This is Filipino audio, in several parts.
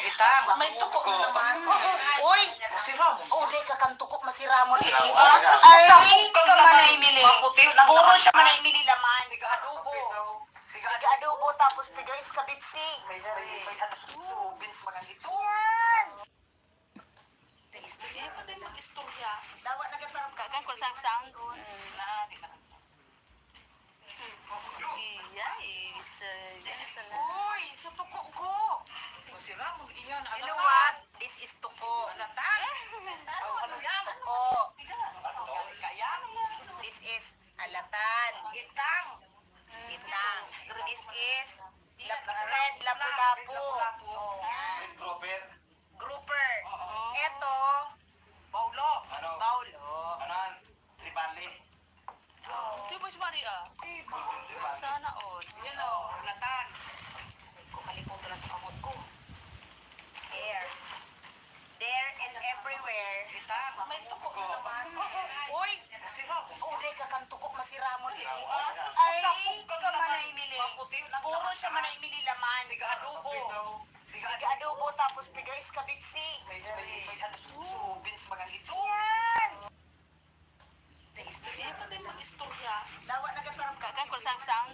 Itang. May tukok naman. Uy! Masira mo. Oh, di ka kang tukok masiramon. Ay, Ay, ka manay mili. Maputi lang. Puro siya manay mili laman. Adobo. Tiga-adobo tapos tiga-iskabitsi. May ano subins mga ito. Yan! Istorya pa din mag-istorya. Dawa na katarap ka. Kagan ko sang sound. Na, di na. Iya, isa na. Uy, sa tuko ko. Masira mo iyan. You know what? This is tuko. Alatan. Ano yan? Oh, Ano kaya? this is alatan. Itang. Itang. This is red lapu-lapu. Yan. Grouper. Grouper. Eto, Baulo. Ano? baulo. Anan? Tribali. Di ba siya Maria? Sana all. Yan o. Alatan. Kumalikot na sa kamot ko. There. There and everywhere. Itang. May tukok naman. Uy! Masira mo. Oh, di ka kang tukok masiramon. Ay, Ay, ka manay mili. Maputi lang. Puro siya manay mili laman. Adobo. Tiga-adobo tapos tiga-iskabitsi. May ano subins mga ito. Yan! Istorya pa din mag-istorya. Dawa na katarap ka. Kagan ko sang sound.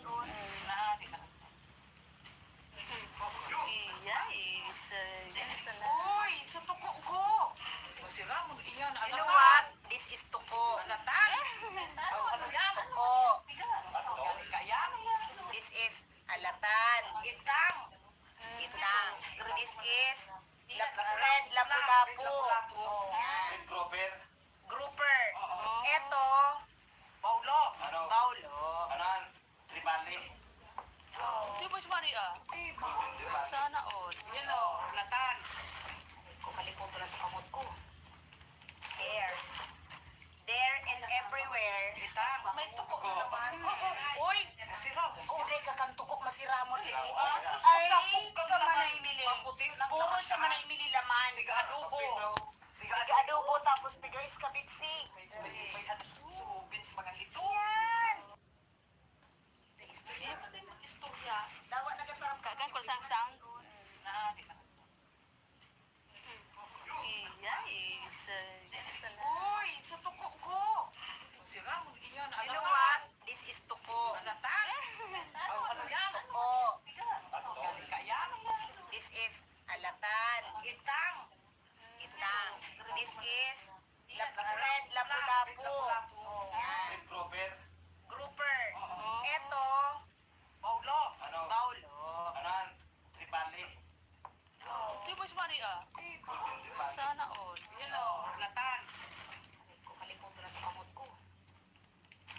Na, di na. Iya, isa na. Uy, sa tuko ko. Masira mo iyan. You know what? This is tuko. Alatan. Ano yan? Oh, Ano kaya? this is alatan. Itang. Itang. This is red lapu-lapu. Yan. Grouper. Grouper. Eto, Baulo. Ano? baulo. Anan? Tribali. Di ba siya Maria? Sana all. Yan o. Alatan. Kumalikot na sa kamot ko. There. There and everywhere. Itang. May tukok naman. Uy! Masira mo. Oh, di ka kang tukok masiramon. Ay, Ay, ka manay mili. Maputi lang. Puro siya manay mili laman. Adobo. Tiga-adobo tapos tiga-iskabitsi. May ano subins mga ito. Yan! Istorya pa din mag-istorya. Dawa na katarap ka. Kagan ko sang sound. Na, di na. Iya, isa na. Uy, sa tuko ko. Masira mo iyan. You know what? This is tuko. Alatan. Ano yan? Oh, Ano kaya? this is alatan. Itang. Itang. This is red lapu-lapu. Yan. Grouper. Grouper. Eto, Baulo. Ano? baulo. Anan? Tribali. Di ba siya Maria? Sana all. Yan o. Alatan. Kumalikot na sa kamot ko.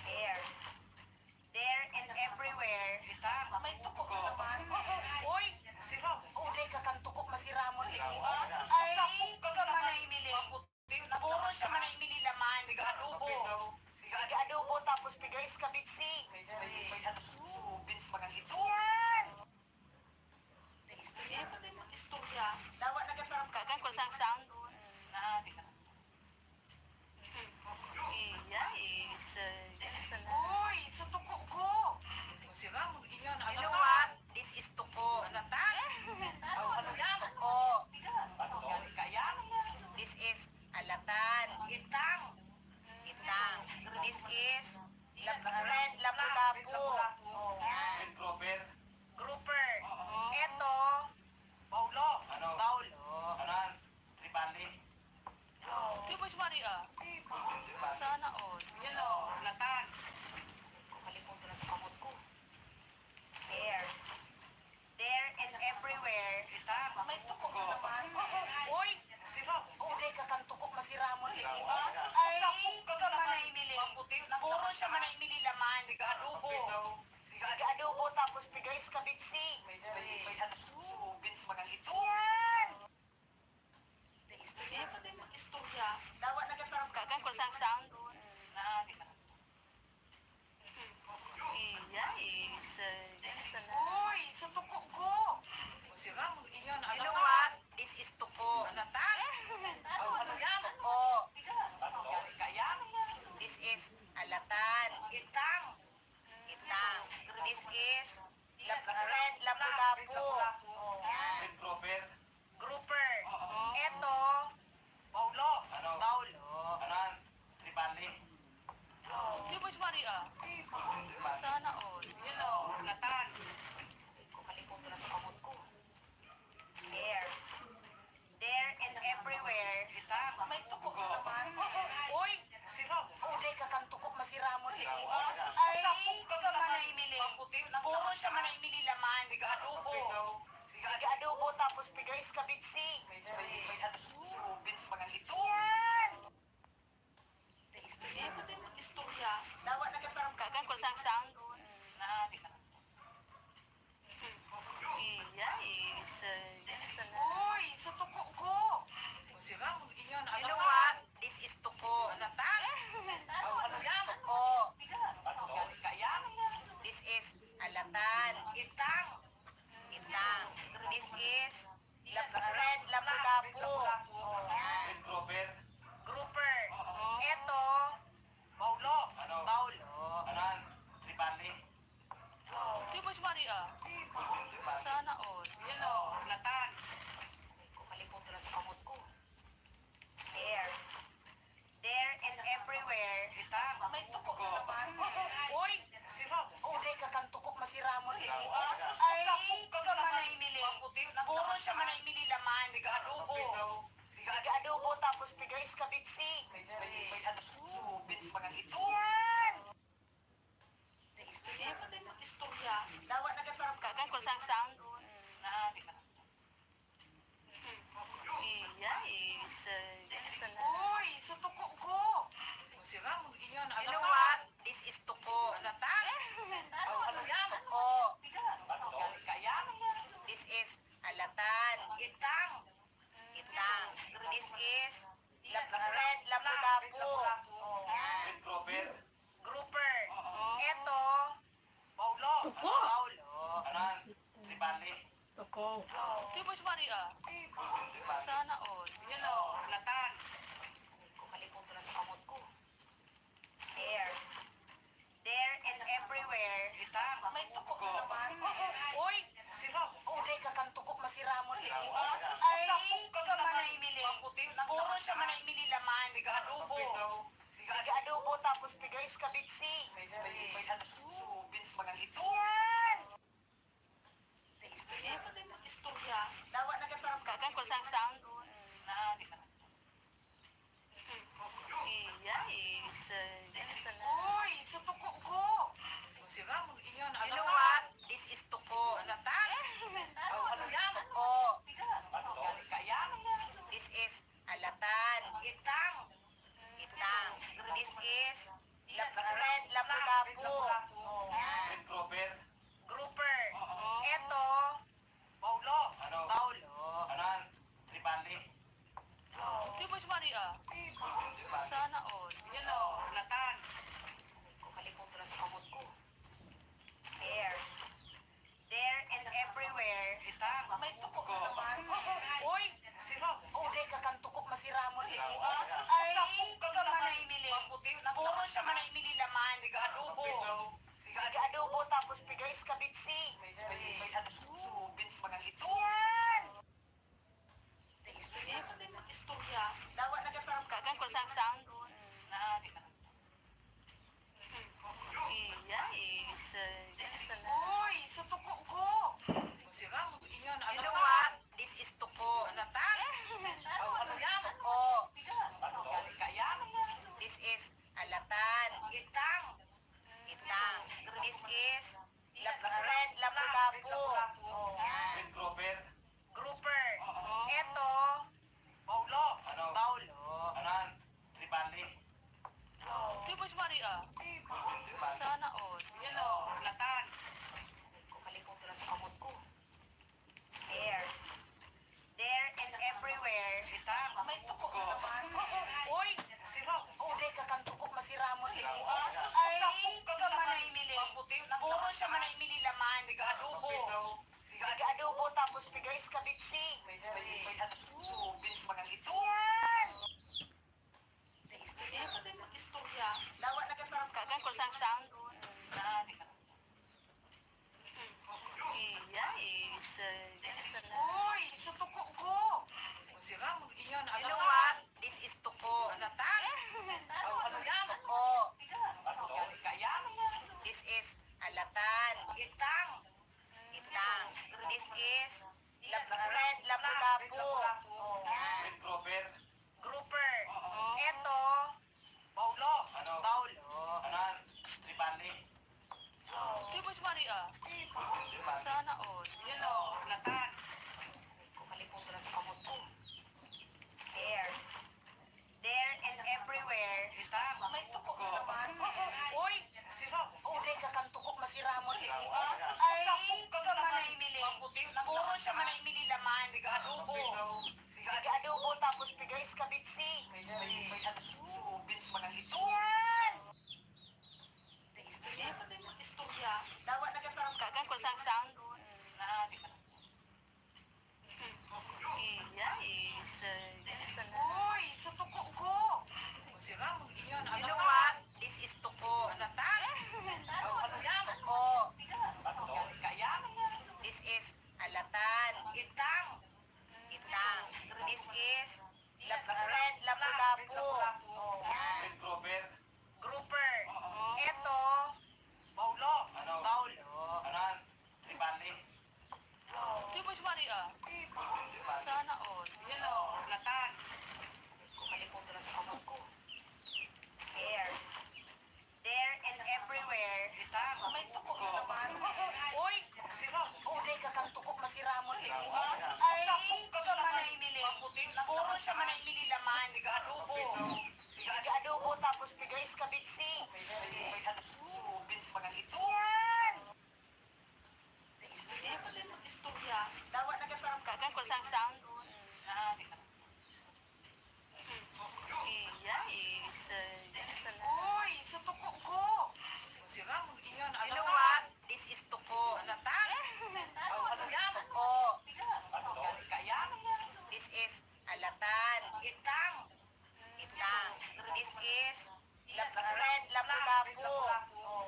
There. There and everywhere. Itang. May tukok naman. Uy! Masira mo. Oh, di ka kang tukok masiramon. Ay, Ay, ka manay mili. Maputi lang. Puro siya manay mili laman. Adobo. Tiga-adobo tapos tiga-iskabitsi. May ano subins mga ito. Yan! Istorya pa din mag-istorya. Dawa na katarap ka. Kagan ko sang sound. Na, di na. Iya, isa na. Uy, sa tuko ko. Masira mo iyan. You know what? This is tuko. Alatan. Ano yan? Oh, Ano kaya? this is alatan. Itang. Itang. This is red lapu-lapu. Yan. Grouper. Grouper. Eto, Baulo. Ano? baulo. Anan? Tribali. Di ba siya Maria? Sana all. Yan o. Alatan. Kumalikot na sa kamot ko. There. There and everywhere. Itang. May tukok naman. Uy! Masira mo. Oh, di ka kang tukok masiramon. Ay, Ay, ka manay mili. Maputi lang. Puro siya manay mili laman. Adobo. Tiga-adobo tapos tiga-iskabitsi. May ano subins mga ito. Yan! Istorya pa din mag-istorya. Dawa na katarap ka. Kagan ko sang sound. Na, di na. Iya, isa na. Uy, sa tuko ko. Masira mo iyan. You know what? This is tuko. Alatan. Ano yan? Oh, Ano kaya? this is alatan. Itang. Itang. This is red lapu-lapu. Yan. Grouper. Grouper. Ito, Paulo. Ano? Paulo. Anan? Tribali. Di ba si Maria? Sana all. Yan o, Latan. Kumalikot na sa kamot ko. There. There and everywhere. Itang. May tukok na naman. Uy! Siram. Uday ka kang tukok masiramon ini. Ay, Ay, ka manaymili. Maputi na. Puro siya manaymili laman. Biga-adobo. Biga-adobo tapos bigais kabitsi. May ano subins mga ito. Yan! Istorya pa din mag-istorya. Dawa nagkatarap ka. Kagan ko sang-sang. Na, di ka na. Iya, sana. Uy, sa tuko ko. Siram, inyo na You know what? This is tuko. Latan. Ano yan? Oh, Kaya. this is alatan. Itang. Itang. This is red lapu-lapu. Yan. Red Grouper. Grouper. Ito, Paulo. Ano? Paulo. Anan? Tribali. Di ba si Maria? Sana all. Yan o, Latan. Kumalikot na sa kamot ko. There. There and everywhere. Itang. May tukok na naman. Uy! Siram. Uday ka kang tukok masiramon ini. Ay, Ay, ka manaymili. Maputi na. Puro siya manaymili laman. Biga-adobo. Biga-adobo tapos bigais kabitsi. May ano subins mga ito. Yan! Istorya pa din mag-istorya. Dawa nagkatarap ka. Kagan ko sang-sang. Na, di ka na. Iya, sana. Uy, sa tuko ko. Siram, inyo na. You know what? This is tuko. Latan. Ano yan? Oh, Kaya. this is alatan. Itang. Itang. This is red lapu-lapu. Yan. Red Grouper. Grouper. Ito, Paulo. Paulo. Anan? Tribali. Di ba si Maria? Sana all. Yan o, Latan. Kumalikot na sa kamot ko. There. There and everywhere. Itang. May tukok na naman. Uy! Siram. Uday ka kang tukok masiramon ini. Ay, Ay, ka manaymili. Maputi na. Puro siya manaymili laman. Biga-adobo. Biga-adobo tapos bigais kabitsi. May ano subins mga ito. Yan! Istorya pa din mag-istorya. Dawa nagkatarap ka. Kagan ko sang-sang. Na, di ka na. Iya, sana. Uy, sa tuko ko. Siram, inyo na. You know what? This is tuko. Latan. Ano yan? Oh, Kaya. this is alatan. Itang. Itang. This is red lapu-lapu. Yan. Red Grouper. Grouper. Ito, Paulo. Ano? Paulo. Anan? Tribali. Di ba si Maria? Sana all. Yan o, Latan. Kumalikot na sa kamot ko. There. There and everywhere. Itang. May tukok na naman. Uy! Siram. Uday ka kang tukok masiramon ini. Ay, Ay, ka manaymili. Maputi na. Puro siya manaymili laman. Biga-adobo. Biga-adobo tapos bigais kabitsi. May ano subins mga ito. Yan! Istorya pa din mag-istorya. Dawa nagkatarap ka. Kagan ko sang-sang. Na, di ka na. Iya, sana. Uy, sa tuko ko. Siram, inyo na. You know what? This is tuko. Latan. Ano yan? Oh, Kaya. this is alatan. Itang. Itang. This is red lapu-lapu. Yan. Red Grouper. Grouper. Ito, Paulo. Ano? Paulo. Anan? Tribali. Di ba si Maria? Sana all. Yan o, Latan. Kumalikot na sa kamot ko. There. There and everywhere. Itang. May tukok na naman. Uy! Siram. Uday ka kang tukok masiramon ini. Ay, Ay, ka manaymili. Maputi na. Puro siya manaymili laman. Biga-adobo. Biga-adobo tapos bigais kabitsi. May ano subins mga ito. Yan! Istorya pa din mag-istorya. Dawa nagkatarap ka. Kagan ko sang-sang. Na, di ka na. Iya, sana. Uy, sa tuko ko. Itang. Itang. This is red lapu-lapu. Yan. Red grouper. Grouper. Ito, Baulo. Ano? baulo. Anan? Tribali. Di ba si Maria? Sana all. Yan o, latan. Kumalipot na sa kamot ko. There. There and everywhere. Itang. May tukok na naman. Uy! Sirap. Okay ka kang tukok masiramon. Ay, Sapok ka naman. manay mili. Maputi lang Puro naman. siya manay mili laman. Biga adobo. Biga adobo tapos biga iskabitsi. May ano subins mga ito. Yan! Istorya pa din yung istorya. Dawa nagatarap ka. Kagan ko sang sound. Na, di ba? Iya, isa na. Uy! Sa tuko ko! Siram, inyon. You know what? This is tuko. Latan. Ano yan? Oh, Kaya? this is alatan. Itang. Itang. This is red lapu-lapu. Yan. Red grouper. Grouper. Ito, Baulo. Ano? baulo. Anan? Tribali. Di ba si Maria? Sana all. Yan o, latan. Kumalipot na sa kamot ko. There. There and everywhere. Itang. May tukok na naman. Uy! Siram. Okay ka kang tukok masiramon. Ay, Sapok ka naman. manay mili. Maputi lang Puro naman. siya manay mili laman. Biga adobo. Biga adobo tapos biga iskabitsi. May ano subins mga ito. Yan! Istorya pa din yung istorya. Dawa nagatarap ka. Kagan ko sang sound. Na, di ba? Iya, isa na. Uy! Sa tuko ko! Siram, inyon. You know what? This is tuko. Latan. Ano yan? Oh, Kaya? this is alatan. Itang. Itang. This is red lapu-lapu.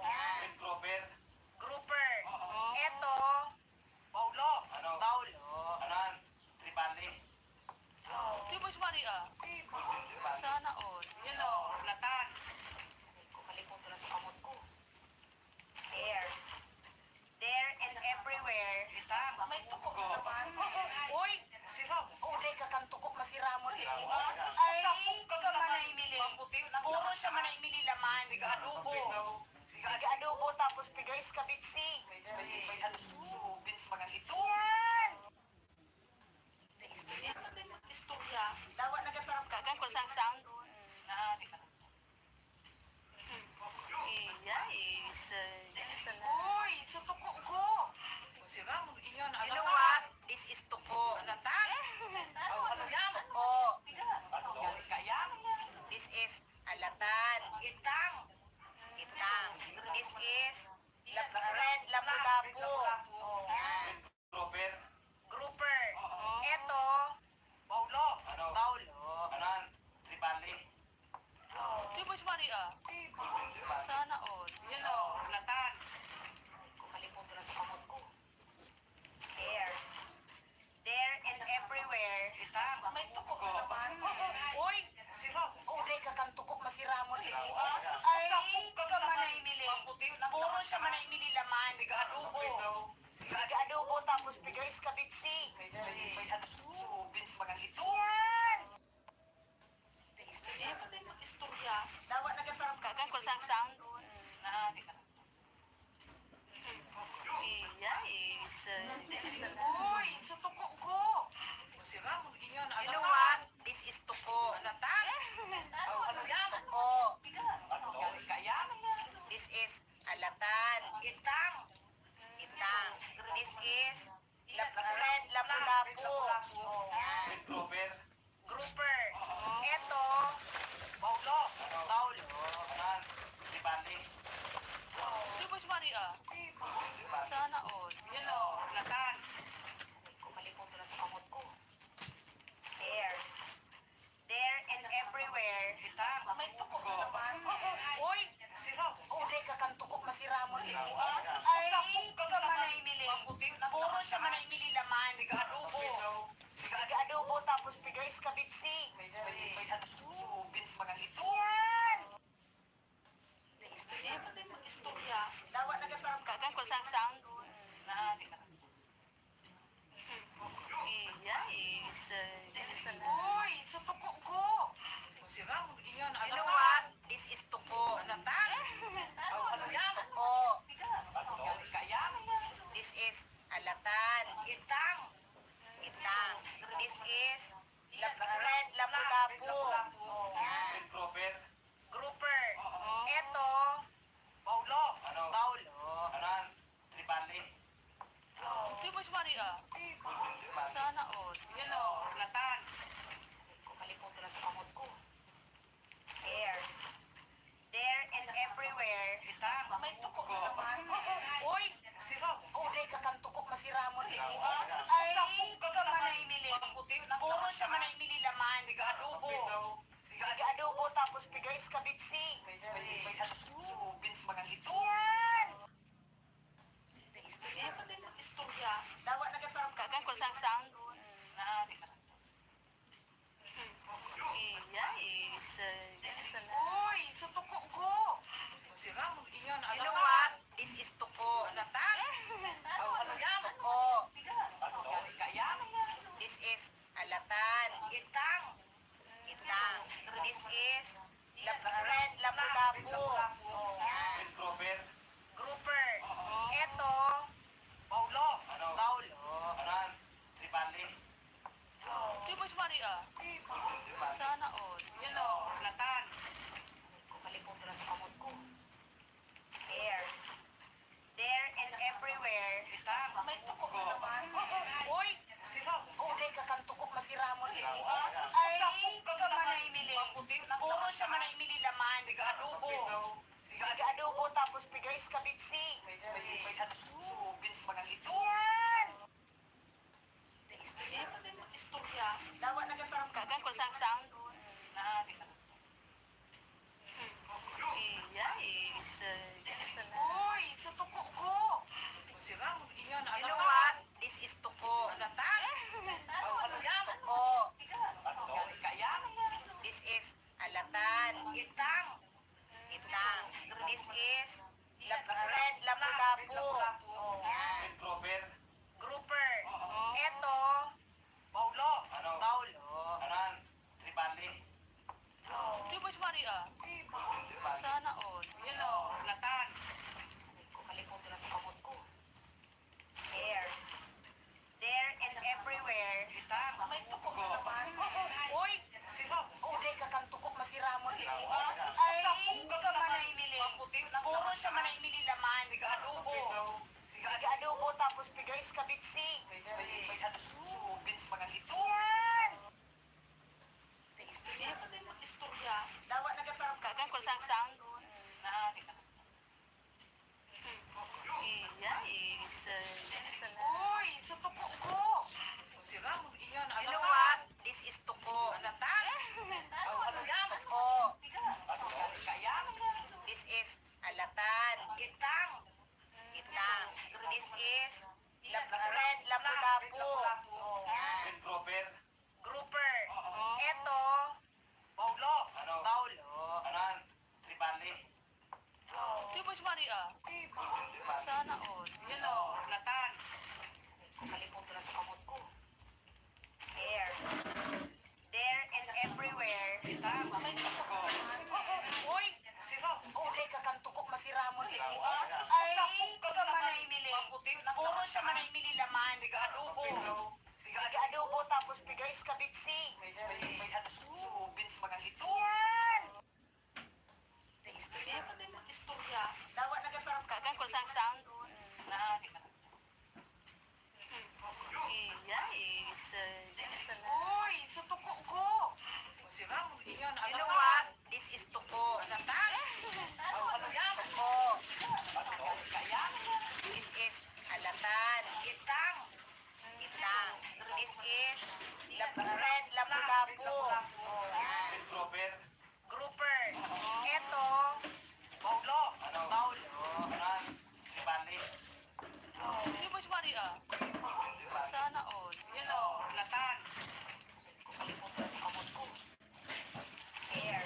Yan. Red grouper. Grouper. Ito, Baulo. Ano? baulo. Anan? Tribali. Di ba si Maria? Sana all. Yan o, latan. Kumalipot na sa kamot ko. There. There and everywhere. Itang. May tukok na naman. Uy! Siram. Okay ka kang tukok masiramon. Ay, Sapok ka naman. manay mili. Maputi lang Puro naman. siya manay mili laman. Biga adobo. Biga adobo tapos biga iskabitsi. May ano subins mga ito. Yan! Istorya pa din yung istorya. Dawa nagatarap ka. Kagan ko sang sound. Na, di ba? Iya, isa na. Uy! Sa tuko ko! Siram, inyon. You know what? This is tuko. Latan. Ano yan? Oh, Kaya? this is alatan. Itang. Itang. This is red lapu-lapu. Yan. Red grouper. Grouper. Ito, Baulo. Ano? baulo. Anan? Tribali. Di ba si Maria? Sana all. Yan o, latan. Kumalipot na sa kamot ko. There. There and everywhere. Itang. May tukok na naman. Uy! Siram. Okay ka kang tukok masiramon. Ay, Sapok ka naman. manay mili. Maputi lang Puro naman. siya manay mili laman. Biga adobo. Biga adobo tapos biga iskabitsi. May ano subins mga ito. Yan! Istorya pa din yung istorya. Dawa nagatarap ka. Kagan ko sang sound. Na, di ba? Iya, isa na. Uy! Sa tuko ko! Siram, inyon. You know what? This is tuko. Latan. Ano yan? Oh, Kaya? this is alatan. Itang. Itang. This is red lapu-lapu. Yan. Red grouper. Grouper. Ito, Baulo. baulo. Anan? Tribali. Di ba si Maria? Sana all. Yan o, latan. Kumalipot na sa kamot ko. There. There and everywhere. Itang. May tukok na naman. Uy! Siram. Okay ka kang tukok masiramon. Ay, Sapok ka naman. manay mili. Maputi lang Puro naman. siya manay mili laman. Biga adobo. Biga adobo tapos biga iskabitsi. May ano subins mga ito. Yan! Di pati mag-istorya. Dawa nagatarap ka. Kagang kulsang-sang. Nani na. Iya, isa. Isa na. Uy, sa tuko ko. Siram, iyan, You know what? This is tuko. Alatan. Ano yan? Oh, Kaya? this is alatan. Itang. Itang. This is red lapu-lapu. Yan. Red grouper. Grouper. Ito, Baulo. Ano? baulo. Anan? Tribali. Di ba si Maria? Tribali. Sana all. Yan o, latan. Kumalimutan na sa kamot ko. There. There and everywhere. Itang. May tuko na naman. Uy! Siram. Oh, day kakantukok masiramon ini. Ay, Ay, manay mili. puti na. Puro siya manay mili laman. Biga adobo. Biga adobo tapos biga iskabitsi. May subins mga ito. Yan! Iya, pati mag-istorya. Dawa nagatarap ka. Kagang kulsang-sang. Nani na. Iya, isa. Isa na. Uy, sa tuko ko. Siram, iyan, You know what? This is tuko. Alatan. Ano yan? Oh, Kaya? this is alatan. Itang. Itang. This is red lapu-lapu. Yan. Red grouper. Grouper. Ito, Baulo. Ano? baulo. Anan? Tribali. Di ba si Maria? Tribali. Sana all. Yan o, latan. Kumalimutan na sa kamot ko. There. There and everywhere. Itang. May tuko na naman. Uy! Siram. Oh, day kakantukok masiramon ini. Ay, Ay, manay mili. puti na. Puro siya manay mili laman. Biga adobo. Biga adobo tapos biga iskabitsi. May subins mga ito. Yan! Iya, pati mag-istorya. Dawa nagatarap ka. Kagang kulsang-sang. Nani na. Iya, isa. Isa na. Uy, sa tuko ko. Siram, iyan, You know what? This is tuko. Alatan. Ano yan? Oh, Kaya? this is alatan. Itang. Itang. This is red lapu-lapu. Yan. Red grouper. Grouper. Ito, Baulo. Ano? baulo. Anan? Tribali. Di ba si Maria? Tribali. Sana all. Yan o, latan. Kumalimutan na sa kamot ko. There. There and everywhere. Itang. May tuko na naman. Uy! Siram. Oh, day kakantukok masiramon ini. Ay, Ay, manay mili. puti na. Puro siya manay mili laman. Biga adobo. Biga adobo tapos biga iskabitsi. May subins mga ito. Yan! Iya, pati mag-istorya. Dawa nagatarap ka. Kagang kulsang-sang. Nani na. Iya, isa. Isa na. Uy, sa tuko ko. Siram, iyan, You know what? This is tuko. Alatan. Ano yan? Oh, Kaya? this is alatan. Itang. Itang. This is red lapu-lapu. Yan. Red grouper. Grouper. Ito, Baulo. Ano? baulo. Anan? Tribali. Di ba si Maria? Tribali. Sana all. Yan o, latan. Kumalimutan na sa kamot ko. There. There and everywhere. Itang. May tuko na naman. Uy! Siram. Oh, day kakantukok masiramon ini. Ay, Ay, manay mili. puti na. Puro siya manay mili laman. Biga adobo. Biga adobo tapos biga iskabitsi. May subins mga ito. Yan! Iya, pati mag-istorya. Dawa nagatarap ka. Kagang kulsang-sang. Nani na. Iya, isa. Isa na. Uy, sa tuko ko. Siram, iyan, You know what? This is tuko. Alatan. Ano yan? Oh, Kaya? this is alatan. Itang. Itang. This is red lapu-lapu. Yan. Red grouper. Grouper. Ito, Baulo. Ano? baulo. Anan? Tribali. Di ba si Maria? Tribali. Sana all. Yan o, latan. Kumalimutan na sa kamot ko. There.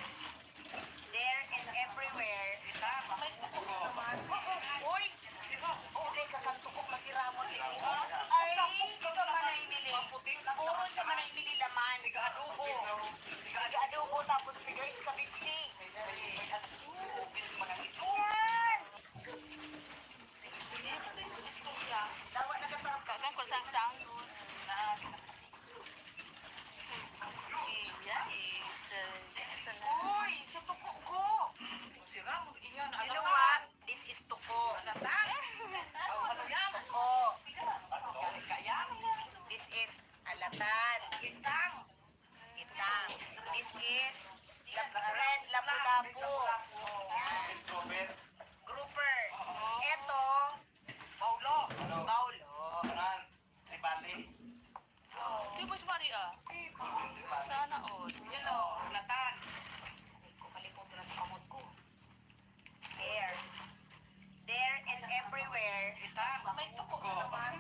There and everywhere. Itang. May tuko Ay, manay mili. Puro siya manay mili laman. Adobo. Nag-adobo tapos pigays kabitsi. Mga ito. Yan! Istorya. Dawa nagatarap ka. Kagan ko sang sang. Iya is sana. Uy, sa tuko ko. Sira mo iyan. You know what? This is tuko. Alatan. Ano yan? Oh, Kaya. this is alatan. Itang. Itang. This is red lapu-lapu. Yan. Robert. Grouper. Ito, Paulo. Paulo. Kanan. Tribali. Di ba si Maria? Sana all. Yan o. Alatan. Kumalikot na sa kamot ko. There. There and everywhere. Itang. May tukok na naman.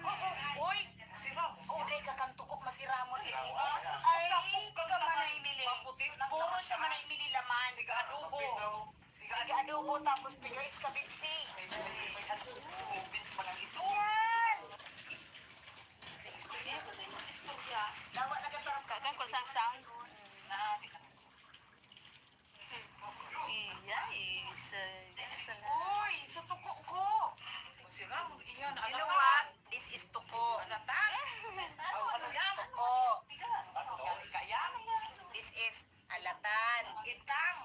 Uy! Sira mo. Uday ka kang tukok masiramon. Ay, manay mili. Puro siya manay mili laman. Adobo. Nag-adobo tapos pigays kabitsi. Mga ito. Yan! Istorya. Dawa nagatarap ka. Kagan ko sang sang. Iya is sana. Uy, sa tuko ko. Sira mo iyan. You know what? This is tuko. Alatan. Ano yan? Oh, Kaya. this is alatan. Itang.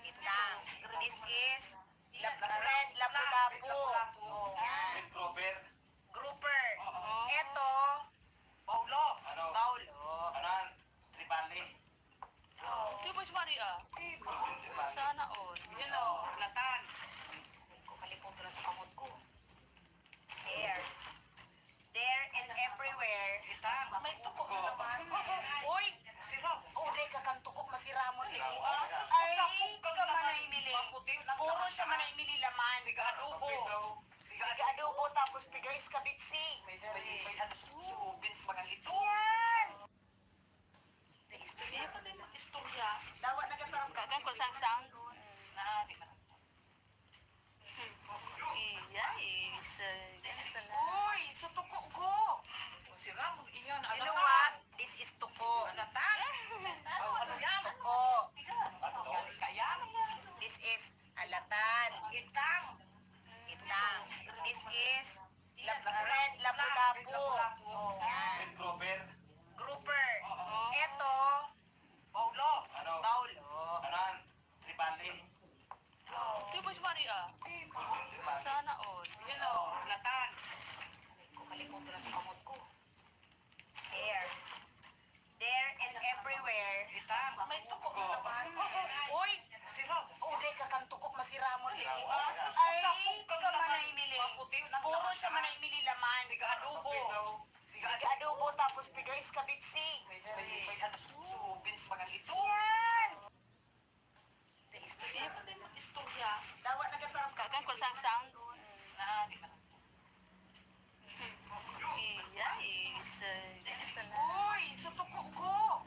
Itang. This is red lapu-lapu. Yan. Robert. Grouper. Ito, Paulo. Paulo. Kanan. Tribali. Di ba si Maria? Sana all. Yan o. Alatan. Kumalikot na sa kamot ko. There. There and everywhere. Itang. May tukok na naman. Uy! Sira mo. Uday ka kang tukok masiramon. Ay, manay mili. Puro siya manay mili laman. Adobo. Nag-adobo tapos pigays kabitsi. Mga ito. Yan! Istorya. Dawa nagatarap ka. Kagan ko sang sang. Iya is sana. Uy, sa tuko ko. Sira mo iyan. You know what? This is tuko. Alatan. Ano yan? Oh, Kaya. this is alatan. Itang. Itang. This is red lapu-lapu. Yan. Robert. Grouper. Ito, Paulo. Paulo. Kanan. Tribali. Di ba si Maria? Sana all. Yan o. Alatan. Kumalikot na sa kamot ko. There. There and everywhere. Itang. May tukok na naman. Uy! Sira mo. Uday ka kang tukok masiramon. Ay, manay mili. Puro siya manay mili laman. Adobo. Nag-adobo tapos pigays kabitsi. Mga ito. Yan! Istorya. Dawa nagatarap ka. Kagan ko sang sang. Iya is sana. Uy, sa tuko ko.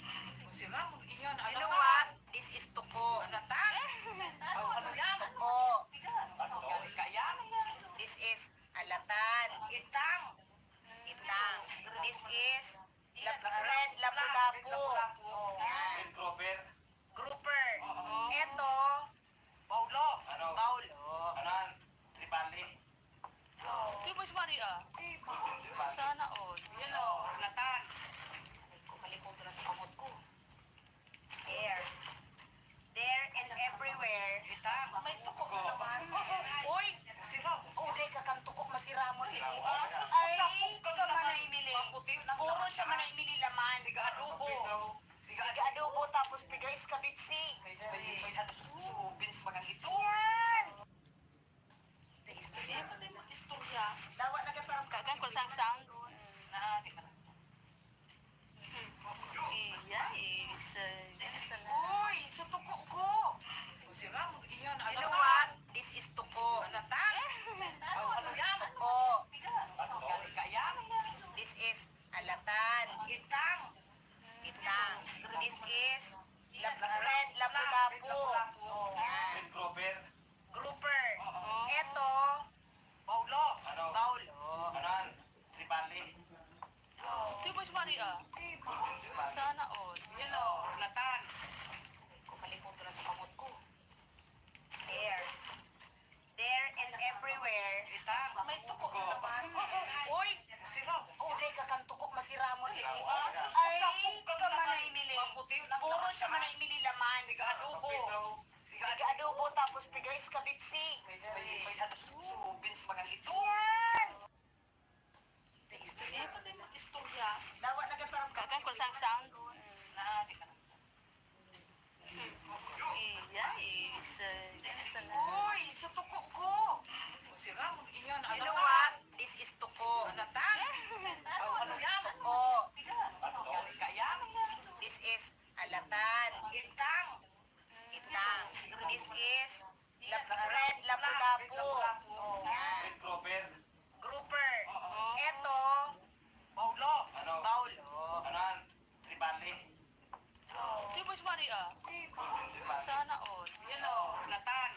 Sira mo iyan. You know what? This is tuko. Alatan. Ano yan? Oh, Kaya. this is alatan. Itang. Itang. This is red lapu-lapu. Yan. Robert. Grouper. Ito, Paulo. Paulo. Kanan. Tribali. Di ba si Maria? Sana all. Yan o. Alatan. Kumalikot na sa kamot ko. There. There and everywhere. Itang. May tukok na naman. Uy! Sira mo. Uday ka kang tukok masiramon. Ay, manay mili. Puro siya manay mili laman. Adobo. Nag-adobo tapos pigays kabitsi. Mga ito. Yan! Istorya. Dawa nagatarap ka. Kagan ko sang sang. Iya is sana. Uy, sa tuko ko. Sira mo iyan. You know what? This is tuko. Alatan. Ano yan? Oh, Kaya. this is alatan. Itang. Itang. This is red lapu-lapu. Yan. Robert. Grouper. Ito, Paulo. Paulo. Kanan. Tribali. Maria. Sana all. Yan o, latan. Kumalikot ko na sa kamot ko. There. There and everywhere. Itang. May tukok na naman. Uy! Siram. Uday ka kang tukok masiramon ini. Ay, Ay, kamanay mili. Maputi lang. Puro siya manay mili laman. Adobo. Nag-adobo tapos pigais kabitsi. May ano subins mga ito. Yan! Istorya pa din ang istorya. Dawa nagatarap ka. Kagan ko sang sang. Na, di ka na. Iya, is. Sana. Uy, sa tukok ko. Siram, inyan. You know what? This is tuko. Latan. Ano yan? Oh, Gali kaya? this is alatan. Itang. Itang. This is red lapu-lapu. Yan. Red Grover. Grouper. Eto, Paulo. Ano? Paulo. Anan? Tribali. Di ba si Maria? Sana all. Yan o, latan.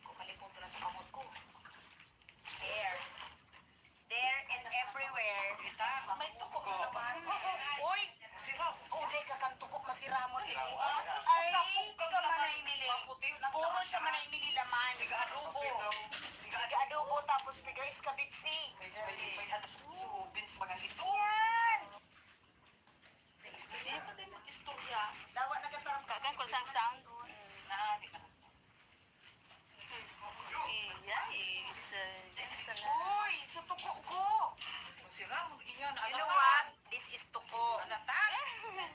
Kumalikot ko na sa kamot ko. There. There and everywhere. Itang. May tukok na naman. Uy! Siram. Uday ka kang tukok masiramon ini. Ay, kamanay mili. Maputi lang. Puro siya manay mili laman. Adobo. Nag-adobo tapos pigais kabitsi. May ano subins mga ito. Yan! Istorya pa din ang istorya. Dawa nagatarap ka. Kagan ko sang sang. Na, di ka na. Iya, is. Sana. Uy, sa tuko ko. Siram, inyan. You know what? This is tuko. Latan.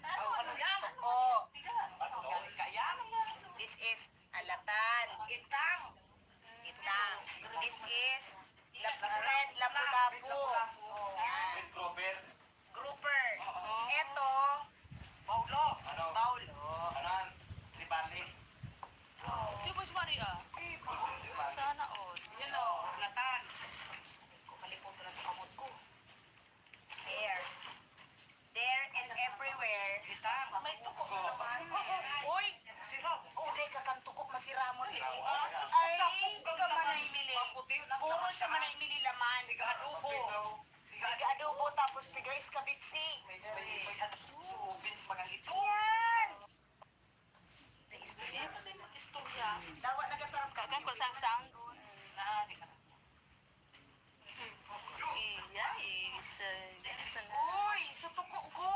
Ano yan? Oh, Gali kaya? this is alatan. Itang. Itang. This is red lapu-lapu. Yan. Red Grover. Grouper. Eto, Paulo. Ano? Paulo. Anan? Tribali. Di ba si Maria? Sana all. Yan o, latan. Kumalikot ko na sa kamot ko. There. There and everywhere. Itang. May tukok na naman. Uy! Siram. Uday ka kang tukok masiramon ini. Ay, kamanay mili. Maputi lang. Puro siya manay mili laman. Adobo. Nag-adobo tapos pigais kabitsi. May ano subins mga ito. Yan! Istorya pa din ang istorya. Dawa nagatarap ka. Kagan ko sang sang. Na, di ka na. Iya, is. Sana. Uy, sa tuko ko.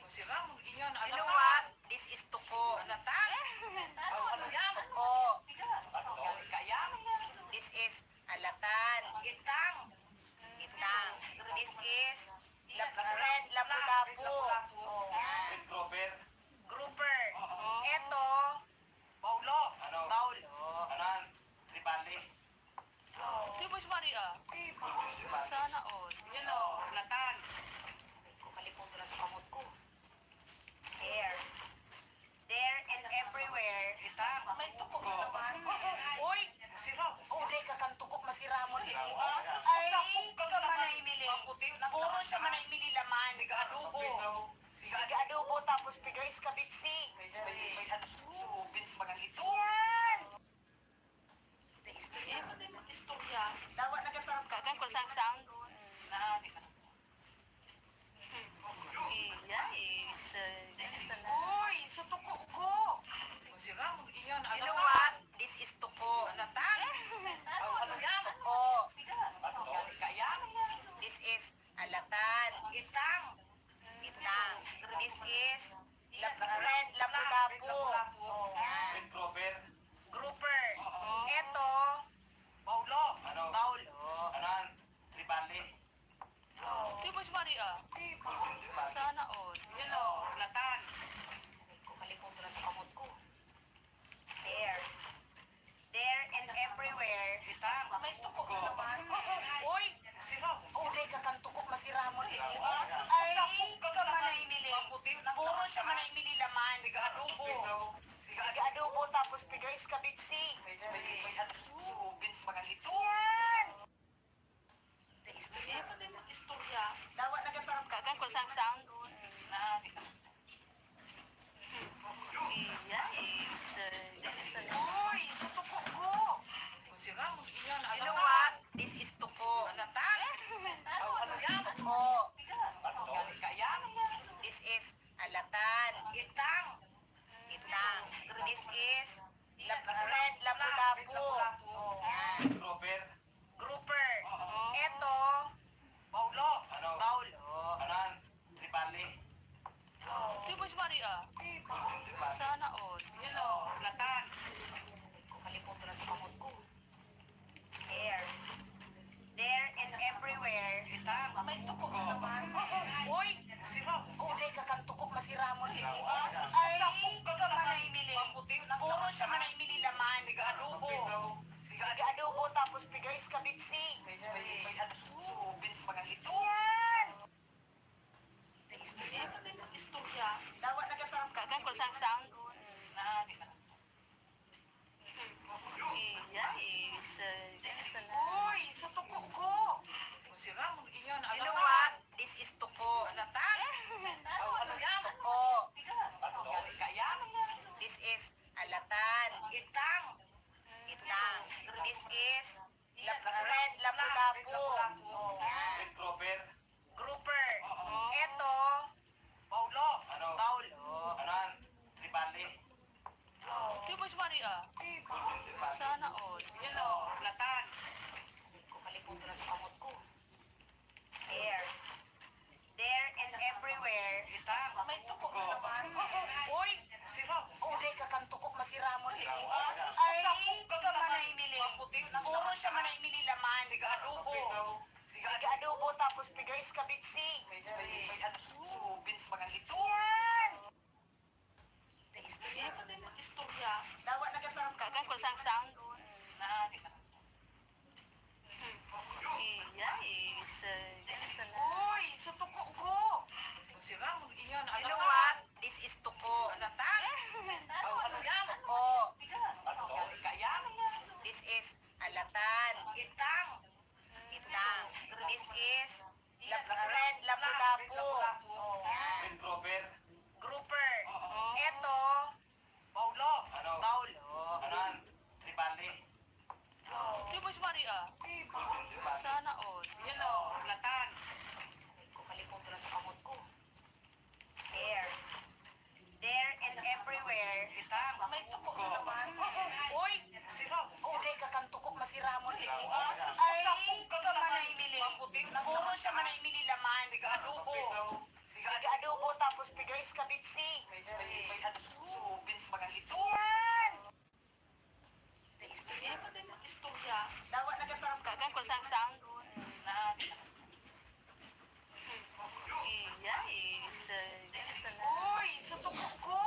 Siram, inyan. You know what? This is tuko. Latan. Ano yan? Oh, Gali kaya? this is alatan. Itang. Itang. This is red lapu-lapu. Yan. Red Grover. Grouper. Eto, Paulo. Ano? Paulo. Anan? Tribali. Di ba si Maria? Sana all. Yan o, latan. Kumalikot ko na sa kamot ko. There. There and everywhere. Itang. May tukok na naman. Uy! Siram. Uday ka kang tukok masiramon ini. Ay, kamanay mili. Maputi lang. Puro siya manay mili laman. Adobo. Nag-adobo tapos pigais kabitsi. May ano subins mga ito. Yan! Istorya pa din ang istorya. Dawa nagatarap ka. Kagan ko sang sang. Na, di ka na. Iya, is. Sana. Uy, sa tuko ko. Siram, inyan. You know what? This is tuko. Latan. Ano yan? Oh, Gali kaya? this is alatan. Itang. Itang. This is red lapu-lapu. Yan. Red Grover. Grouper. Eto, Paulo. Ano? Paulo. Anan? Tribali. Di ba si Maria? Sana all. Yan o, latan. Kumalikot ko na sa kamot ko. There. There and everywhere. Itang. May tukok na naman. Uy! Siram. Uday ka kang tukok masiramon ini. Ay, kamanay mili. Maputi lang. Puro siya manay mili laman. Adobo. Nag-adobo tapos pigais kabitsi. May ano subins mga ito. Yan! Istorya pa din ang istorya. Dawa nagatarap ka. Kagan ko sang sang. Na, di ka na. Iya, is. Sana. Uy, sa tuko ko. Siram, inyan. You know what? This is tuko. Latan. Ano yan? Oh, Gali kaya? Itang. Itang. This is red lapu-lapu. Yan. Grouper. Grouper. Ito, Baulo. Ano? baulo. Anan? Tribali. Di ba si Maria? Tribali. Sana all. Yan o, latan. Kumalipot na sa kamot ko. There. There and everywhere. Itang. May tukok na naman. Uy! Siram. Uday ka kang tukok masiramon ini. Ay, Ay, manay mili. Maputi. Puro siya manay mili laman. Adobo. Adobo tapos pigais kabitsi. May ano subins mga ito. Yan! Istorya pa din ang istorya. Dawa nagataram ka. Kagan ko sang-sang. Na, di ka na. Iya, isa. Sana. Uy, sa tuko ko. Kung si Ramon, iyan, You know what? This is tuko. Latan. Oh, ano yan? Oh, Ano galing ka yan? this is alatan. Itang. Itang. This is red lapu-lapu. Yan. Grouper. Grouper. Ito, Baulo. Ano? baulo. Anan? Tribali. Di ba si Maria? Sana all. Yan o, latan. Kumalipot na sa kamot ko. There. There and everywhere. Itang. May tukok na naman. Uy! Siram. Uday ka kang tukok masiramon ini. Ay, Ay, manay mili. Maputi. Puro siya manay mili laman. Adobo. Adobo tapos pigais kabitsi. May ano subins mga ito. Yan! Istorya pa din ang istorya. Dawa nagataram ka. Kagan ko sang-sang. Na, di ka na. Iya, isa. Sana. Uy, sa tuko ko. Kung si Ramon, iyan, You know what? This is tuko. Latan. Oh, ano yan? Oh, Ano galing ka yan? this is alatan. Itang. Itang. This is red lapu-lapu. Yan. Grouper. Grouper. Ito, Baulo. Ano? baulo. Anan? Tribali. Di ba si Maria? Sana all. Yan o, latan. Kumalipot na sa kamot ko. There. There and everywhere. Itang. May tukok na naman. Uy! Siram. Uday ka kang tukok masiramon ini. Ay, Ay, manay mili. Maputi. Puro siya manay mili laman. Adobo. Adobo tapos pigais kabitsi. May ano subins mga ito. Yan! Istorya pa din ang istorya. Dawa nagataram ka. Kagan ko sang-sang. Na, di ka na. Iya, isa. Sana. Uy, sa tuko ko.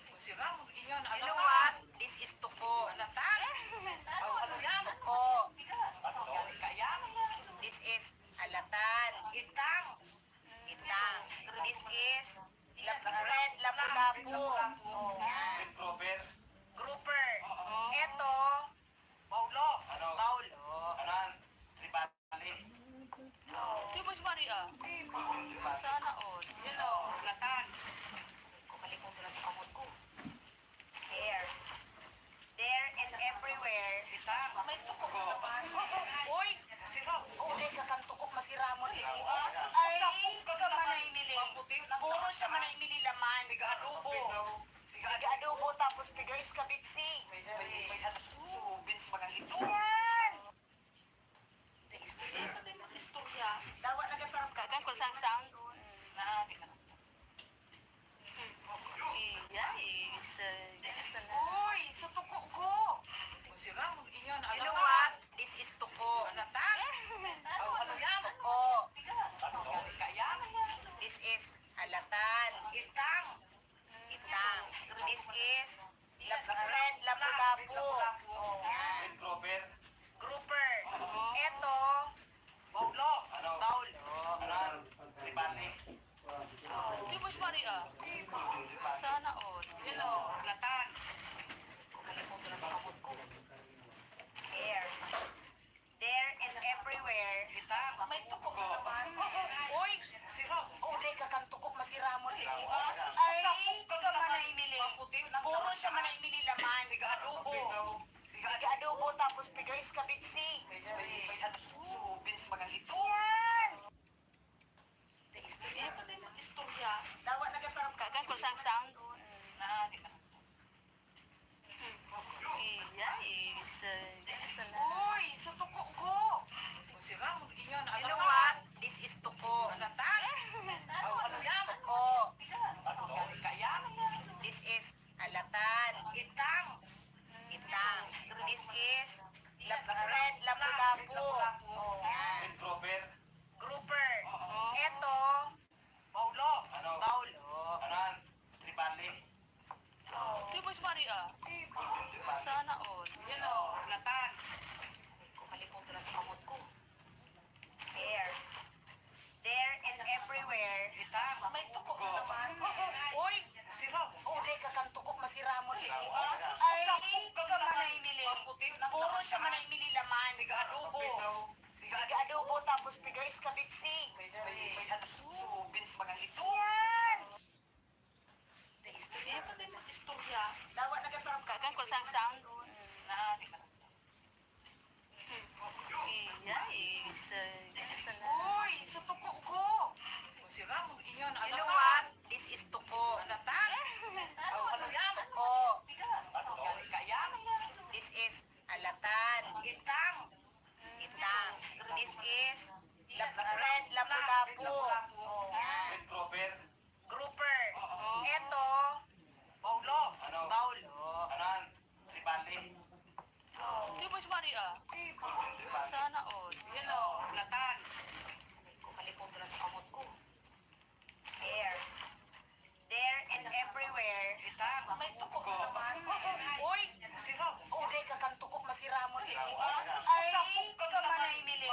Kung si Ramon, iyan, You ano know yan? what? This is tuko. Latan. Oh, ano yan? Oh, Ano galing ka yan? this is alatan. Itang. Itang. This is red lapu-lapu. Yan. Grouper. Grouper. Ito, Baulo. Ano? baulo. Anan? Tribali. Di ba si Maria? Sana all. Yan o, latan. Kumalipot na sa kamot ko. There. There and everywhere. Itang. May tukok na naman. Uy! Siram. Uday ka kang tukok masiramon ini. Ay, Ay, manay mili. Maputi. Puro siya manay mili laman. Adobo. Adobo tapos pigais kabitsi. May ano subins mga ito. Yan! Istorya pa din ang istorya. Dawa nagataram ka. Kagan ko sang-sang. Na, di ka na. Iya, isa. Sana. Uy, sa tuko ko. Kung si Ramon, iyan, You ano know yan? what? This is tuko. Latan. Oh, ano yan? Oh, Ano galing ka yan? this is alatan. Itang. Itang. This is red lapu-lapu. Yan. Grouper. Grouper. Ito, Baulo. Ano? baulo. Anan? Tribali. Di ba si Maria? Sana all. Yan o, latan. Kumalipot na sa kamot ko. There. There and everywhere. Itang. May tukok na naman. Uy! Siram. Uday ka kang tukok masiramon ini. Ay, Ay, manay mili. Maputi. Puro siya manay mili laman. Adobo. Adobo tapos pigais kabitsi. May ano subins mga ito. Yan! Istorya pa din ang istorya. Dawa nagataram ka. Kagan ko sang-sang. siya man ay mililaman. Adobo. Piga-adobo tapos piga-iskabitsi. May ano suso, beans mga ito. Yan! Istorya pa din istorya. Dawa nagatarap ka. Kagan ko sang sound. Na, di ka. Iya, isa. Isa na. Uy, sa tuko ko. Kung si Ramon, iyon, You ano know ka? what? This is tuko. Alatan. Ano yan? Oh, Kaya? this is alatan. Itang. Itang. This is red lapu-lapu. Yan. Red Grouper. Grouper. Ito, Paulo. Ano? baulo. Anan? Tribali. Di ba si Maria? Sana all. Yan o, alatan. Kumalipong na sa kamot ko. There. There and everywhere. Itang. May tukok na naman. Uy! Si Ramon. Uday ka kang tukok masiramon ini. Ay, Ay, ka manay mili.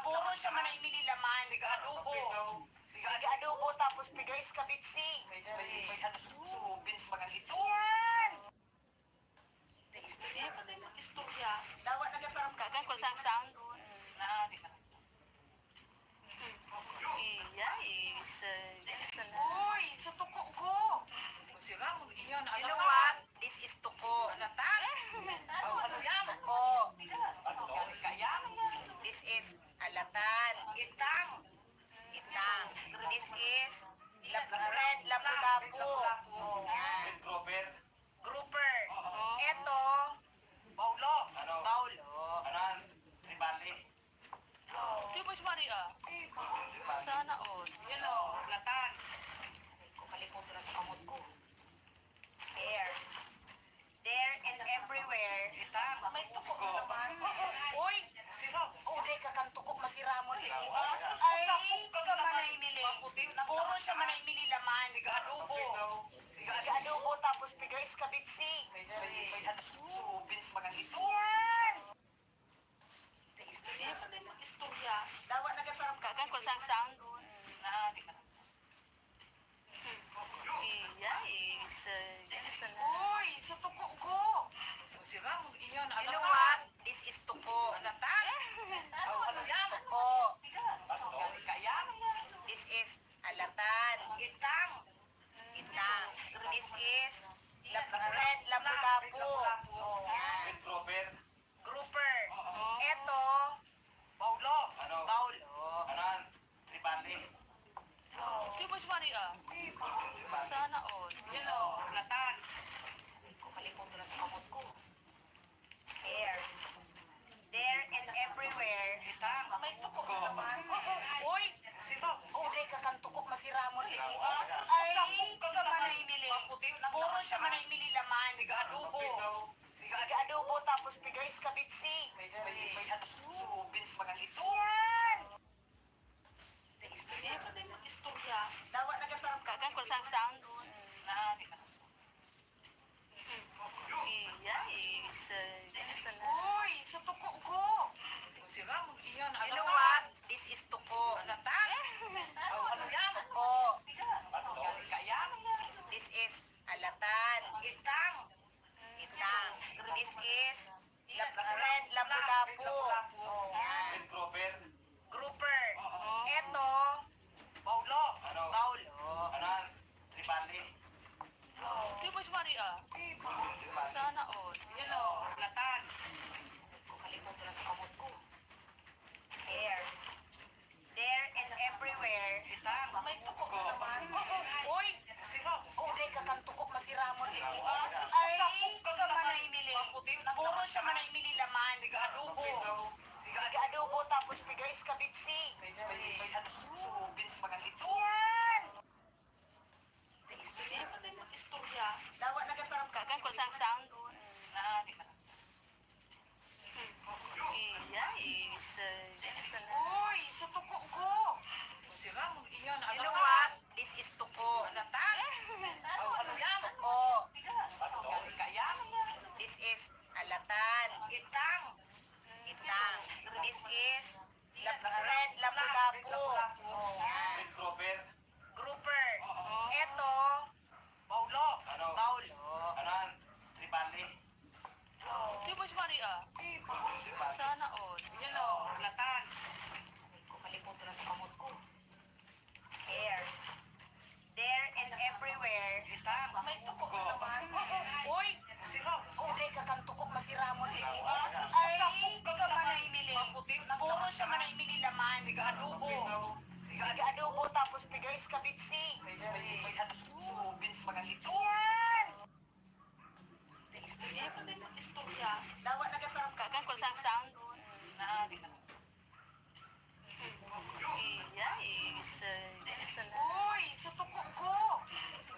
Puro siya manay mili laman. Adobo. Piga-adobo tapos piga-iskabitsi. May ano suso, beans mga ito. Yan! Istorya pa din istorya. Dawa nagatarap ka. Kagan ko sang sound. Na, di ka. Iya, isa. Isa na. Uy, sa tuko ko. Kung si Ramon, iyon, You ano know ka? what? This is tuko. Alatan. Ano yan? Oh, Kaya? this is alatan. Itang. Itang. This is red lapu-lapu. Yan. Red Grouper. Grouper. Ito, Paulo. Ano? baulo. Anan? Tribali. Di ba si Maria? Sana all. Yan o, alatan. Kumalipong na sa kamot ko. There. There and everywhere. Itang. May tukok na naman. Uy! Si Ramon. Uday ka kang tukok masiramon ini. Ay, Ay, ka manay mili. Puro siya manay mili laman. Adobo. Piga-adobo tapos piga-iskabitsi. May ano suso, beans mga ito. Yan! Istorya pa din istorya. Dawa nagatarap ka. Kagan ko sang sound. Na, di ka. Iya, isa. Isa na. Uy, sa tuko ko. Kung si Ramon, iyon, You ano know ka? what? This is tuko. Alatan. Ano yan? Oh, Kaya? this is alatan. Itang. Itang. This is red lapu-lapu. Yan. Red Grouper. Grouper. Ito, Paulo. Ano? baulo. Anan? Tribali. Di ba si Maria? Sana all. Yan o, alatan. Kumalipong na sa kamot ko. There. There and everywhere. Itang. May tukok na naman. Uy! Si Ramon. Uday ka kang tukok masiramon ini. Ay, Ay, ka manay mili. Puro siya manay mili laman. Adobo. Piga-adobo tapos piga-iskabitsi. May ano suso, beans mga ito. Yan! Istorya pa din istorya. Dawa nagatarap ka. Kagan ko sang sound. Na, di ka. Iya, isa. Isa na. Uy, sa tuko ko. Kung si Ramon, iyon, You ano know ka? what? This is tuko. Alatan. Ano yan? Oh, Kaya? this is alatan. Itang. Itang. This is red lapu-lapu. Yan. Red Grouper. Grouper. Ito, Paulo. Ano? baulo. Anan? Tribali. Di ba si Maria? Sana all. Yan o, alatan. Kumalipong na sa kamot ko. There. There and everywhere. Itang. May tukok na naman. Uy! Si Ramon. Uday ka kang tukok masiramon ini. Ay, ka manay mili. Puro siya manay mili laman. Adobo. Piga-adobo tapos piga-iskabitsi. May ano suso, beans mga ito. Yan! Istorya pa din istorya. Dawa nagatarap ka. Kagan ko sang sound. Na, di ka. Iya, isa. Isa na. Uy, sa tuko ko. Kung si Ramon, iyon, You ano know ka? what? This is tuko. Alatan. Ano yan? Oh, Kaya? this is alatan. Itang. Itang. This is red lapu-lapu. Yan. Red Grouper. Grouper. Ito, Paulo. Ano? baulo. Anan? Tribali. Di ba si Maria? Sana all. Yan o, latan. Kumalimutan na sa kamot ko. Here. There and everywhere. Itan. May tukok na naman. Uy! Sirap. Uday ka kang tukok masiramo din. Ay, ka manay mili. Puro siya manay mili laman. Adobo. Biga-adobo tapos bigay skabitsi. May ano subins magandito. Yan! Istorya pa din ang istorya. Dawa nagatarap ka. Kagan ko sang sound. Na, di na. Iya, isa na. Uy! Sa tukok ko!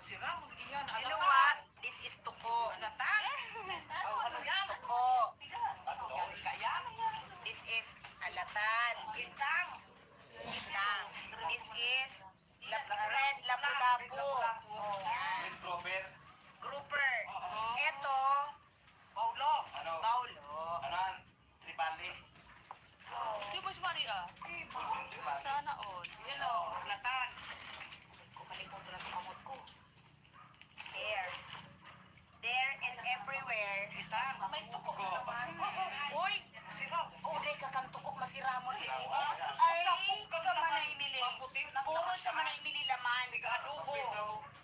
Sirap. Iyan. You know what? This is tuko. Latan. Ano yan? Oh, Kaya. this is alatan. Itang. Itang. This is red lapu-lapu. Yan. Red Grover. Grouper. Ito, Paulo. Ano? Paulo. Anan? Tribali. Di ba si Maria? Sana all. Yan o, latan. Kumalimutan na sa kamot ko. There. There and everywhere. Itang. May tukok na naman. Uy! Sirap. Uday ka kang tukok masiramo din. Ay, ka manay mili. Puro siya manay mili laman. Adobo.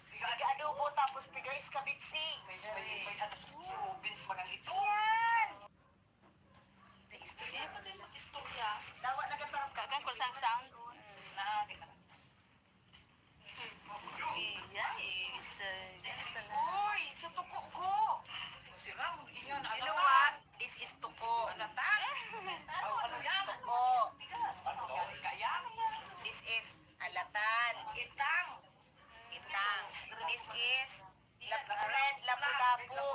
Biga-adobo tapos bigay skabitsi. May ano subins magandito. Yan! Istorya pa din ang istorya. Dawa nagatarap ka. Kagan ko sang sound. Na, di na. Iya, isa na. Uy! Sa tuko ko! Sirap. Iyan. You know what? This is tuko. Latan. Ano yan? Oh, Kaya. this is alatan. Itang. Itang. This is red lapu-lapu.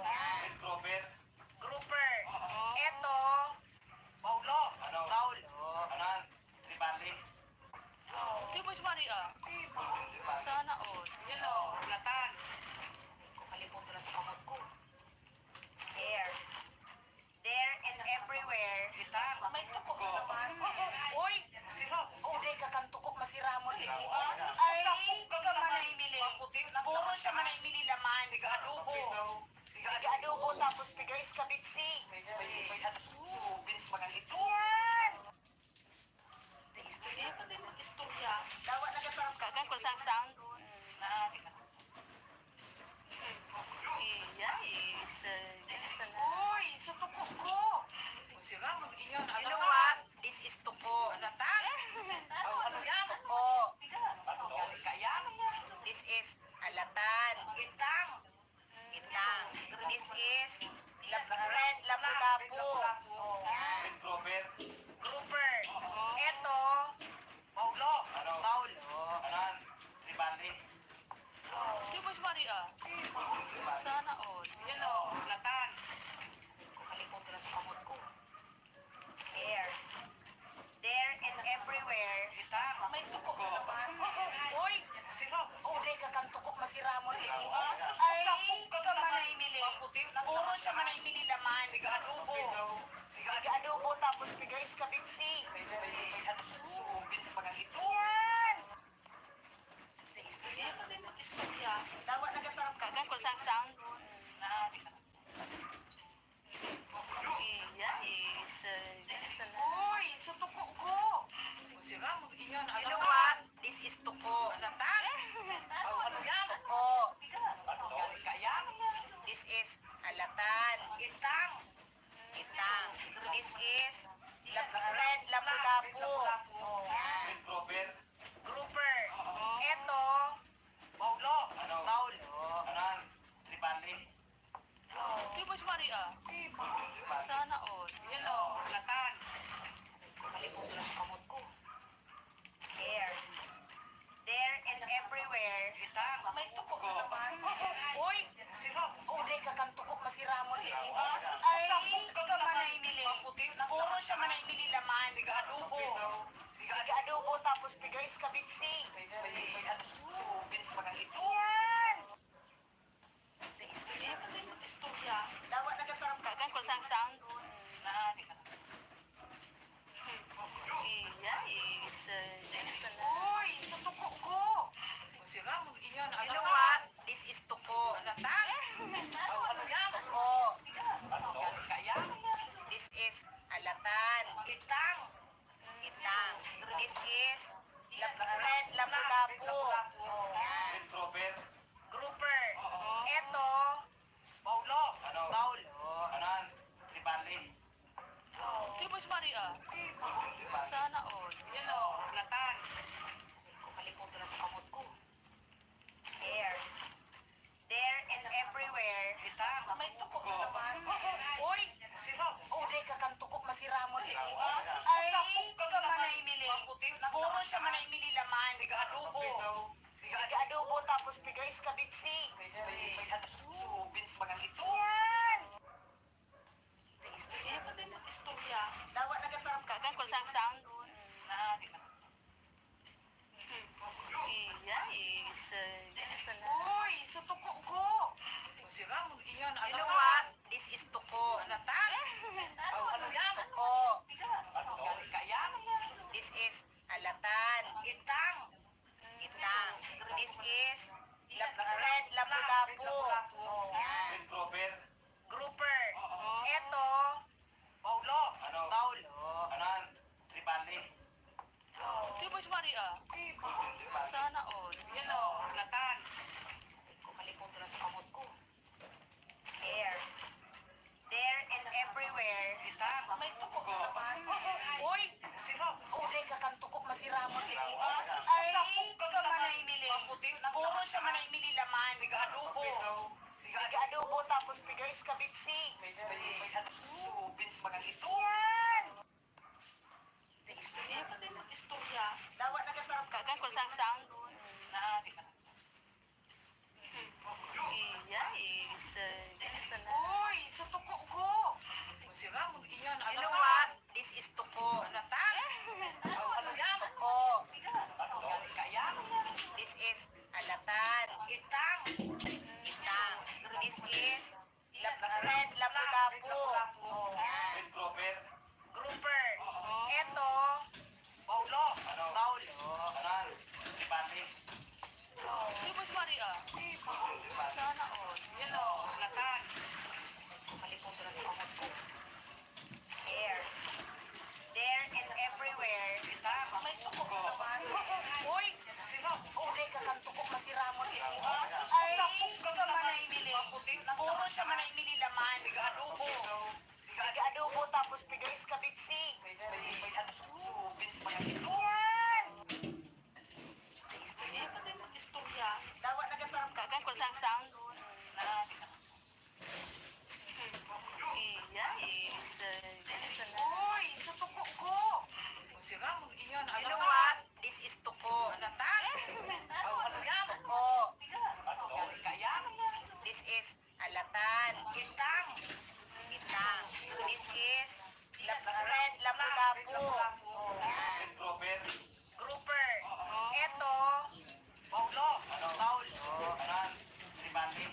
Yan. Red Grover. Grouper. Ito, Paulo. Ano? Paulo. Anan? Tribali. Di ba si Maria? Sana all. Yan o, latan. Kumalimutan na sa kamot ko. There. There and everywhere. Itang. May tukok na naman. Uy! Sirap. Uday ka kang tukok masiramo din. Ay, ka manay mili. Puro siya manay mili laman. Adobo. Biga-adobo tapos bigay skabitsi. May ano subins magandito. Yan! Istorya pa din ang istorya. Dawa nagatarap ka. Kagan ko sang sound. Na, di na. Iya, isa na. Uy! Sa tuko ko! Sirap. Iyan. You know what? This is tuko. Latan. Ano yan? Oh, Kaya. this is alatan. Itang. Itang. This is red lapu-lapu. Yan. Red Grover. Grouper. Ito, Paulo. Ano? Paulo. Anan? Tribali. Di ba si Maria? Sana all. Yan o, latan. Kumalimutan na sa kamot ko. There. There and everywhere. Itang. May tukok na naman. Uy! Sirap. Uday ka kang tukok masiramo din. Ay, ka manay mili. Puro siya manay mili laman. Adobo. Biga-adobo tapos bigay skabitsi. May ano subins magandito. Yan! Istorya pa din ang istorya. Dawa nagatarap ka. Kagan ko sang sound. Na, di na. Iya, isa na. Uy! Sa tuko ko! Sirap. Iyan. You know what? This is tuko. Latan. Ano yan? Oh, Kaya. this is alatan. Itang. Itang. This is red lapu-lapu. Yan. Red Grover. Grouper. Ito, Paulo. Ano? Paulo. Anan? Tribali. Di ba si Maria? Sana all. Yan o, latan. Kumalimutan na sa kamot ko. There. There and everywhere. Itang. May tukok na naman. Uy! Sirap. Uday ka kang tukok masiramo din. Ay, ka manay mili. Puro siya manay mili laman. Adobo. Biga-adobo tapos bigay skabitsi. May ano subins magandito. Yan! Istorya pa din ang istorya. Dawa nagatarap ka. Kagan ko sang sound. Na, di na. Iya, isa na. Uy! Sa tuko ko! Sirap. Iyan. You know what? This is tuko. Latan. Ano yan? Oh, Kaya. this is red lapu-lapu. Yan. Red grouper. Grouper. Ito, Baulo. Ano? baulo. Anan? Tribali. Di ba si Maria? Tribali. Sana all. Yan o, latan. Kumalikot na sa kamot ko. There. There and everywhere. Itang. May tukok na naman. Uy! Siram. Oh, di ka kang tukok masiramon. Ay, Sapok ka manay mili. Maputi. Puro siya manay mili laman. Adobo. Adobo tapos bigais kabitsi. May ano subins bagang ito. Yan! Hindi pa din ang istorya. Dawa nagatarap ka. Kagan ko sang-sang. Na, di na. Iya, isa na. Uy, sa tuko ko. Si Ramon, iyan. You know what? This is tuko. Latan. Ano yan? Oh, Gali ka yan. this is alatan. Itang. Itang. This is red lapu-lapu. Yan. Red grouper. Grouper. Ito, Baulo. Ano? baulo. Anan? Tribali. Di ba si Maria? Tribali. Sana all. Yan o, latan. Kumalikot na sa kamot ko. There. There and everywhere. Itang. May tukok na naman. Uy! Si Ramon. Oh, di ka kang tukok masiramon. Ay, Sapok ka manay mili. Maputi. Puro siya manay mili laman. Adobo. Adobo tapos bigais kabitsi. May ano subins bagang ito. Yan! Hindi pa din ang istorya. Dawa nagatarap ka. Kagan ko sang-sang. Na, di na. Iya, isa na. Uy, sa tuko ko. Si Ramon, iyan. You know what? This is tuko. Latan. Ano yan? Oh, Gali ka yan. this is alatan. Itang. Itang. This is red lapu-lapu. Yan. Red grouper. Grouper. Ito, Baulo. Ano? baulo. Anan? Tribali. Di ba si Maria? Tribali. Sana all. Yan o, latan. Kumalikot na sa kamot ko. There. There and everywhere. Itang. May tukok na naman. Uy! Si Ramon. Oh, di ka kang tukok masiramon. Ay, Sapok ka manay mili. Puro siya manay mili laman. Adobo. Adobo tapos bigais kabitsi. May ano subins bagang ito. Yan! Hindi pa din ang istorya. Dawa nagatarap ka. Kagan ko sang-sang. Na, di na. Iya, isa na. Uy, sa tuko ko. Si Ramon, iyan. You know what? This is tuko. Latan. Ano yan? Oh, Gali ka yan. this is alatan. Itang. Itang. This is red lapu-lapu. Yan. Red grouper. Grouper. Ito, Baulo. Ano? baulo. Anan? Tribali.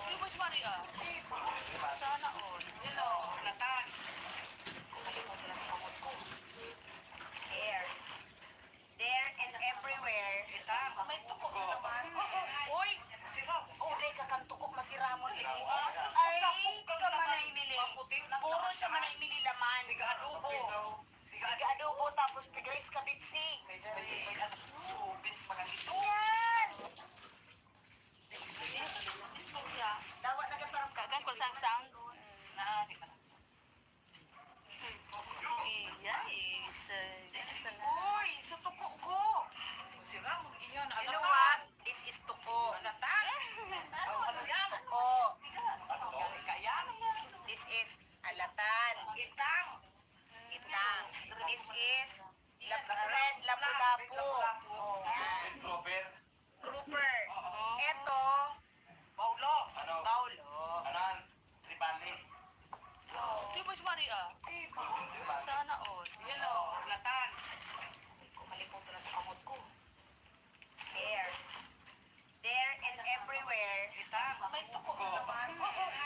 Di ba si Maria? Sana all. Yan o, latan. Kumalikot na sa kamot ko. There. There and everywhere. Itang. May tukok na naman. Uy! Si Ramon. Oh, di ka kang tukok masiramon. Ay, Sapok ka manay mili. Maputi. Puro siya manay mili laman. Adobo. Adobo tapos bigais kabitsi. May ano subins bagang ito. Yan! Hindi pa din ang istorya. Dawa nagatarap ka. Kagan ko sang-sang. Na, di na. Iya, isa na. Uy, sa tuko ko. Si Ramon, iyan. You know what? This is tuko. Latan. Ano yan? Oh, Gali ka yan. this is alatan. Itang. Itang. This is red lapu-lapu. Yan. Red grouper. Grouper. Ito, Baulo. Ano? baulo. Anan? Tribali. Di ba si Maria? Tribali. Sana all. Yan o, latan. Kumalikot na sa kamot ko. There. There and everywhere. Itang. May tukok na naman.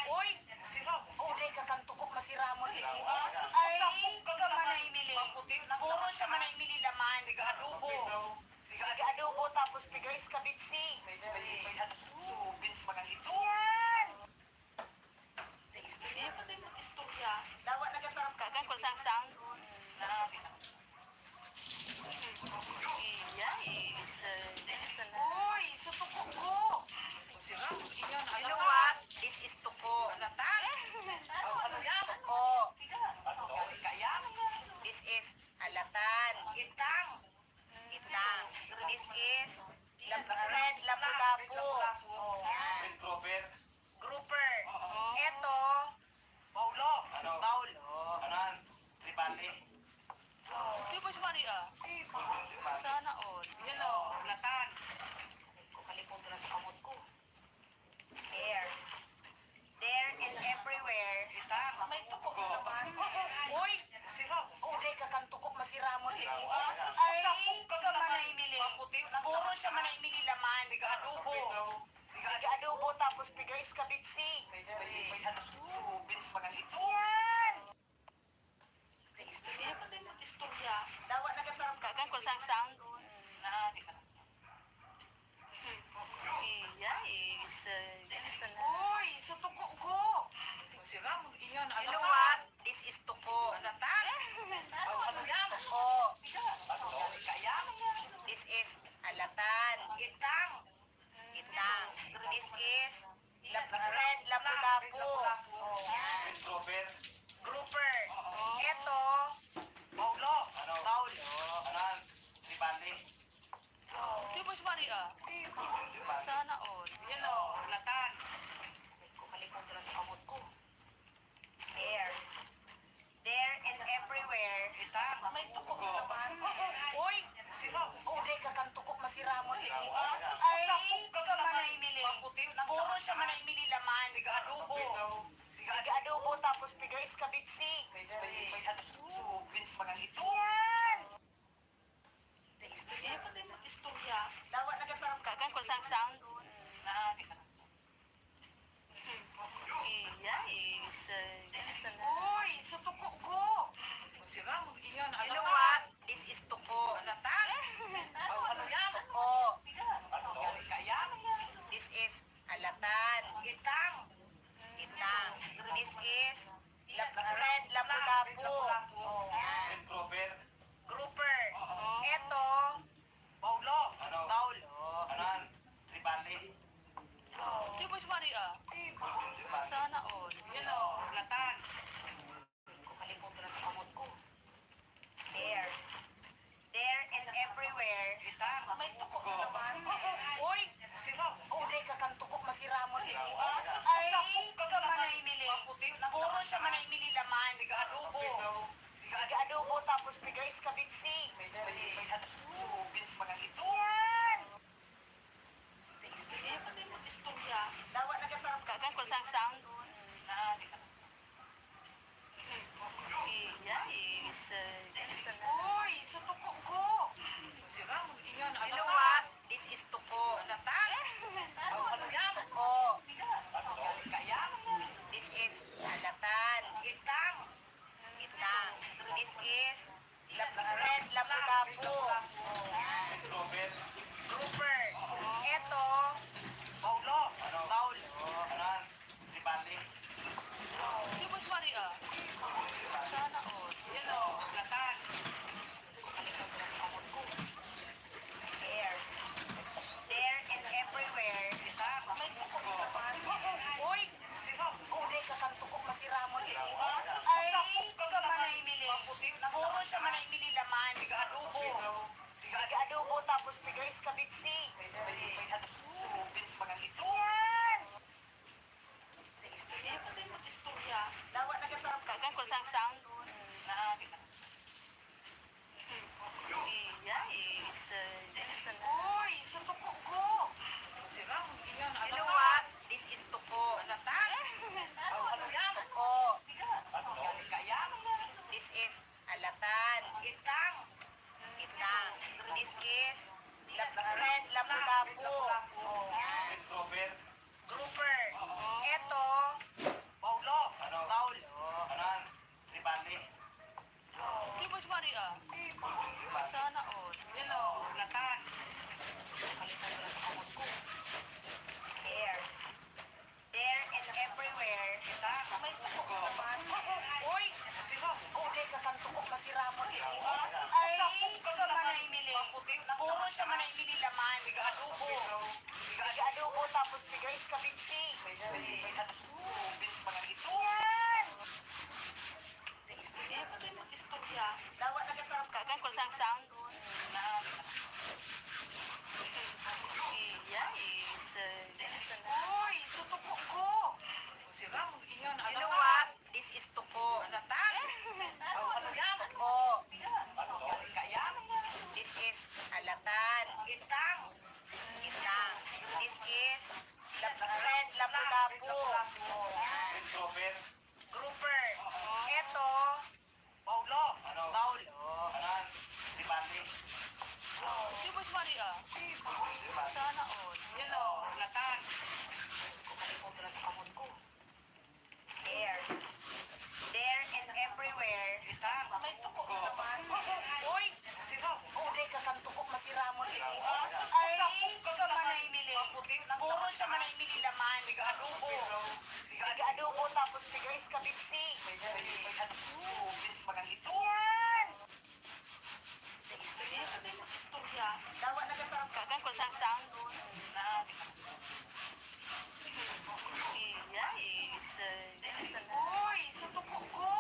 Uy! Si Ramon. Oh, di ka kang tukok masiramon. Ay, Sapok ka manay mili. Maputi. Puro siya manay mili laman. Adobo. Adobo tapos bigais kabitsi. May ano subins bagang ito. Yan! Hindi pa din ang istorya. Dawa nagatarap ka. Kagan ko sang-sang. Na, di na. all. Yan o, latan. Kalimutan na sa kamot ko. There. There and everywhere. Itan. May tukok na naman. Uy! Sira mo. Uday ka kang tukok masira mo din. Ay, Ay, ka manay mili. Puro siya manay mili laman. Adobo. Piga adobo tapos piga iskabitsi. May ano so beans mga ito. Yan! Istorya pa din ang istorya. Dawa na katarap ka. Kagan ko sang sound. Na, di ka. Iya, isa na. Uy! Sa tuko ko! Sira mo. Iyan. You know what? This is tuko. Latan. Ano yan? Oh, Ano kaya? this is alatan. Itang. Itang. This is red lapu-lapu. Yan. Red Grouper. Grouper. Ito, Paulo. Ano? Paulo. Anan? Tribali. Di ba si Maria? Tribali. Sana all. Yan o, latan. Kalimutan na sa kamot ko. There. There and everywhere. Itang. May tukok na naman. Uy! Sira mo. Uday ka kang tukok masira mo din. Ay, Ay, ka manay mili. Puro siya manay mili laman. Piga adobo. Piga adobo tapos piga iskabitsi. May ano so beans mga ito. Yan! Istorya pa din ang istorya. Dawa na katarap ka. Kagan ko sang sound. Na, di ka. Iya, isa na. Uy! Sa tuko ko! Sira mo. Iyan. You know what? This is tuko. Latan. Ano yan? Oh, Ano kaya? this is alatan. Itang. Itang. This is red lapu-lapu. Yan. Red Grouper. Grouper. Ito, Paulo. Ano? Paulo. Anan? Tribali. Di ba si Maria? Tribali. Sana all. Yan o, latan. Kalimutan na sa kamot ko. There. There and everywhere. Itang. May tukok na naman. Uy! Sira mo. Uday ka kang tukok masira mo din. Ay, Ay, ka manay mili. Puro siya manay mili laman. Piga adobo. Piga adobo tapos piga iskabitsi. May ano so beans mga ito. Yan! Istorya pa din ang istorya. Dawa na katarap ka. Kagan ko sang sound. Na, di ka. Iya, isa na. Uy! Sa tuko ko! Sira mo. Iyan. You know what? This is tuko. Latan. Ano yan? Oh, Ano kaya? this is alatan. Itang. Itang. This is red lapu-lapu. Yan. Red Grouper. Grouper. Ito, Paulo. Ano? Paulo. Anan? Tribali. Di ba si Maria? Sana all. Yan o, latan. Kalimutan na sa kamot ko. There. There and everywhere. Itang. May tukok na naman. Uy! Sira mo. Uday ka kang tukok masira mo din. Ay, Ay, ka manay mili. Puro siya manay mili laman. Piga adobo. Piga adobo tapos piga iskabitsi. May ano so beans mga ito. Yan! Istorya pa din ang istorya. Dawa na katarap ka. Kagan ko sang sound. Na, di ka. Iya, isa na. Uy! Sa tuko ko! Sira mo. Iyan. You know what? This is tuko. Latan. Ano yan? Oh, Ano kaya? this is alatan. Itang. Itang. This is red lapu-lapu. Yan. Red Grouper. Grouper. Ito, Paulo. Ano? Paulo. Anan? Tribali. Di ba si Maria? Sana all. Yan o, latan. Kalimutan na sa kamot ko. There. There and everywhere. Itang. May tukok na naman. Uy! Sira mo. Uday ka kang tukok masira mo din. Ay, Ay, ka manay mili. Puro siya manay mili laman. Piga adobo. Piga adobo tapos piga iskabitsi. May ano so beans mga ito. Yan! Istorya pa din ang istorya. Dawa na katarap ka. Kagan ko sang sound. Na, di ka. Iya, isa na. Uy! Sa tuko ko! Sira mo. Iyan. You know what? This is tuko. Latan. Ano yan? Oh, Ano kaya? this is alatan. Itang. Itang. This is red lapu-lapu. Yan. Red grouper. Grouper. Ito, Paulo. Ano? baulo. Kanan. Tribali. Di ba si Maria? Golden tribali. Sana all. Yan o, latan. Kumalikot na sa kamot ko. There. There and everywhere. Itang. May tukok na naman. Uy! Masira mo. Uday ka kang tukok masiramon ini. Ah, Ay, ka manay mili. Puro siya manay mili laman. Adobo. Tiga-adobo tapos tigais kabitsi. May ano subins mga ito. Yan! Istorya. Istorya. Dawa na gatarap ka. Kagan ko sang sang. Na. Iya, is. Sana. Uy, sa tukok ko.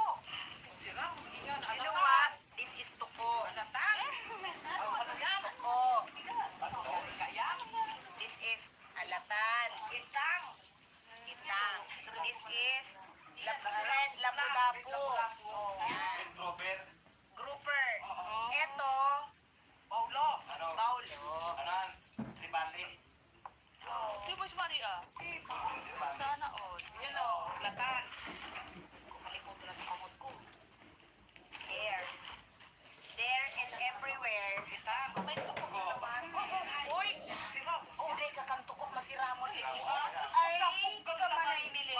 Masira mo. Iyan. You know what? This is tuko. Latan. Ano yan? Tuko. Kaya. This is alatan. Itang. Itang. This is red lapu-lapu. Yan. Red grouper. Grouper. Ito, Paulo. Ano? baulo. Kanan. Tribali. Di ba si Maria? Golden tribali. Sana all. Yan o, latan. Kumalikot na sa kamot ko. There. There and everywhere. Itang. May tukok na naman. Uy! Masira mo. Uday ka kang tukok masiramon ini. Ay, ka manay mili.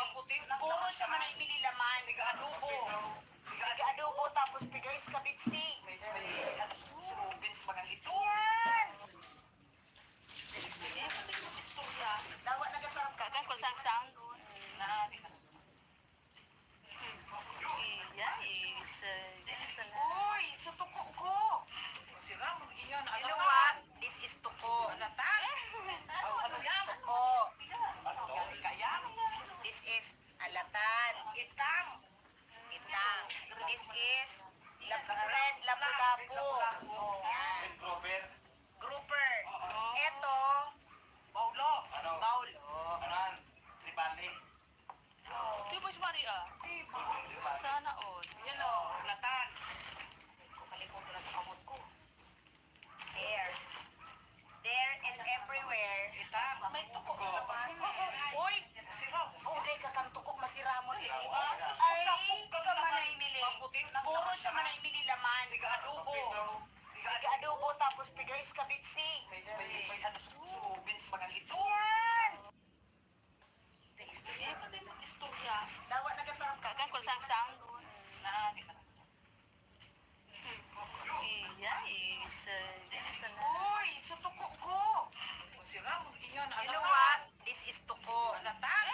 Puro siya manay mili laman. Adobo. Tiga-adobo tapos tigais kabitsi. May ano subins mga ito. Yan! Istorya. Istorya. Dawa na gatarap ka. Kagan ko sang sang. Na. Iya, is. Sana. Uy, sa tuko ko. Masira mo. Iyan. You know what? This is tuko. Latan. Ano yan? Tuko. Kaya. This is alatan. Itang. Itang. This is red lapu-lapu. Yan. Red grouper. Grouper. Ito, Paulo. Ano? baulo. Kanan. Tribali. Di ba si Maria? Golden tribali. Sana all. Yan o, latan. Kumalikot na sa kamot ko. There. There and everywhere. Itang. May tukok na naman. Uy! Masira mo. Uday ka kang tukok masiramon ini. Ay, ka manay mili. Puro siya manay mili laman. Adobo. Tiga-adobo tapos tigais kabitsi. May ano subins mga ito. Yan! Istorya. Istorya. Dawa na gatarap ka. Kagan ko sang sang. Na. Iya, is. Sana. Uy, sa tuko ko. Masira mo. Iyan. You know what? This is tuko. Latan.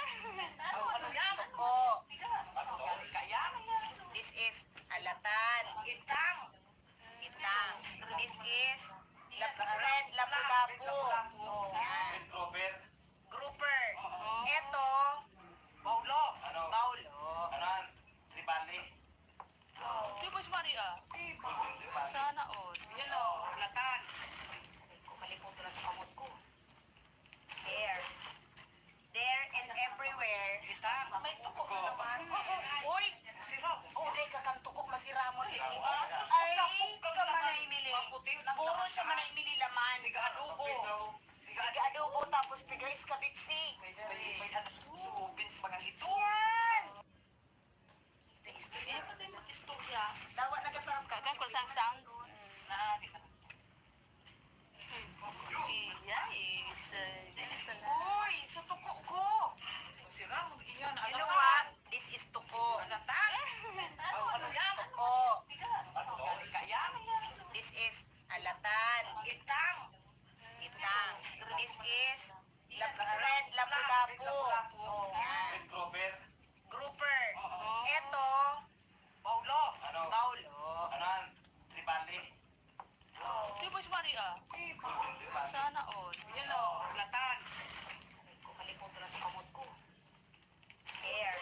Ano yan? Tuko. Kaya. This is alatan. Itang. Itang. This is red lapu-lapu. Yan. Red grouper. Grouper. Ito, Paulo. Ano? baulo. Kanan. Tribali. Di ba si Maria? Golden tribali. Sana all. Yan o, latan. Kumalikot na sa kamot ko. There. There and everywhere. Itang. May tukok na naman. Uy! Masira mo. Uday ka kang tukok masiramon ini. Ay, ka manay mili. Puro siya manay mili laman. Adobo. Tiga-adobo tapos tigais kabitsi. May ano subins mga ito. Yan! Istorya. Istorya. Dawa na gatarap ka. Kagan ko sang sang. Na. Iya, is. Sana. Uy, sa tuko ko. Masira mo. Iyan. You know what? This is tuko. Latan. Ano yan? Tuko. Kaya. This is alatan. Itang. Itang. This is red lapu-lapu. Yan. Red grouper. Grouper. Ito, Paulo. Ano? baulo. Kanan. Tribali. Di ba si Maria? Golden tribali. Sana all. Yan o, latan. Kumalikot na sa kamot ko. There.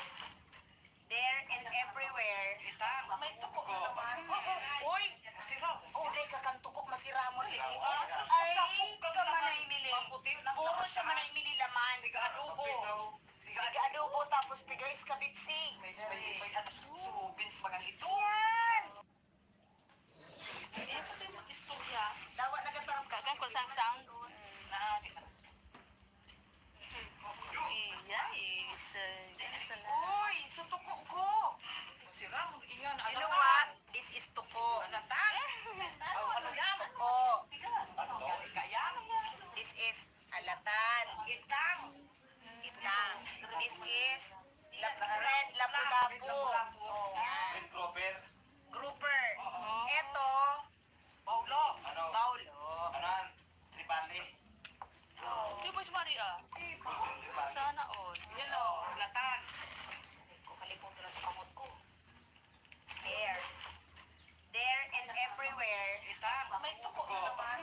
There and everywhere. Itang. May tukok na naman. Uy! Masira mo. Uday ka kang tukok masiramon ini. Ay, ka manay mili. Puro siya manay mili laman. Adobo. Tiga-adobo tapos tigais kabitsi. May ano subins mga ito. Yan! Istorya. Istorya. Dawa na gatarap ka. Kagan ko kung sang sound. Iyay, isa na. Uy, sa tuko ko. Si Ramon, iyan, You know what? This is tuko. Alatan. Ano yan? Oh, Kaya? this is alatan. Itang. Itang. This is red lapu-lapu. Yan. Red grouper. Grouper. Ito, Paulo. Ano? Paulo. Anan? Tribali. Di ba si Maria? Sana all. Yan o, latan. Kalimutan na sa kamot ko. There. There and everywhere. Itang. May tuko na naman.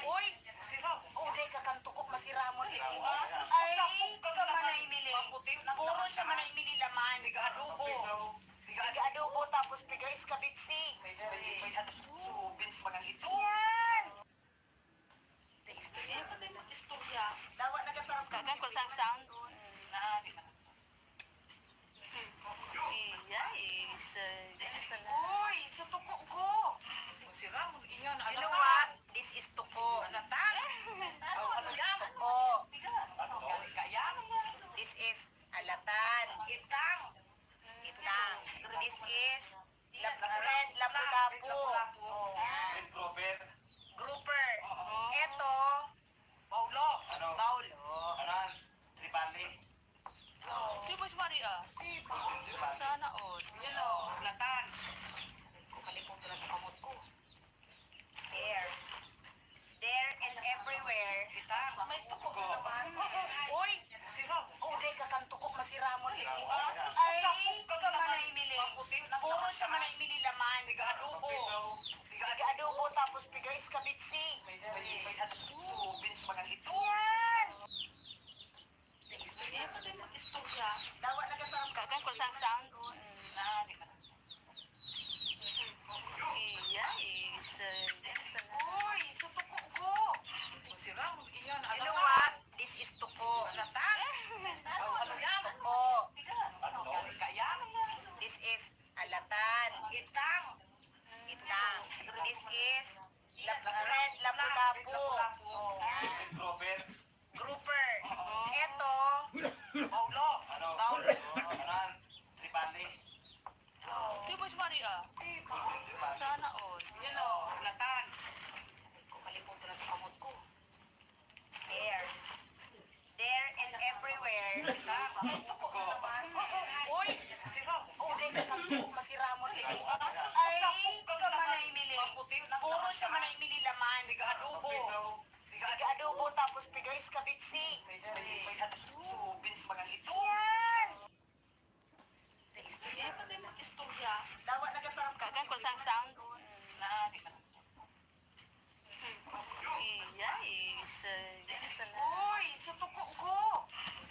Uy! Si Ramon. Oh, di ka kang tuko masiramon. Ay, kamanay mili. Puro siya manay mili laman. Adobo. Piga adobo tapos piga iskabitsi. May ano subins mga ito. Yan! Istorya pa din ang istorya. Dawa nagatarap ka. Kagan kung sang sound. Naanin na. Iyay, isa na. Uy, sa tuko ko. Si Ramon, iyan, You know what? This is tuko. Alatan. Ano yan? Oh, Kaya? this is alatan. Itang. Itang. This is red lapu-lapu. Yan. Red grouper. Grouper. Ito, Paulo. Ano? Paulo. Anan? Tribali. Di ba si Maria? Sana all. Yan o, latan. Kalimutan na sa kamot ko. There. There and everywhere. Itang. May tuko na naman. Uy! Si Ramon. Oh, di ka kang tuko masiramon. Ay, kamanay mili. Puro siya manay mili laman. Adobo. Piga adobo tapos piga iskabitsi. May ano subins mga ito. Yan! Istorya pa din ang istorya. Dawa nagatarap ka. Kagan kung sang sound. Naanin na. Iyay, isa na. Uy, sa tuko ko. Si Ramon, iyan, You know what? This is tuko. Latan. Ano yan? Oh, Kaya? this is alatan. Itang. Itang. This is red lapu-lapu. Yan. Red grouper. Grouper. Ito, Paulo. Ano? Paulo. Anan? Tribali. Di ba si Maria? Sana all. Yan o, latan. kalimutan na sa kamot ko. There. There and everywhere. May tuko na naman. Uy! Si Ramon. Oh, di ka kang tuko masiramon. Ay, kamanay mili. Puro siya manay mili laman. Adobo. Piga adobo tapos piga iskabitsi. May ano subins mga ito. Yan! Istorya pa din ang istorya. Dawa nagatarap ka. Kagan kung sang sound. Naanin na. Iyay, isa na. Uy, sa tuko ko.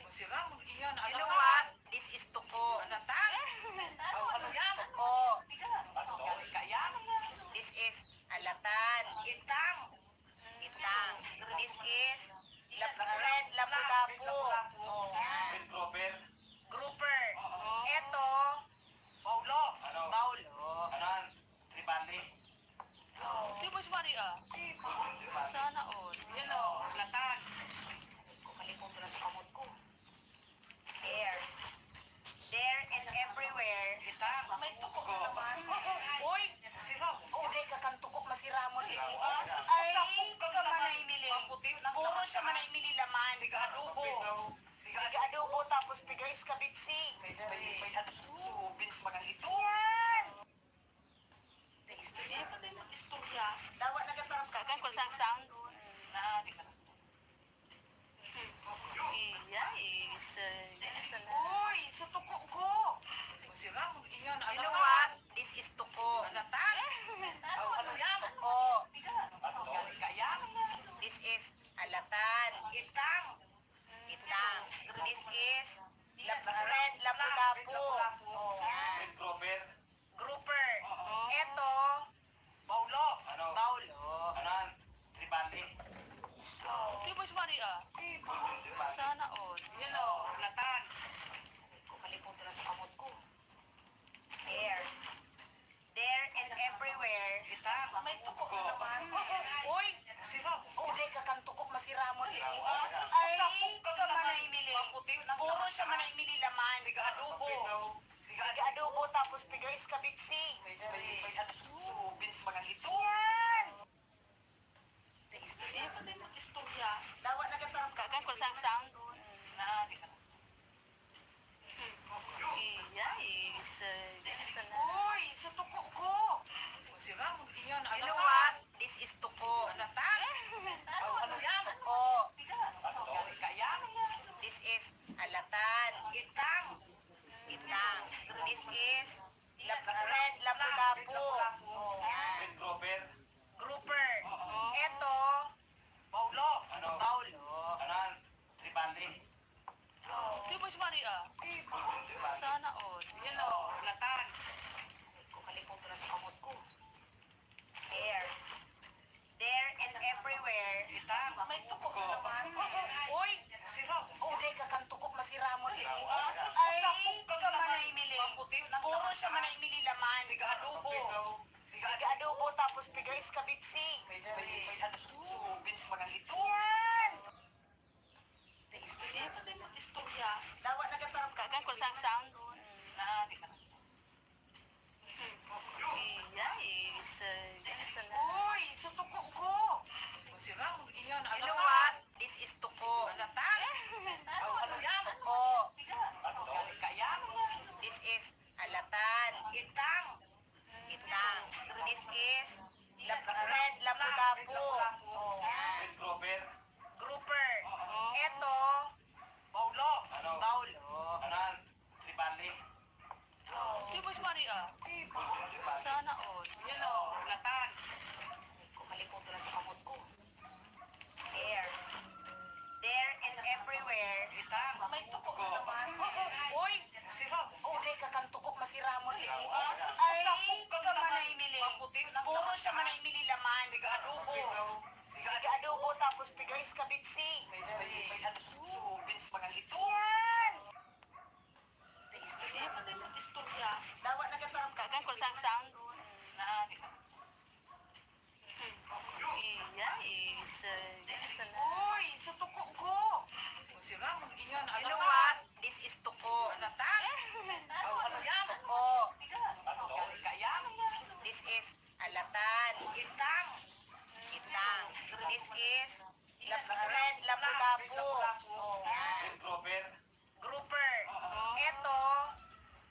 Si Ramon, iyan, You know what? This is tuko. Latan. Ano yan? Oh, Kaya? this is alatan. Itang. Itang. This is red lapu-lapu. Yan. Red grouper. Grouper. Ito, Paulo. Ano? Paulo. Anan? Tribali. Di ba si Maria? Sana all. Yan o, latan. Kalimutan na sa kamot ko. There. There and everywhere. Itang. May tuko na naman. Uy! Si Ramon. Oh, di ka kang tuko masiramon. Ay, kamanay mili. Puro siya manay mili laman. Adobo. Piga adobo tapos piga iskabitsi. May ano subins mga ito. Yan! Istorya pa din ang istorya. Dawa nagatarap ka. Kagan kung sang sound. Naanin na. Iyay, isa na. Uy, sa tuko ko. Si Ramon, iyan, You know what? This is tuko. Latan. Ano yan? Oh, Kaya? this is alatan. Itang. Itang. This is red lapu-lapu. Yan. Red grouper. Grouper. Ito, Paulo. Ano? Paulo. Anan? Tribali. Di ba si Maria? Sana all. Yan o, latan. Kalimutan na sa kamot ko. There. There and everywhere. Itang. May tuko na naman. Uy! Si Siram. Uday ka kang tukok masiramon. Ay, Ay, kamanay mili. Puro siya manay mili laman. Adobo. Adobo tapos piga iskabitsi. May subins mga ito. Yan! Istorya pa din ang istorya. Dawa na kataram ka. Kagan ko sang sound. Na, di ka. Iya, isa na. Uy, sa tuko ko. Siram, inyon, You know what? This is tuko. Alatan. Ano yan? Oh, Kaya? this is alatan. Itang. Itang. This is red lapu-lapu. Yan. Red grouper. Grouper. Ito, Paulo. Ano? Paulo. Anan? Tribali. Di ba si Maria? Sana all. Yan o, latan. Kumalipot na sa kamot ko. There. There and everywhere. Itang. May tukok na naman. Uy! Siram. Uday ka kang tukok masiramon. Ay, kamanay mili. Puro siya manay mili laman. Adobo. Piga adobo tapos piga iskabitsi. May subins mga ito. Yan! Istorya pa din ang istorya. Dawa na kataram ka. Kagan ko sang sound. Na, di ka. Iya, isa na. Uy, sa tuko ko. Siram, inyon, You know what? This is tuko. Alatan. Ano yan? Oh, Kaya? this is alatan. Itang. Itang. This is red lapu-lapu. Yan. Red grouper. Grouper. Ito, Paulo. Ano? Paulo. Anan? Tribali. Di ba si Maria? Sana all. Yan o, latan. Kumalipot na sa kamot ko. There. There and everywhere. Itang. May tukok na naman. Uy! Siram. Uday ka kang tukok masiramon. Ay, kamanay mili. Puro siya manay mili laman. Adobo. Piga adobo tapos piga iskabitsi. May subins mga ito. Yan! Istorya pa din ang istorya. Dawa na kataram ka. Kagan ko sang sound. Na, di ka. Iya, isa na. Uy, sa tuko ko. Siram, inyon, You know what? This is tuko. Alatan. Ano yan? Oh, Kaya? this is alatan. Itang. Itang. This is red lapu-lapu. Yan. Red grouper. Grouper. Ito,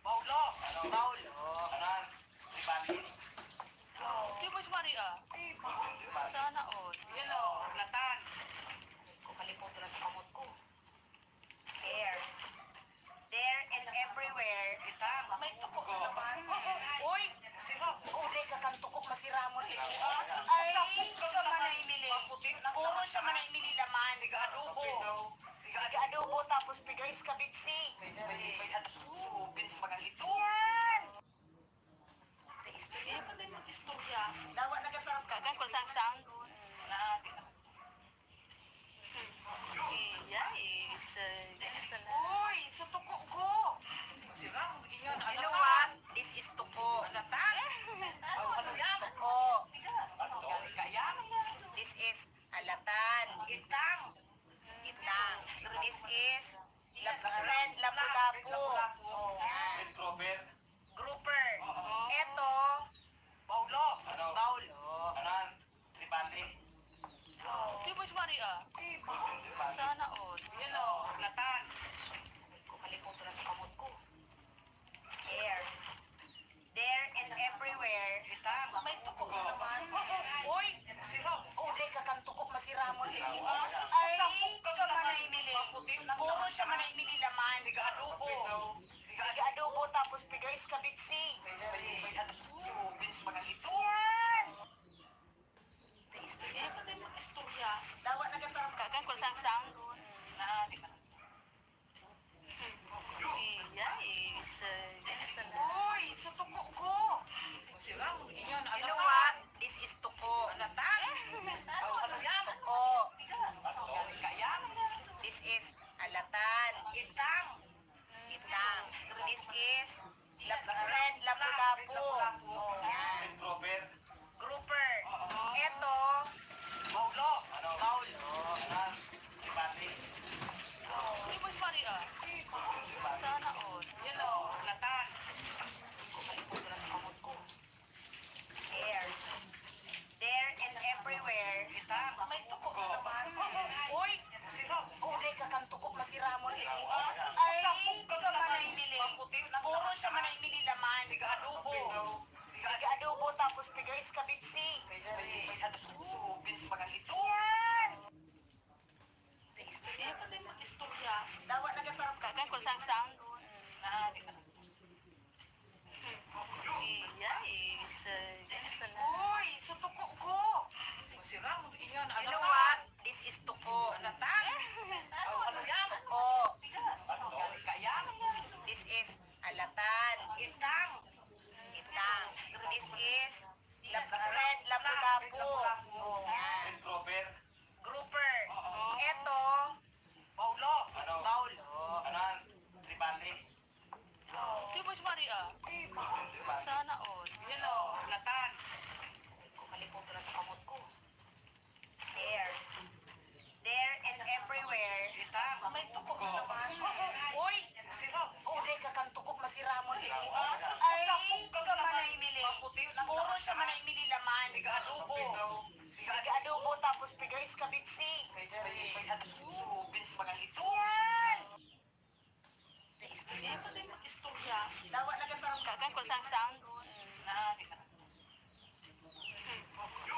Paulo. Paulo. Anan? Tribali. Di ba si Maria? Sana all. Yan o, latan. Kumalipot na sa kamot ko. There. There and everywhere. Itang. May tukok na naman. Uy! Siram. Uday ka kang tukok masiramon. Ay, kamanay mili. Puro siya manay mili laman. Adobo. Piga adobo tapos piga iskabitsi. May subins mga ito. Yan! Istorya pa din ang istorya. Dawa na kataram ka. Kagan ko sang sound. Na, di ka. Iya, isa na. Uy, sa tuko ko. Siram, inyon, You know what? This is tuko. Alatan. Ano yan? Oh, Kaya? this is alatan. Itang. Itang. This is red lapu-lapu. Yan. Red grouper. Grouper. Ito, Paulo. Paulo. Anan? Tribali. Di ba si Maria? Sana all. Yan o, latan. Kumalipot na sa kamot ko. There. There and everywhere. Itang. May tukok na naman. Uy! Siram. Uday ka kang tukok masiramon. Ay, kamanay mili. Puro siya manay mili laman. Adobo. Piga adobo tapos piga iskabitsi. May subins mga ito. Yan! Istorya pa din ang istorya. Dawa na kataram ka. Kagan ko sang sound. Na, di ka. Iya, isa na. Uy, sa tuko ko. Siram, inyon, You know what? This is tuko. Alatan. Ano yan? Oh, Kaya? this is alatan. Itang. Itang. This is red lapu-lapu. Yan. Red grouper. Grouper. Ito, Paulo. masiramon ini. Ay, manay mili. Puro siya manay mili laman. Adobo. Tiga-adobo tapos pigais kabitsi. May ano susubin sa mga ito. Yan! Istorya pa din mag-istorya. Dawa nagatarap ka. Kagan kung sang sang. Na, di ka na. Iya, isa. Isa na. Uy, sutuko ko. Masira mo iyan. You know what? This is tuko. Alatan. Ano yan? Oh, Ano yan? this is alatan. Itang. Itang. This is red lapu-lapu. Yan. Grouper. Grouper. Ito, Paulo. baulo. Anan? Tribali. Di ba si Maria? Sana all. Yan o. Alatan. Kumalipot na sa kamot ko. There. There and everywhere. Itang. May tukok na naman. Uy! Masira. Uday ka kang tukok masiramon ini. Ay, manay mili. Puro siya manay mili laman. Adobo. Tiga-adobo tapos pigais kabitsi. May ano susubin sa mga ito. Yan! Istorya pa din mag-istorya. Dawa nagatarap ka. Kagan kung sang sang. Na, di ka na.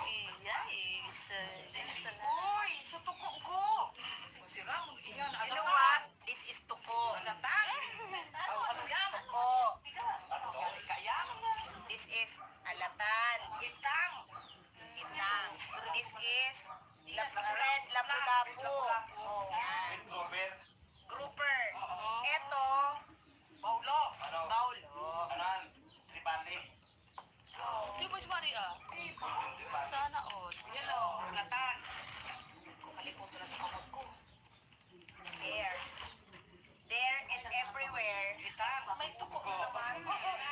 Iya, isa. Isa na. Uy, sutuko ko. Masira mo iyan. You know what? This is tuko. Alatan. Ano yan? Oh, Ano yan? this is alatan. Itang. Itang. This is red lapu-lapu. Yan. Grouper. Grouper. Ito, Paulo. baulo. Anan? Tribali. Di ba si Maria? Sana all. Yan o. Alatan. Kumalipot na sa kamot ko. There. There and everywhere. Itang. May tukok na naman.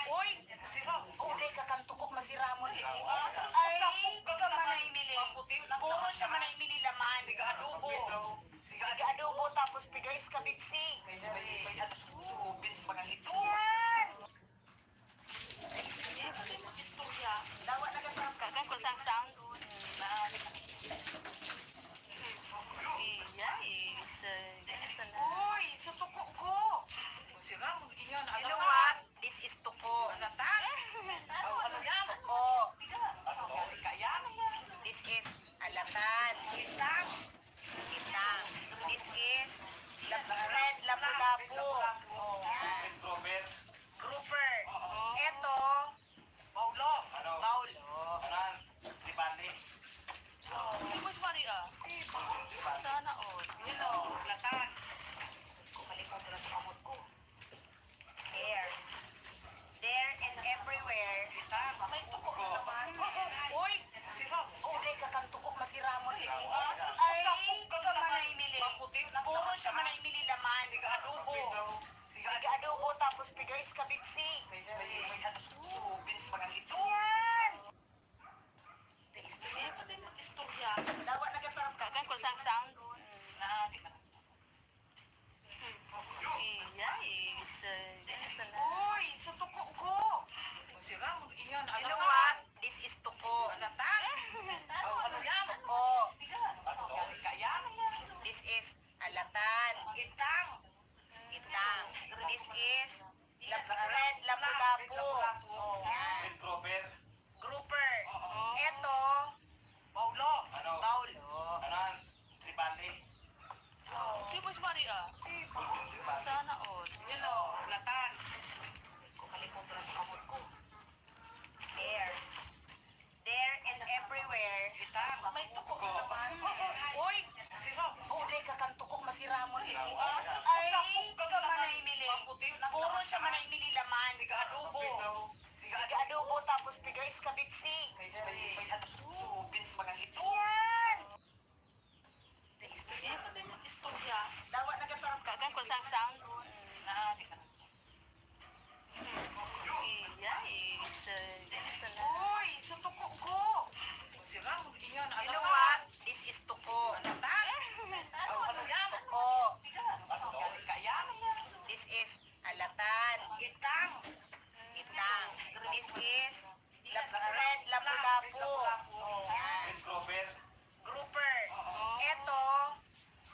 Uy! Masira. Uday ka kang tukok masiramon ini. Ay, manay mili. Puro siya manay mili laman. Adobo. Tiga-adobo tapos pigais kabitsi. May ano susubin sa mga ito. Yan! Istorya pa din mag-istorya. Dawa nagatarap ka. Kagan kung sang sang. Na, di ka na. Iya, isa. Isa na. Uy, sutuko ko. Masira mo iyan. You know what? This is tuko. Alatan. Ano yan? Oh, Ano yan? this is alatan. Itang. Itang. This is red lapu-lapu. Yan. Grouper. Grouper. Ito, Paulo. baulo. Anan? Tribali. Di ba si Maria? Sana all. Yan o. Alatan. Kumalipot na sa kamot ko. There. There and everywhere. Itang. May tukok na naman. Uy! Masira. Uday ka kang tukok masiramon ini. Ay, manay mili. Puro siya manay mili laman. Adobo. Tiga-adobo tapos pigais kabitsi. May ano susubin sa mga ito. Yan! Istorya pa din mag-istorya. Dawa nagatarap ka. Kagan kung sang sang. Na, di ka na. Iya, isa. Isa na. Uy, sutuko ko. Masira mo iyan. You know what? This is tuko. Alatan. Ano yan? Oh, Ano yan? this is alatan. Itang. Itang. This is red lapu-lapu. Yan. Grouper. Grouper. Ito, Paulo. baulo. Anan? Tribali. Di ba si Maria? Sana all. Yan o. Alatan. Kumalipot na sa kamot ko. There. There and everywhere. Itang. May tukok na naman. Uy! Masira. Uday ka kang tukok masiramon ini. Ay, manay mili. Puro siya manay mili laman. Adobo. Tiga-adobo tapos pigais kabitsi. May ano susubin sa mga ito. Yan! Istorya pa din mag-istorya. Dawa nagatarap ka. Kagan kung sang sang. Na, di ka na. Iya, isa. Isa na. Uy, sutuko ko. Masira mo iyan. You know what? This is tuko. Alatan. Ano yan? Oh, Ano yan? this is alatan. Itang. Itang. This is red lapu-lapu. Yan. Grouper. Grouper. Ito,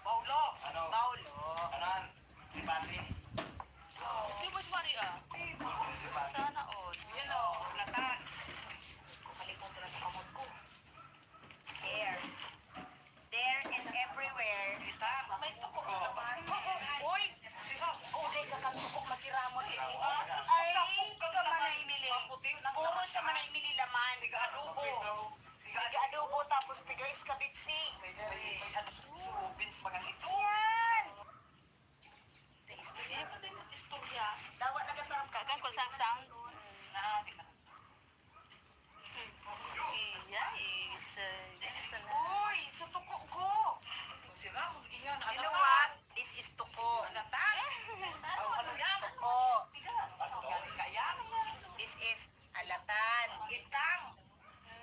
Paulo. Ano? Ano? Paulo. Kanan. Tribali. Di ba si Maria? Sana all. Yan o, latan. Kumalimutan na sa kamot ko. There. There and everywhere. Itam. May tuko ka naman. Uy! Siram. Uday ka kang tukok masiramon ini. Ay, Ay, ka manay mili. Maputi na. Puro siya manay mili laman. Adobo. Adobo tapos piga iskabitsi. May ano surubin sa mga ito. Yan! Istorya pa din. Istorya. Dawa nagatarap ka. Kagan ko sang sang. Na, di ka. Iya, isa. Isa na. Uy! Sa tuko ko! Siram. Iyan. You know what? This is tuko. Latan. Ano yan? Oh, Galing ka yan. this is alatan. Itang.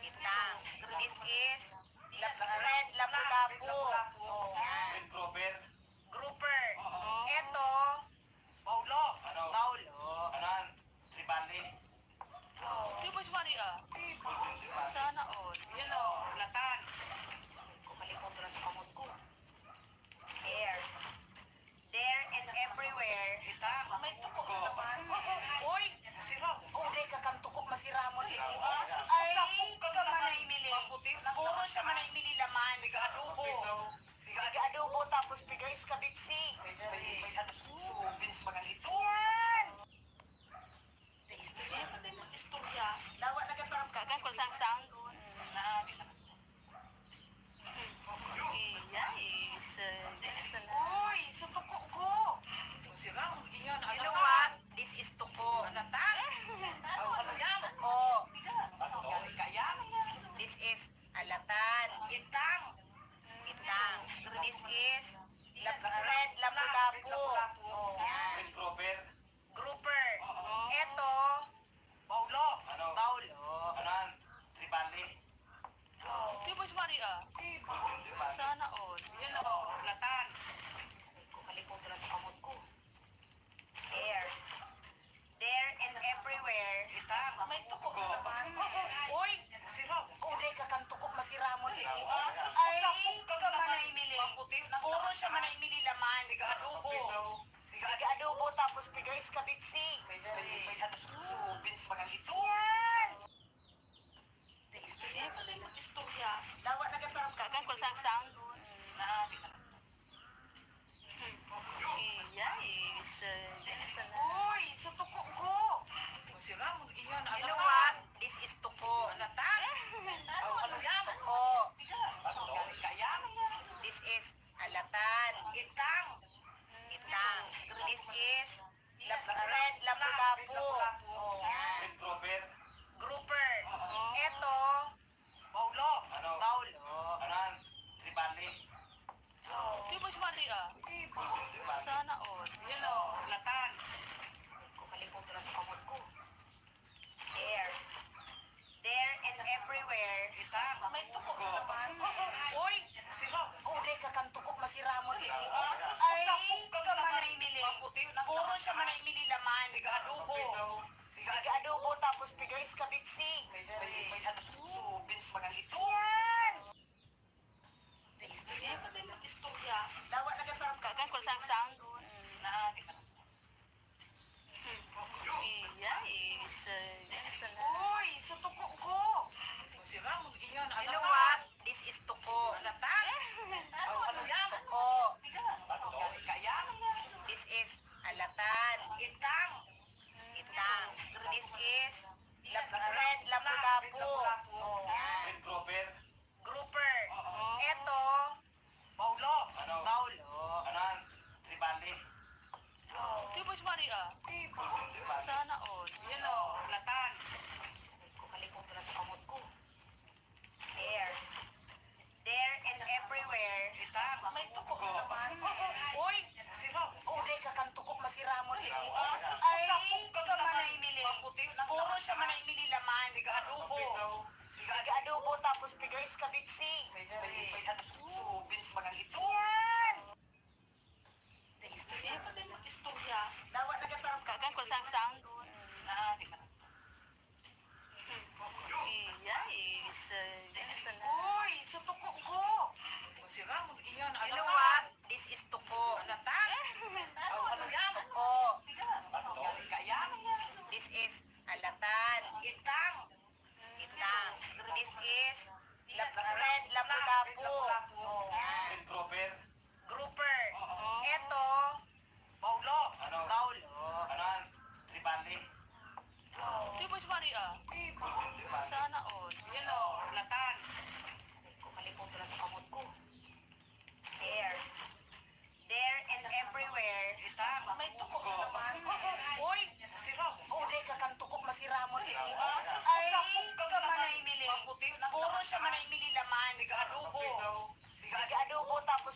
Itang. This is red lapu-lapu. Yan. Red Grover. Grouper. Eto, Paulo. Ano? Paulo. Kanan. Tribali. Di ba si Maria? Sana all. Yan o, latan. Kumalimutan na sa kamot ko. There. There and everywhere. Itam. May tuko ka naman. Uy! Siram. Uday ka kang tukok masiramon ini. Ay, Ay, ka manay mili. Maputi na. Puro siya manay mili laman. Adobo. Piga adobo tapos piga iskabitsi. May ano surubin sa mga ito. Yan! Istorya pa din. Istorya. Dawa nagatarap ka. Kagan ko sang sang. Na, di ka. Iya, isa. Isa na. Uy! Sa tuko ko! Siram. Iyan. You know what? This is tuko. Latan. Ano yan? Oh, Galing ka yan. this is alatan. Itang. Itang. This is red lapu-lapu. Yan. Red Grover. Grouper. Eto, Paulo. Ano? Paulo. Kanan. Tribali. Di ba si Maria? Sana all. Yan o, latan. Kumalimutan na sa kamot ko. There. There and everywhere. Itam. May tuko ka naman. Uy! Siram. Uday ka kang tukok masiramon ini. Ay, Ay, ka manay mili. Maputi na. Puro siya manay mili laman. Adobo. Piga adobo tapos piga iskabitsi. May ano surubin sa mga ito. Yan! Istorya pa din. Istorya. Dawa nagatarap ka. Kagan ko sang sang. Na, di ka. Iya, isa. Isa na. Uy! Sa tuko ko! Siram. Iyan. You know what? This is tuko. Latan. Ano yan? Oh, Galing ka yan. this is alatan. Itang. Itang. This is red lapu-lapu. Yan. Red Grover. Grouper. Eto, Paulo. Ano? Paulo. Kanan. Tribali. Di ba si Maria? Sana all. Yan o, latan. Kumalimutan na sa kamot ko. There. There and everywhere. Itam. May tuko ka naman. Uy! Siram. Uday ka kang tukok masiramon ini. Ay, Ay, ka manay mili. Maputi na. Puro siya manay mili laman. Adobo. Piga adobo tapos piga iskabitsi. May ano surubin sa mga ito. Yan! Istorya pa din. Istorya. Dawa nagatarap ka. Kagan ko sang sang. Na, di ka. Iya, isa. Isa na. Uy! Sa tuko ko! Siram. Iyan. You know what? This is tuko. Latan. Ano yan? Oh, Galing ka yan. this is alatan. Itang. Itang. This is red lapu-lapu. Yan. Red Grover. Grouper. Eto, Paulo. Ano? Paulo. Kanan. Tribali. Di ba si Maria? Sana all. Yan o, latan. Kumalimutan na sa kamot ko. There. There and everywhere. Itam. May tuko ka naman. Uy! Siram. Uday ka kang tukok masiramon ini. Ay, Ay, ka manay mili. Maputi na. Puro siya manay mili laman. Adobo. Piga adobo tapos piga iskabitsi. May ano surubin sa mga ito. Yan! Istorya pa din. Istorya. Dawa nagatarap ka. Kagan ko sang sang. Na, di ka. Iya, isa. Isa na. Uy! Sa tuko ko! Siram. Iyan. You know what? This is tuko.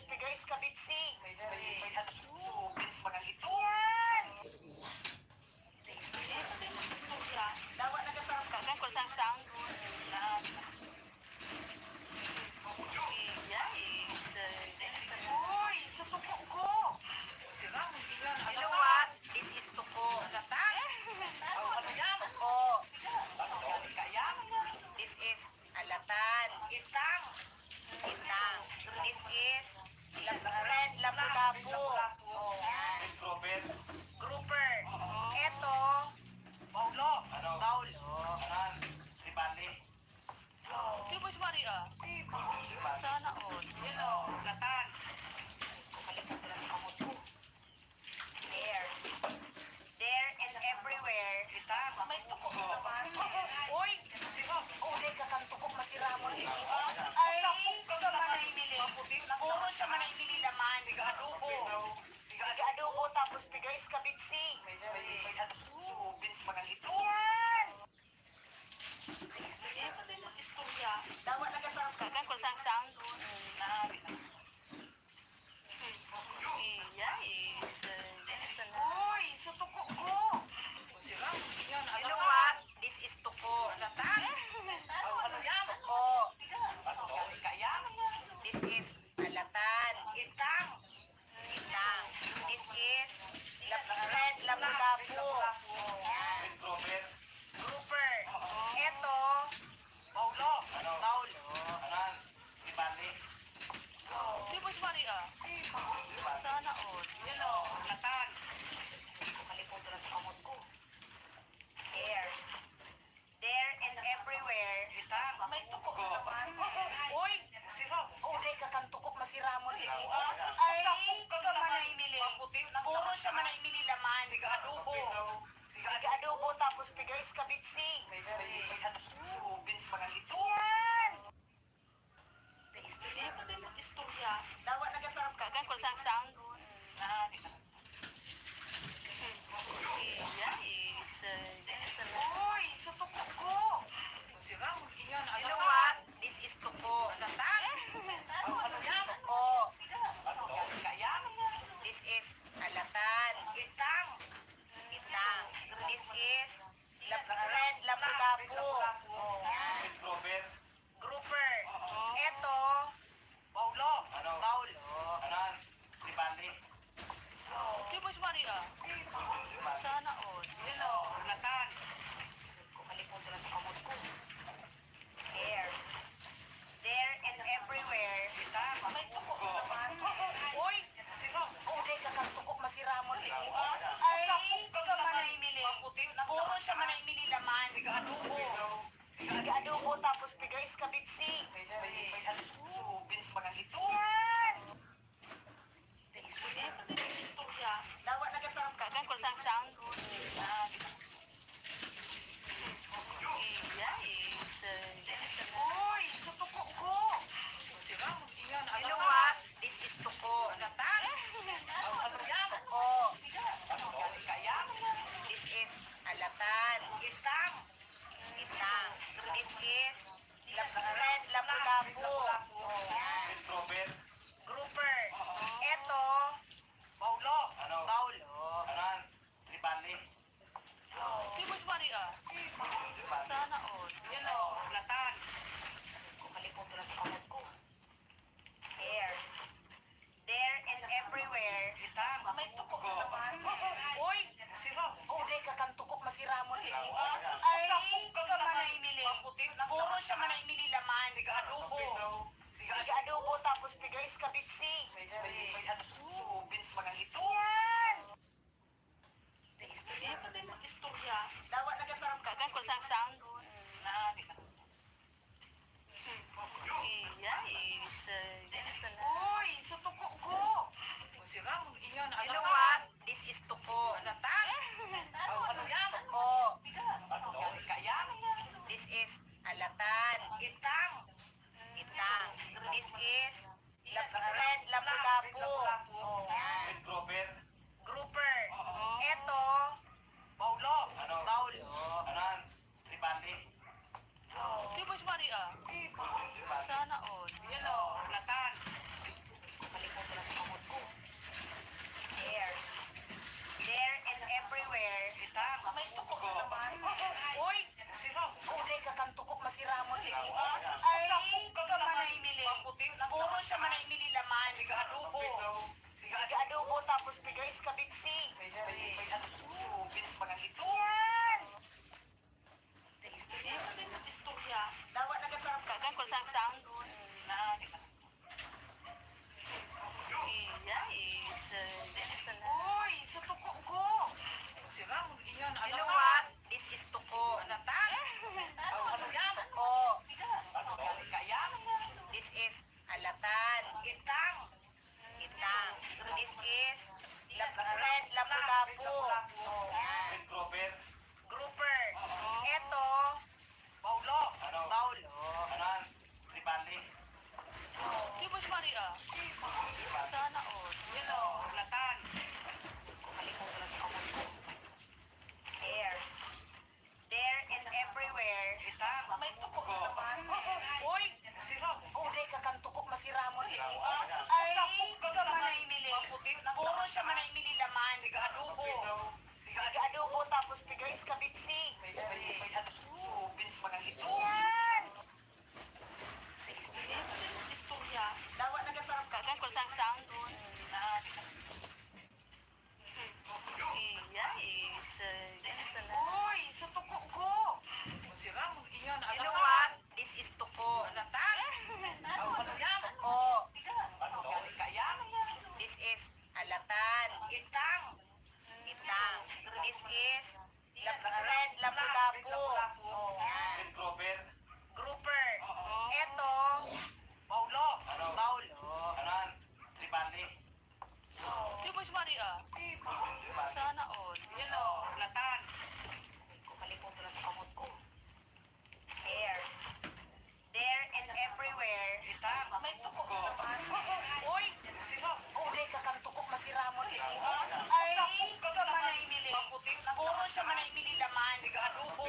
tapos pigay iskabitsi. May subin sa mga ito. Yan! Istorya. Dawa na katarap ka. Kagan ko sang sang. Iya, Uy, sa tuko ko. Sira, ilan. You know what? This is tuko. Alatan. Ano yan? Oh, Kaya. this is alatan. Itang. Itang. This is red lapu-lapu. Yan. Red Grouper. Grouper. Eto, Paulo. Ano? Paulo. Anan. Tribali. Di mo si Maria. Sana all. Yan o. Latan. Kumalikot ko na sa kamot ko. There. There and everywhere. Itang. May tuko ka naman. Uy! Sira. Uli ka kang tukok masiramo. Ay, ka manaimili. Puro siya manaimili laman. Adobo. Piga-adobo tapos pigay iskabitsi. May subin sa mga ito. Yan! Istorya. Dawa na katarap ka. Kagan ko sang sang. Iya, Uy, sa tuko ko. Sira. Iyan. You know what? This is tuko. Latan. Ano yan? Oh, Kaya. this is alatan. Itang. Itang. This is red lapu-lapu. Yan. Red Grouper. Grouper. Eto, Paulo. Ano? Paulo. Anan. Tribali. Di mo si Maria. Sana all. Yan o. Latan. Kumalikot ko na sa kamot ko. There. There and everywhere. Itang. May tukok ka naman. Uy! Sira. Uli ka kang tukok masiramon. Ay, ka manaimili. Puro siya manaimili laman. Adobo. Piga-adobo tapos pigay iskabitsi. May subin sa mga ito. Yan! Istorya. Dawa na katarap ka. Kagan ko sang sang. Iya, Uy, sa tuko ko. Sira. Iyan. You know what? This is tuko. Latan. Ano yan? Oh, Kaya. this is alatan. Itang. Itang. This is red lapu-lapu. Yan. Red Grouper. Grouper. Eto, Paulo. Ano? Paulo. Anan. Tribali. Di mo si Maria. Sana all. Yan o. Latan. Kumalikot ko na sa kamot ko. There. There and everywhere. Itang. May tukok ka naman. Uy! Sira. Uli ka kang tukok masiramon. Ay, ka manaimili. Puro siya manaimili laman. Adobo. Piga-adobo tapos pigay iskabitsi. May subin sa mga ito. Yan! Istorya. Dawa na katarap ka. Kagan ko sang sang. Iya, Uy, sa tuko ko. Sira. Iyan. You know what? This is tuko. Latan. Ano yan? Oh, Kaya. this is alatan. Itang. Itang. This is red lapu-lapu. Yan. Red Grouper. Grouper. Eto, Paulo. Ano? Paulo. Anan. Tribali. Di mo si Maria. Sana all. Yan o. Latan. Kumalikot ko na sa kamot ko. There. There and everywhere. Itang. May tukok ka naman. Uy! Sira. Uli ka kang tukok masiramon. Ay, ka manaimili. Puro siya manaimili laman. Adobo. Piga-adobo tapos pigay iskabitsi. May subin sa mga ito. Yan! Istorya. Dawa na katarap ka. Kagan ko sang sang. Iya, Uy, sa tuko ko. Sira. Iyan. You know what? This is tuko. Latan. Ano yan? Oh, Kaya. this is alatan. Itang. Itang. This is red lapu-lapu. Biga adobo tapos biga iskabitsi. May ano suso. Bilis mga ito. Yan! Istorya. Istorya. Dawa nagatarap ka. Kagan ko sang sang. Na. Iya is Dennis na. Uy, sa tuko ko. Si Ramon inyon. You know what? This is tuko. Anatan. Ano yan? Oh, Kaya? this is alatan. Itang. Itang. This is red lapu-lapu. Yan. Red grouper. Grouper. Ito, Paulo. baulo. Kanan. Tribali. Di ba si Maria? Sana all. Yelo. Latan. Kalimutan na sa kamot ko. There. There and everywhere. Itang. May tukok na naman. Uy! Si Ramon. Uday ka kang tukok masiramon. Ay, Ay, manaymili. Puro siya manaymili laman. Biga adobo. Biga adobo tapos biga iskabitsi. May ano suso. Bilis mga ito. Yan! Istorya. Istorya. Dawa nagatarap ka. Kagan ko sang sang. Na. Iya is Dennis na. Uy, sa tuko ko. Si Ramon inyon. You know what? This is tuko. Anatan. Ano yan? Oh, Kaya? this is alatan. Itang. Itang. This is red lapu-lapu. Yan. Red grouper. Grouper. Ito, Paulo. baulo. Kanan. Tribali. Di ba si Maria? Sana all. Yelo. Latan. Kalimutan na sa kamot ko. There. There and everywhere. Itang. May tukok na naman. Uy! Si Ramon. Uday ka kang tukok masiramon. Ay, manaymili. Puro siya manaymili laman. Biga adobo.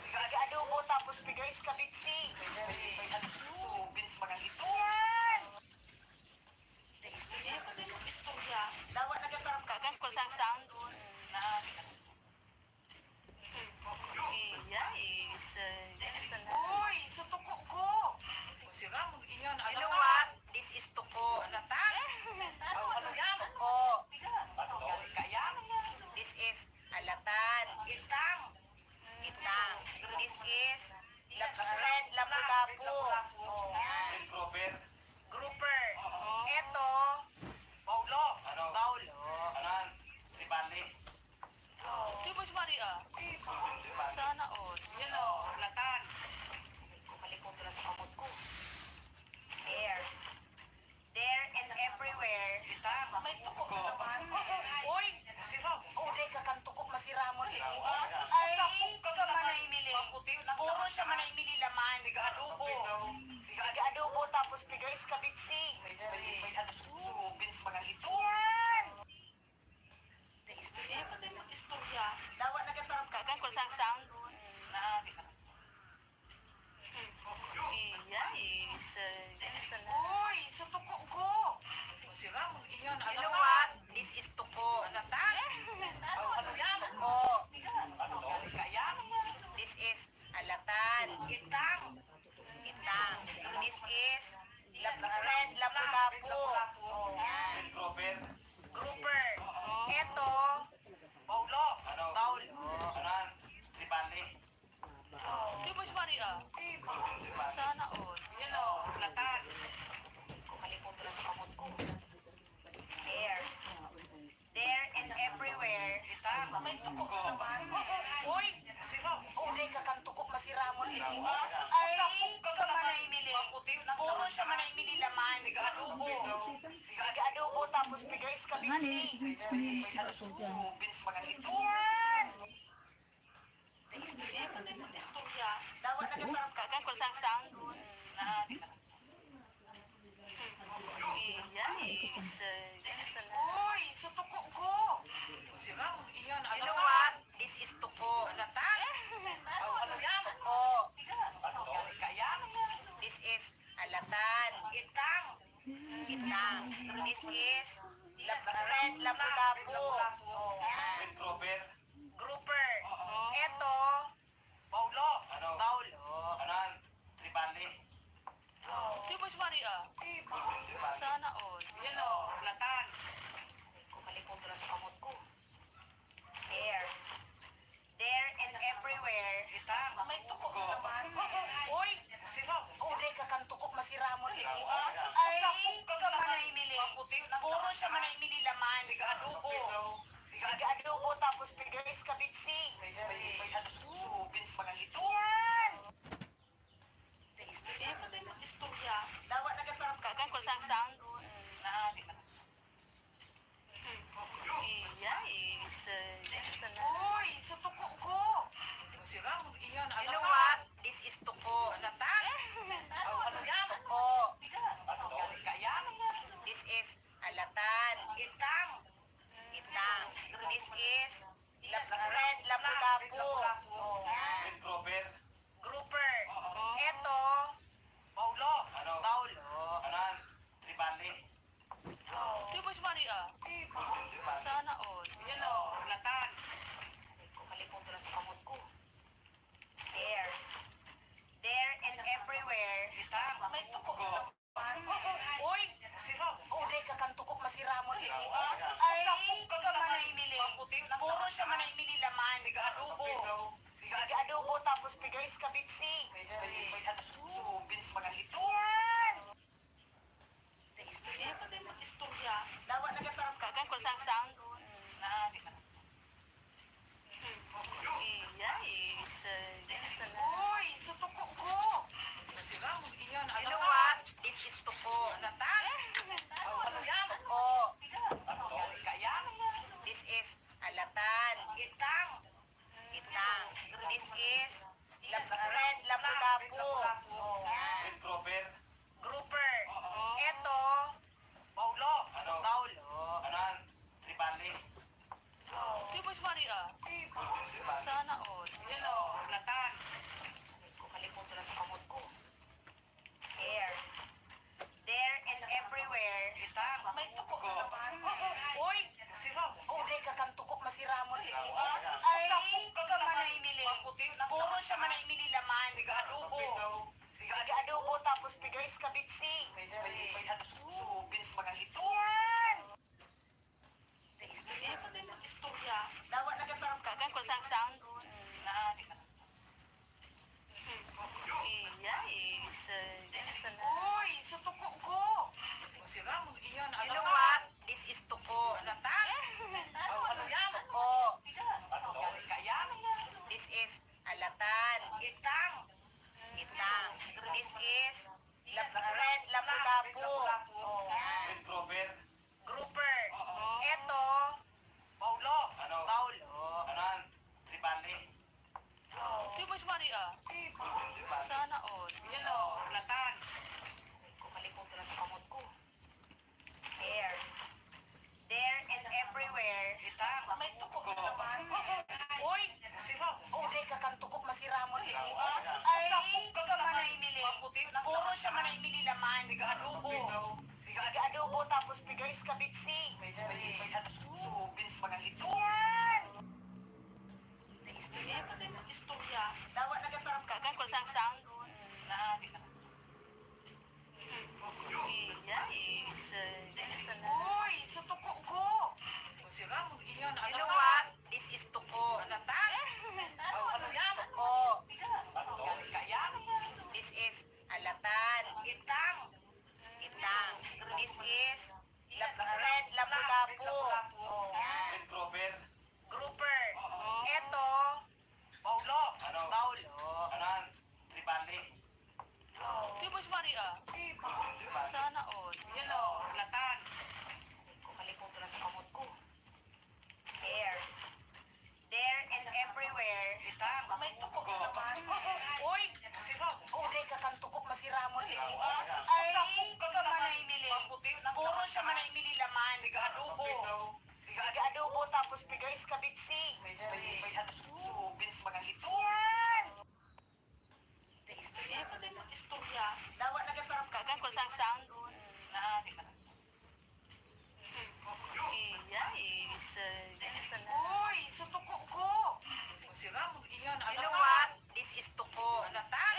Biga adobo tapos biga iskabitsi. May ano suso. Bilis mga ito. Yan! Istorya. Istorya. Dawa nagatarap ka. Kagan ko sang sang. Na. Iya is Dennis na. Uy, sa tuko ko. Si Ramon inyon. You know what? This is tuko. Anatan. Ano yan? Oh, Kaya? this is alatan. Itang. Itang. This is red lapu-lapu. Yan. Red grouper. Grouper. Ito, Paulo. baulo. Kanan. Tribali. Di ba si Maria? Sana all. Yelo. Latan. Kalimutan na sa kamot ko. There. There and everywhere. Itang. May tukok na naman. Uy! Si Ramon. Uday ka kang tukok masiramon. Ay, manaymili. Puro siya manaymili laman. Biga adobo. Biga adobo tapos biga iskabitsi. May ano suso. Bilis mga ito. Yan! Istorya. Istorya. Dawa nagatarap ka. Kagan ko sang sang. Na. Iya is Dennis na. Uy, sa tuko ko. Si Ramon inyon. You know what? This is tuko. Anatan. Ano yan? Oh, Kaya? this is alatan. Itang. Itang. This is red lapu-lapu. Yan. Red grouper. Grouper. Ito, Paulo. baulo. Kanan. Tribali. Di ba si Maria? Sana all. Yelo. Latan. Kalimutan na sa kamot ko. There. There and everywhere. Itang. May tukok na naman. Uy! Si Ramon. Uday ka kang tukok masiramon. Ay, manaymili. Puro siya manaymili laman. Biga adobo. Biga adobo tapos biga iskabitsi. May ano suso. Bilis mga ito. Yan! Istorya. Istorya. Dawa nagatarap ka. Kagan ko sang sang. Na. Iya is Dennis na. Uy, sa tuko ko. Si Ramon inyon. You know what? This is tuko. Anatan. Ano yan? Oh, Kaya? this is alatan. Itang. Itang. This is red lapu-lapu. Yan. Red grouper. Grouper. Ito, Paulo. baulo. Kanan. Tribali. Di ba si Maria? Sana all. Yelo. Latan. Puro siya man ay mililaman. Adobo. Nag-adobo tapos pigalis kabitsi. May ano susubins mga ito. Yan! Istorya pa din ang istorya. Dawa nagatarap ka. Kagan ko sang sang. Naadi na. Iya, isa na. Uy, sa tuko ko. Sirang iyan. You know what? This is tuko. Alatan. Ano yan? Oh, Ano kaya? this is alatan. Itang. Itang. This is red lapu-lapu. Yan. Red Grover. Grouper. Eto, Paulo. Ano? Paulo. Anan? Tribali. Di ba si Maria? Sana all. Yan o. Alatan. Kumalipong ko lang sa kamot ko. There. There and everywhere. Itang. May tuko. Ko. Uy! Sirang. Uday ka kang tukok masiramon ini. Ay, ka manay mili. Puro siya manay mili laman. Adobo. Nag-adobo tapos pigalis kabitsi. May ano susubins mga ito. Yan! Istorya pa din ang istorya. Dawa nagatarap ka. Kagan ko sang sang. Naadi na. Iya, isa na. Uy, sa tuko ko. Sirang iyan. You know what? This is tuko. Alatan. Ano yan? Oh, Ano kaya? this is alatan. Itang. Itang. This is red lapu-lapu. Yan. Red Grover. Grouper. Eto, Paulo. Ano? Paulo. Anan? Tribali. Di ba si Maria? Sana all. Yan o. Alatan. Kumalipong ko lang sa kamot ko. There. There and everywhere. Itang. May tuko. Ko. Uy! Sirang. Uday ka kang tukok masiramon ini. Ay, ka manay mili. Puro siya manay mili laman. Adobo. Nag-adobo tapos pigalis kabitsi. May ano susubins mga ito. Yan! Istorya pa din ang istorya. Dawa nagatarap ka. Kagan ko sang sang. Naadi na. Iya, isa na. Uy, sa tuko ko. Sirang iyan. You know what? This is tuko. Alatan. Ano yan? Oh, Ano kaya? this is alatan. Itang. Itang. This is red lapu-lapu. Yan. Red Grover. Grouper. Eto, Paulo. Ano? Paulo. Anan? Tribali. Di ba si Maria? Sana all. Yan o. Alatan. Kumalipong ko lang sa kamot ko. There. There and everywhere. Itang. May tuko. Ko. Uy! Sirang. Uday ka kang tukok masiramon ini. Ay, ka manay mili. Puro siya manay mili laman. Adobo. Nag-adobo tapos pigalis kabitsi. May ano susubins mga ito. Yan! Istorya pa din ang istorya. Dawa nagatarap ka. Kagan ko sang sang. Naadi na. Iya, isa na. Uy, sa tuko ko. Sirang iyan. You know what? This is tuko. Alatan. Ano yan? Oh, Ano kaya? this is alatan. Itang. Itang. This is red lapu-lapu. Yan. Red Grover. Grouper. Eto, Paulo. Ano? Paulo. Anan? Tribali. Di ba si Maria? Sana all. Yan o. Alatan. Kumalipong ko lang sa kamot ko. There. There and everywhere. Itang. May tuko. Ko. Uy! Sirang. Uday ka kang tukok masiramon ini. Ay, ka manay mili. Puro siya manay mili laman. Adobo. Nag-adobo tapos pigalis kabitsi. May ano susubins mga ito. Yan! Istorya pa din ang istorya. Dawa nagatarap ka. Kagan ko sang sang. Naadi na. Iya, isa na. Uy, sa tuko ko. Sirang iyan. You know what? This is tuko. Alatan.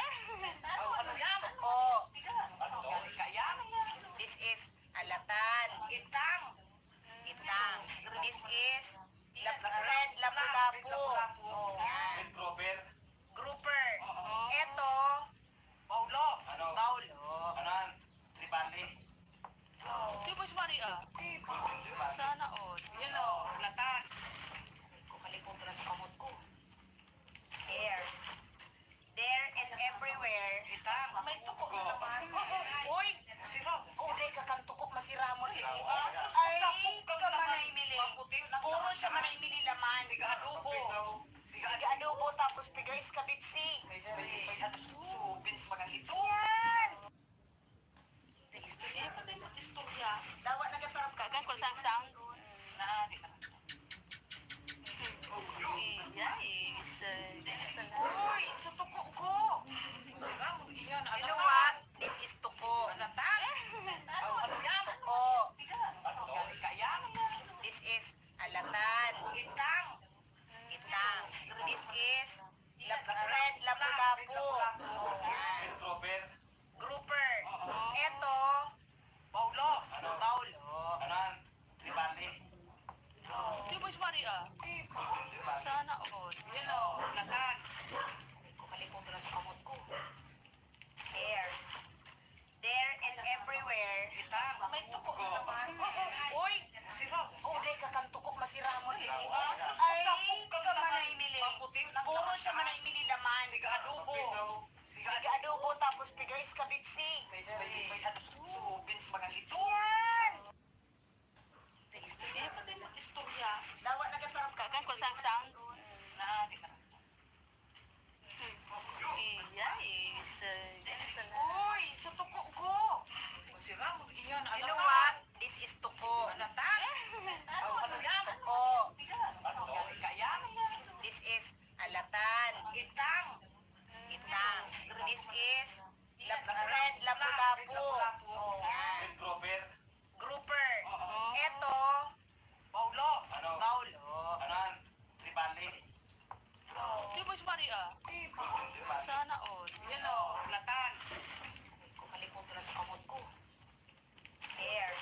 Ano yan? Oh, Ano kaya? this is alatan. Itang. Itang. This is red lapu-lapu. Yan. Red Grover. Grouper. Eto, Paulo. Ano? Paulo. Anan? Tribali. Di ba si Maria? Maria. Sana all. Yan o, latan. Kumalipunto na sa kamot ko. There. There and everywhere. Itang. May tuko na naman. Uy! Siram. Uday ka kang tuko, masiramo din. Ay, Ay, ka manay mili. Maputi ng Puro siya manay mili laman. adobo. Adobo tapos pigay iskabitsi. May ano subins mga ito. Yan! Istorya pa din ang istorya. Dawa nagatarap ka. Kagan ko sang sang. Na, di ka. Iya, is sana. Uy! Sa tuko ko! Siram, iyan. You know what? This is tuko. Latan. Ano yan? Oh, Galing ka yan. this is alatan. Itang. Itang. This is red lapu-lapu. Yan. Grouper. Grouper. Eto, Paulo. Paulo. Anan. Tribali. Di ba Maria? Sana all. Yan o, latan. Kumalipunto na sa kamot ko. There. There and everywhere. Itang. May tuko na naman. Uy! Siram. Uday ka kang tuko, masiramo din. Ay, ka manay mili. Maputi ng Puro siya manay mili laman. adobo. Adobo tapos pigay iskabitsi. May ano subins mga ito. Yan! Istorya pa din ang istorya. Dawa nagatarap ka. Kagan ko sang sang. Na, di ka. Iya, is sana. Uy! Sa tuko ko! Siram, iyan. You know what? This is tuko. Latan. Ano yan? Oh, Galing ka yan. this is alatan. Itang. Itang. This is red lapu-lapu. Yan. Grouper. Grouper. Eto, Paulo. Paulo. Anan. Tribali. Di ba Maria? Sana all. Yan o, latan. Kumalipunto na sa kamot ko. There.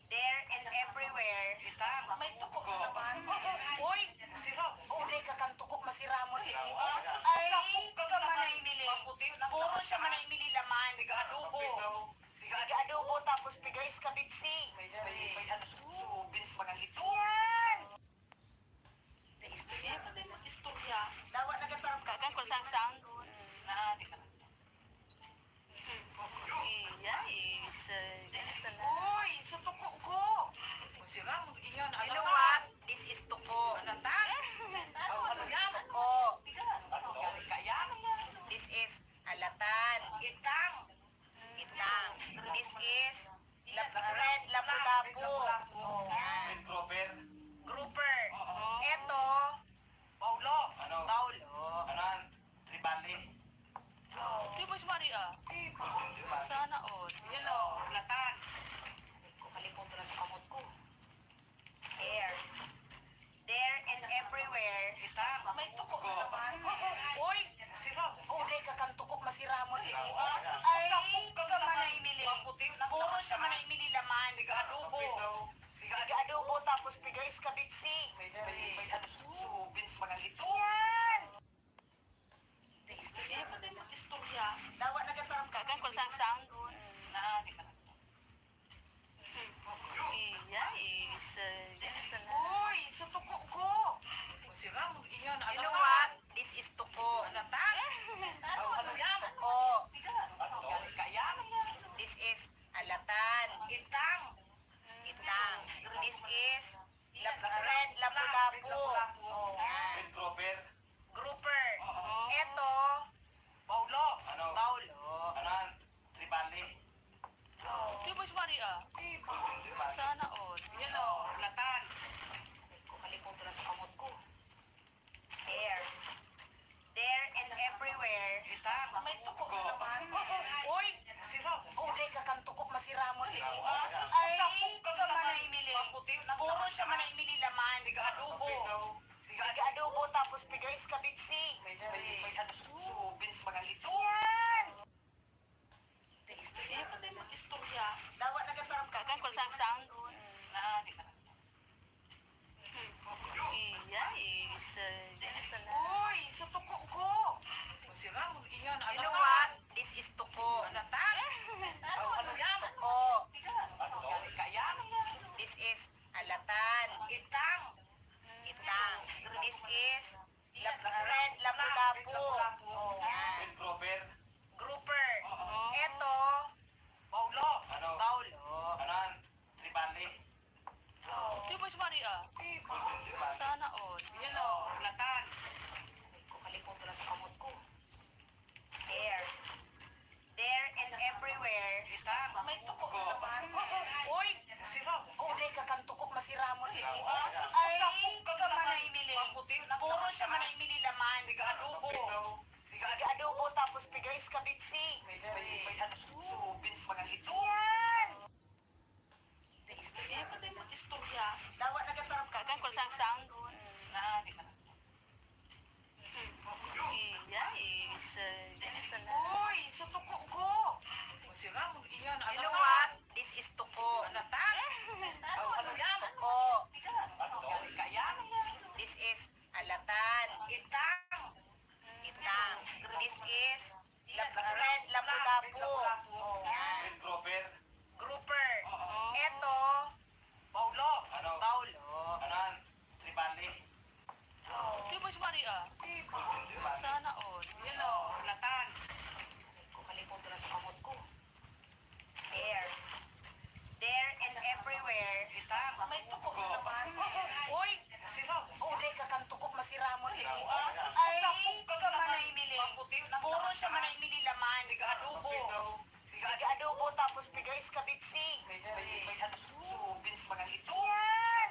There and everywhere. Itang. May tuko na naman. Uy! Siram. Uday ka kang tuko, masiramo din. Ay, ka manay mili. Maputi ng Puro siya manay mili laman. adobo. Adobo tapos pigay iskabitsi. May ano subins mga ito. Yan! Istorya pa din ang istorya. Dawa nagatarap ka. Kagan ko sang sang. Na, di ka. Iya, is sana. Uy! Sa tuko ko! Siram, iyan. You know what? This is tuko. Latan. Ano yan? Oh, Galing ka yan. this is alatan. Itang. Itang. This is red lapu-lapu. Yan. Grouper. Grouper. Eto, Paulo. Paulo. Anan. Tribali. Di ba Maria? Sana all. Yan o, latan. Kumalipunto na sa kamot ko. There. There and everywhere. Itang. May tuko na naman. Uy! Siram. Uday ka kang tuko, masiramo din. Ay, ka manay mili. Maputi ng Puro siya manay mili laman. adobo. Adobo tapos pigay iskabitsi. May ano subins mga ito. Yan! Istorya pa din ang istorya. Dawa nagatarap ka. Kagan ko sang sang. Na, di ka. Iya, is sana. Uy! Sa tuko ko! Siram, iyan. You know what? This is tuko. Latan. Ano yan? Oh, Galing ka yan. this is alatan. Itang. Itang. This is red lapu-lapu. Yan. Grouper. Grouper. Eto, Paulo. Paulo. Anan. Tribali. Di ba Maria? Sana all. Yan o, latan. Kumalipunto na sa kamot ko. There. There and everywhere. Itang. May tuko na naman. Uy! Siram. Uday ka kang tuko, masiramo din. Ay, ka manay mili. Maputi ng Puro siya manay mili laman. adobo. Adobo tapos pigay iskabitsi. May ano subins mga ito. Yan! Istorya pa din ang istorya. Dawa nagatarap ka. Kagan ko sang sang. Na, di ka. Iya, is sana. Uy! Sa tuko ko! Siram, iyan. You know what? This is tuko. Latan. Ano yan? Oh, Galing ka yan. Boss Maria. Sana all. Yan o, latan. Ko malipong to na sa kamot ko. There. There and everywhere. Itan. May tuko na naman. Uy! Masira mo. Oh, di ka kang tukok masiramo rin. Ay, Ay, ka manay mili. Maputi na. Puro siya manay mili laman. Biga adobo. Biga Biga adobo tapos bigay iskabitsi. May ano subins mga ito. Yan! Istorya pa din ang istorya. Dawa nagatarap ka. Kagan ko sang sang. Na, di ka na. Iya, isa na. Uy, sa tuko ko. Masira mo. Iyan, You know what? This is tuko. Alatan. Ano yan? Oh, Kaya. this is alatan. Itang. Itang. This is red lapu-lapu. Yan. Red grouper. Grouper. Eto, Paulo. Ano? Paulo. Anan? Tribali. Si Boss Maria. Sana all. Yan o, latan. Ko malipong to na sa kamot ko. There. There and everywhere. Itang. May tuko na naman. Uy! Masira mo. Oh, di ka kang tukok masiramo rin. Ay, Ay, ka manay mili. Maputi na. Puro siya manay mili laman. Biga adobo. Biga Biga adobo tapos bigay iskabitsi. May ano subins mga ito. Yan!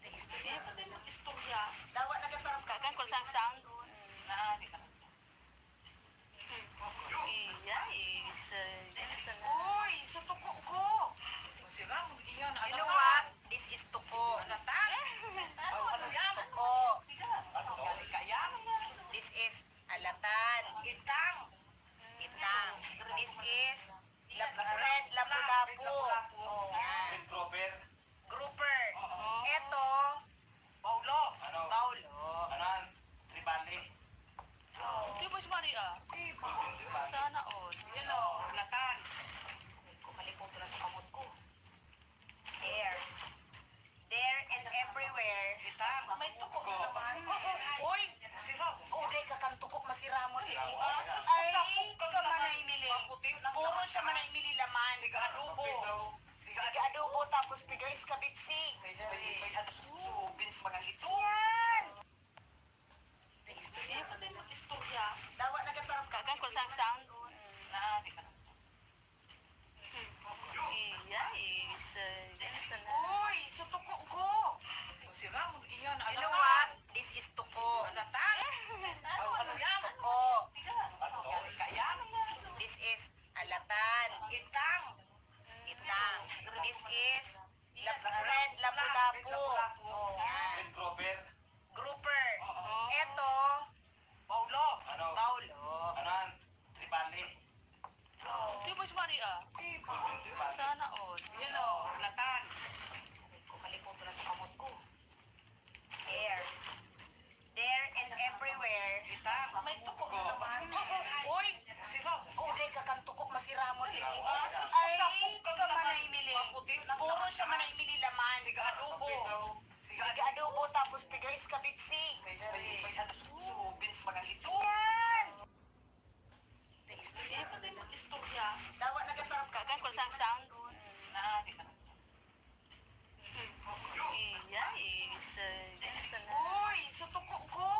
Istorya pa din ang istorya. Dawa nagatarap ka. Kagan ko sang sang. Na, di ka na. Iya, isa na. Uy, sa tuko ko. Masira mo. Iyan, You know what? This is tuko. Alatan. Ano yan? Oh, Kaya. this is alatan. Itang. Itang. This is red lapu-lapu. Yan. Red grouper. Grouper. Eto, Paulo. Ano? Paulo. Anan? Tribali. Si Boss Maria. Sana all. Yan o, latan. Ko malipong to na sa kamot ko. There. There and everywhere. Itang. May tuko na naman. Uy! Masira mo. Oh, di ka kang tukok masiramo rin. Ay, Ay, ka manay mili. Maputi na. Puro siya manay mili laman. Biga adobo. Biga Biga adobo tapos bigay iskabitsi. May ano subins mga ito. Yan! Istorya pa din ang istorya. Dawa nagatarap ka. Kagan ko sang sang. Na, di ka na. Iya, isa na. Uy, sa tuko ko. Masira mo. Iyan, You know what? This is tuko. Alatan. Ano yan? Oh, Kaya. this is alatan. Itang. Itang. This is red lapu-lapu. Yan. Red grouper. Grouper. Eto, Paulo. Ano? Paulo. Anan? Tribali. Si Boss Maria. Sana all. Yan o, latan. Ko malipong to na sa kamot ko. There. There and everywhere. Itang. May tuko na naman. Uy! Masira mo. Oh, di ka kang tukok masiramo rin. Ay, Ay, ka manay mili. Maputi na. Puro siya manay mili laman. Biga adobo. Biga adobo tapos bigay iskabitsi. May ano subins mga ito. Yan! Istorya pa din ang istorya. Dawa nagatarap ka. Kagan ko sang sang. Na, di ka na. Iya, isa na. Uy, sa tuko ko.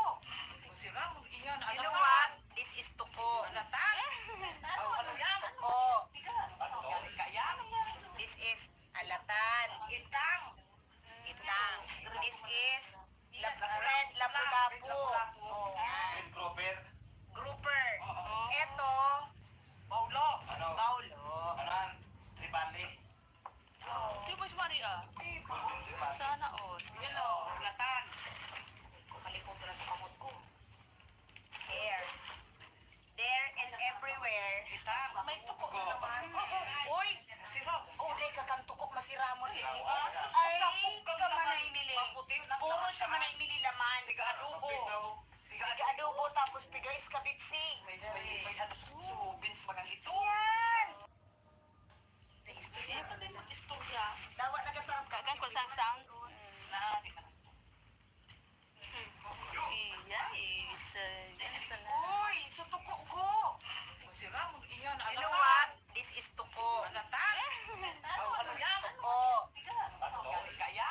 Masira mo. Iyan, You know what? This is tuko. Alatan. Ano yan? Oh, Kaya. this is alatan. Itang. Itang. This is red lapu-lapu. Yan. Red grouper. Grouper. Eto, Paulo. Ano? Paulo. Anan? Tribali. Si Boss Maria. Sana all. Yan o, latan. Ko malipong to na sa kamot ko. There. There and everywhere. Itang. May tuko na naman. Uy! Masira mo. Oh, di ka kang tukok masiramo rin. Ay, Ay, ka manay mili. Maputi na. Puro siya manay mili laman. Biga adobo. Biga Biga adobo tapos bigay iskabitsi. May ano subins mga ito. Yan! Istorya pa din ang istorya. Dawa nagatarap ka. Kagan ko sang sang. Na, di ka na. Iya, isa na. Uy, sa tuko ko. Masira mo. Iyan, You know what? This is tuko. Alatan. Ano yan? Oh, Kaya.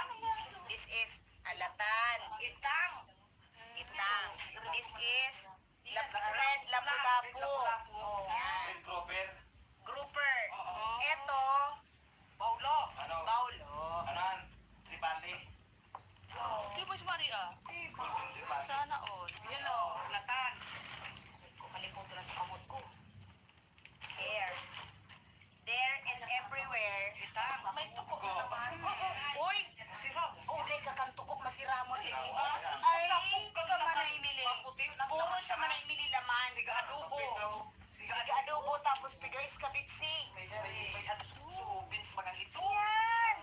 tapos bigay kabitsi. May ano susubin sa mga ito. Yan!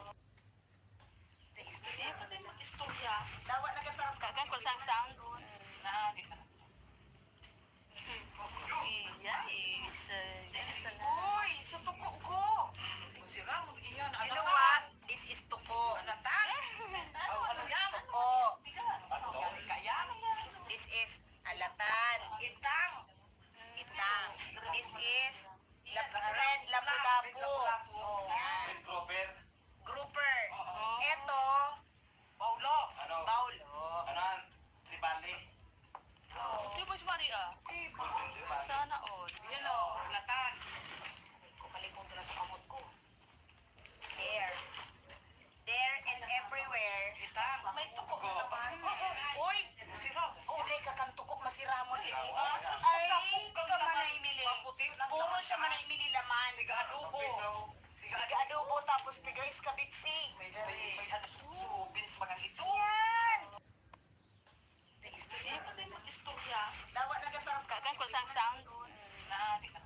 Istorya ka din mag-istorya. Dawa na katarap Kagan ko sang sound. Naari na. Iya, is sana. Uy, sa tuko ko. Si Ramon iyan. You know what? This is tuko. Alatan? Ano yan? Oh, Ano kaya? this is alatan. Itang. Itang. This is red lapu-lapu. Yan. Red grouper. Grouper. Ito, Paulo. Ano? baulo. Anan? Tribali. Di ba si Maria? Sana all. Yan o. Alatan. Kumalipong na sa kamot ko. There. There and everywhere. Itang. May tuko na naman. Uy! Si Ramon. Uday ka kang tuko masiramon ini. Ay, ka manay mili. Puro siya manay mili laman. Adobo. Adobo tapos bigay kabitsi. May ano susubin sa mga ito. Yan! Istorya ka din mag-istorya. Dawa na katarap Kagan ko sang sound. Naari na.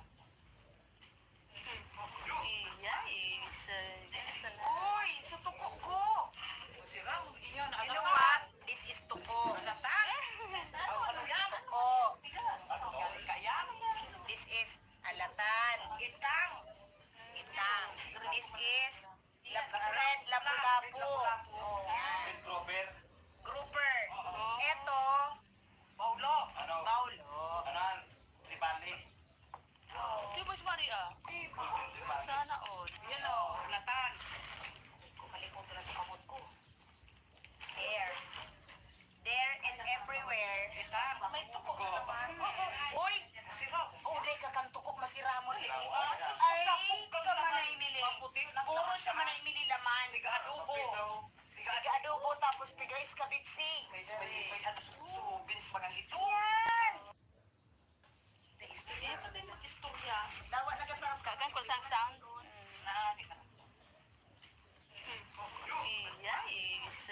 Iya, is sana. Uy, sa tuko ko. Si Ramon iyan. You know what? This is tuko. Alatan? Ano yan? Oh, Ano kaya? this is alatan. Itang. Itang. This is red lapu-lapu. Yan. Red grouper. Grouper. Ito, Paulo. Ano? baulo. Anan? Tribali. Di ba si Maria? Sana all. Yan o. Alatan. Kumalipong na sa kamot ko. There. There and everywhere. Itang. May tuko na naman. Uy! Si Ramon. Uday ka kang tuko masiramon ini. Ay, ka manay mili. Puro siya manay mili laman. Adobo. Adobo tapos bigay kabitsi. May ano susubin sa mga ito. Yan! Istorya ka din mag-istorya. Dawa na katarap Kagan ko sang sound. Naari na. Iya, is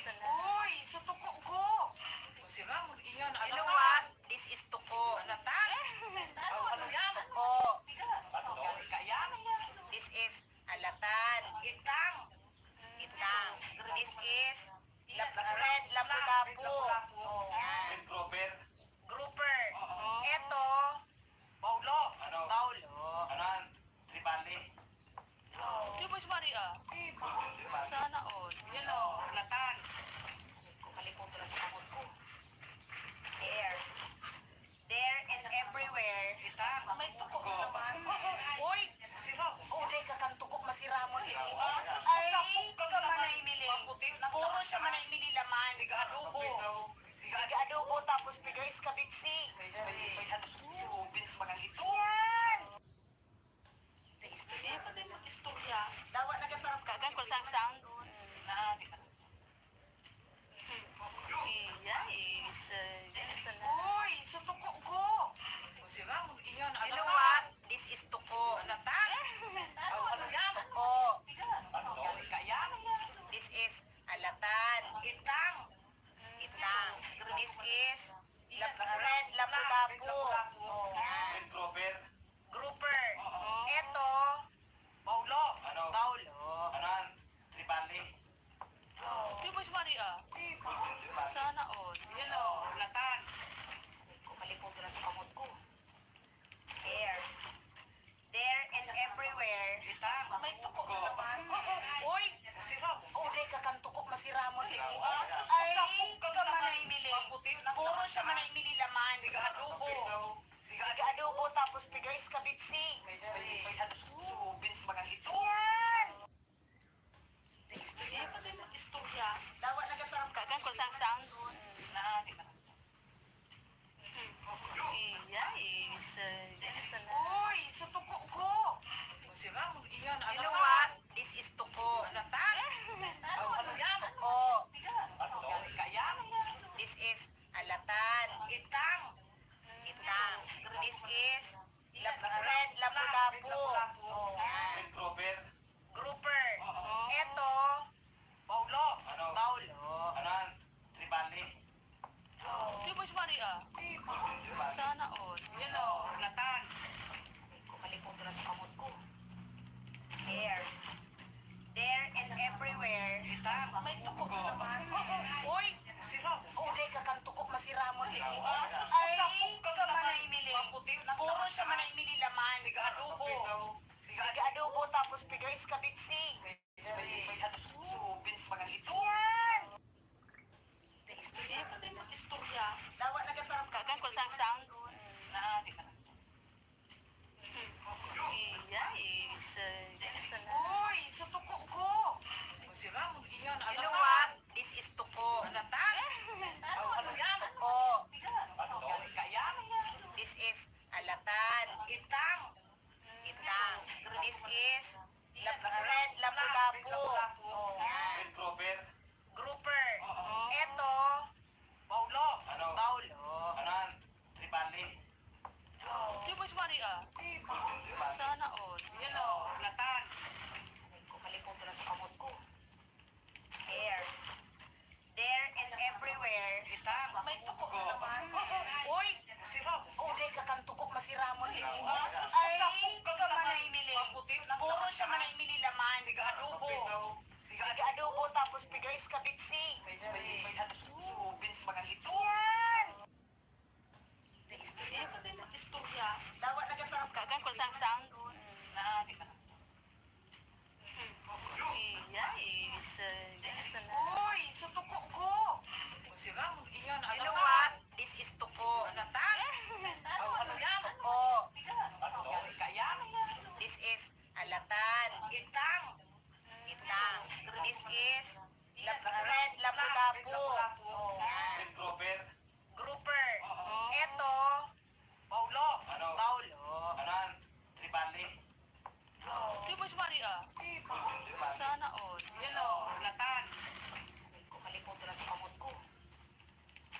sana. Uy, sa tuko ko. Si Ramon iyan. You know what? This is tuko. Alatan? Ano yan? Oh, Ano kaya? this is alatan. Itang. Itang. This is red lapu-lapu. Yan. Red grouper. Grouper. Ito, Paulo. Ano? baulo. Anan? Tribali. Di ba si Maria? Sana all. Yan o. Alatan. Kumalipong na sa kamot ko. There. There and everywhere. Itang. May tuko na naman. Uy! Si Ramon. Uday ka kang tuko masiramon ini. Ay, ka manay mili. Puro siya manay mili laman. Adobo. Adobo tapos bigay kabitsi. May ano susubin sa mga ito. Yan! Istorya ka din mag-istorya. Dawa na katarap Kagan ko sang sound. Naari na. Iya, is sana. Uy, sa tuko ko. Si Ramon iyan. You know what? This is tuko. Alatan? Ano yan? Oh, Ano kaya? this is alatan. Itang. Itang. This is red lapu-lapu. Yan. Red grouper. Grouper. Ito, Paulo. Ano? baulo. Anan? Tribali. Di ba si Maria? Sana all. Yan o. Alatan. Kumalipong na sa kamot ko. There. There and everywhere. Itang. May tuko na naman. Uy! Si Ramon. Uday ka kang tuko masiramon ini. Ay, ka manay mili. Puro siya manay mili laman. Adobo. Adobo tapos bigay kabitsi. May ano susubin sa mga ito. Yan! Istorya ka din mag-istorya. Dawa na katarap Kagan ko sang sound. Naari na. Iya, is sana. Uy, sa tuko ko. Si Ramon iyan. You know what? This is tuko. Alatan? Ano yan? Oh, Ano kaya? this is alatan. Itang. Itang. This is red lapu-lapu. Yan. Red grouper. Grouper. Ito, Paulo. Ano? baulo. Anan? Tribali. Di ba si Maria? Sana all. Yan o. Alatan. Kumalipong may tukok na naman. Uy, Siram. uday ka kang tukok masiramon. Ay, Sapok ka ka naman. manaimili. Maputi lang. Puro siya manaimili laman. Adobo. Piga-adobo tapos piga iskabitsi. May ano susubins mga ito. Yan! Istorya pa din mga istorya. Dawa nagatarap ka. Kagan ko sang sang. Na, di ka na. Iya, isa na. Uy, sa tuko ko. Siram, iyan. You know what? This is tuko. Alatan. Ano yan? Oh, Ano yan? Kaya? this is alatan. Itang. Itang. This is red lapu-lapu. Yan. Red grouper. Grouper. Eto, Paulo. Ano? Paulo. Anan? Tribali. Di mo Maria. Sana all. Yan o. Alatan. Kumalipot na sa kamot ko. There. There and everywhere. Itang. May tukok na naman. Uy, Siram. uday ka kang tukok masiramon. Ay, Sapok ka manaimili. Maputi lang. Puro siya manaimili laman. Adobo. Piga-adobo tapos piga iskabitsi. May ano susubins mga ito. Yan! Istorya pa din mga istorya. Dawa nagatarap ka. Kagan ko sang sang. Na, di ka na. Iya, isa na. Uy, sa tuko ko. Siram, iyan. You know what? This is tuko. Alatan. Ano yan? Oh, Ano yan? Kaya? this is alatan. Itang. Itang. This is red lapu-lapu. Yan. Red grouper. Grouper. Eto, Paulo. Ano? Paulo. Anan? Tribali. Di mo Maria. Sana all. Yan o. Alatan. Kumalipot na sa kamot ko.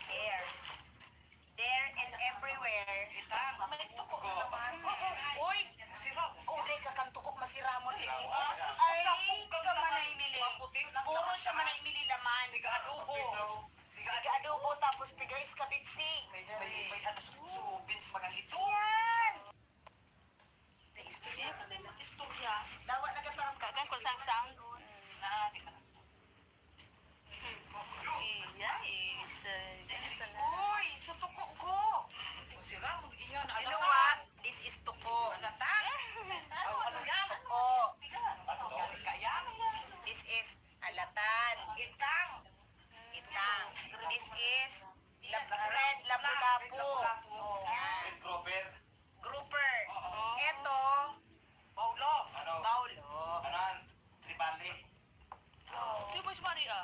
There. There and everywhere. Itang. May tukok na naman. Uy, Siram. uday ka kang tukok masiramon. Ay, Sapok ka manaimili. Maputi lang. Puro siya manaimili laman. Adobo. Piga-adobo tapos piga iskabitsi. May ano susubins mga ito. Yan! Istorya pa din mga istorya. Dawa nagatarap ka. Kagan ko sang sang. Na, di ka na. Iya, isa na. Uy, sa tuko ko. Siram, iyan. You know what? This is tuko. Alatan. Ano yan? Oh, Ano yan? Kaya? this is alatan. Itang. Itang. This is red lapu-lapu. Yan. Red grouper. Grouper. Eto, Paulo. Ano? Paulo. Anan? Tribali. Di mo Maria.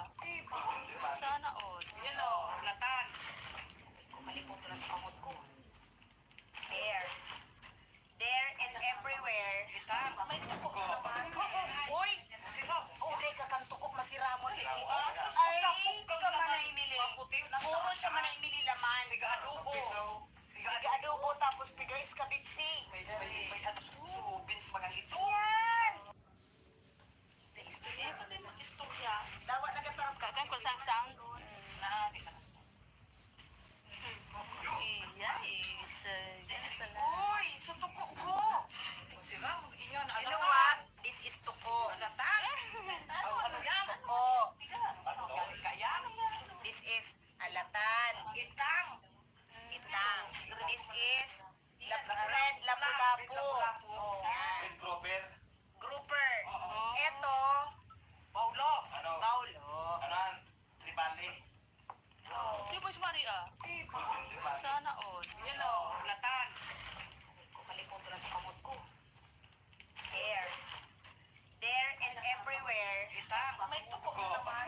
Sana all. Yan o. Alatan. Kumalipot na sa kamot ko. There. There and everywhere. Itang. May tukok na naman. Uy, Siram. uday ka kang tukok masiramon. Ay, Sapok ka manaimili. Maputi lang. Puro siya manaimili laman. Adobo. Piga-adobo tapos piga iskabitsi. May ano susubins mga ito. Yan! Istorya pa din mga istorya. Dawa nagatarap ka. Kagan ko sang sang. Na, di ka na. Iya, isa na. Uy, sa tuko ko. Siram, iyan. You know what? This is tuko. Alatan. Ano yan? Oh, Ano yan? Kaya? this is alatan. Itang. Itang. This is red lapu-lapu. Yan. Red grouper. Grouper. Eto, Paulo. Ano? Paulo. Anan? Tribali. Di mo Maria. Sana all. Yan o. Alatan. Kumalipot na sa kamot ko. There. There and everywhere. Itang. May tukok na naman.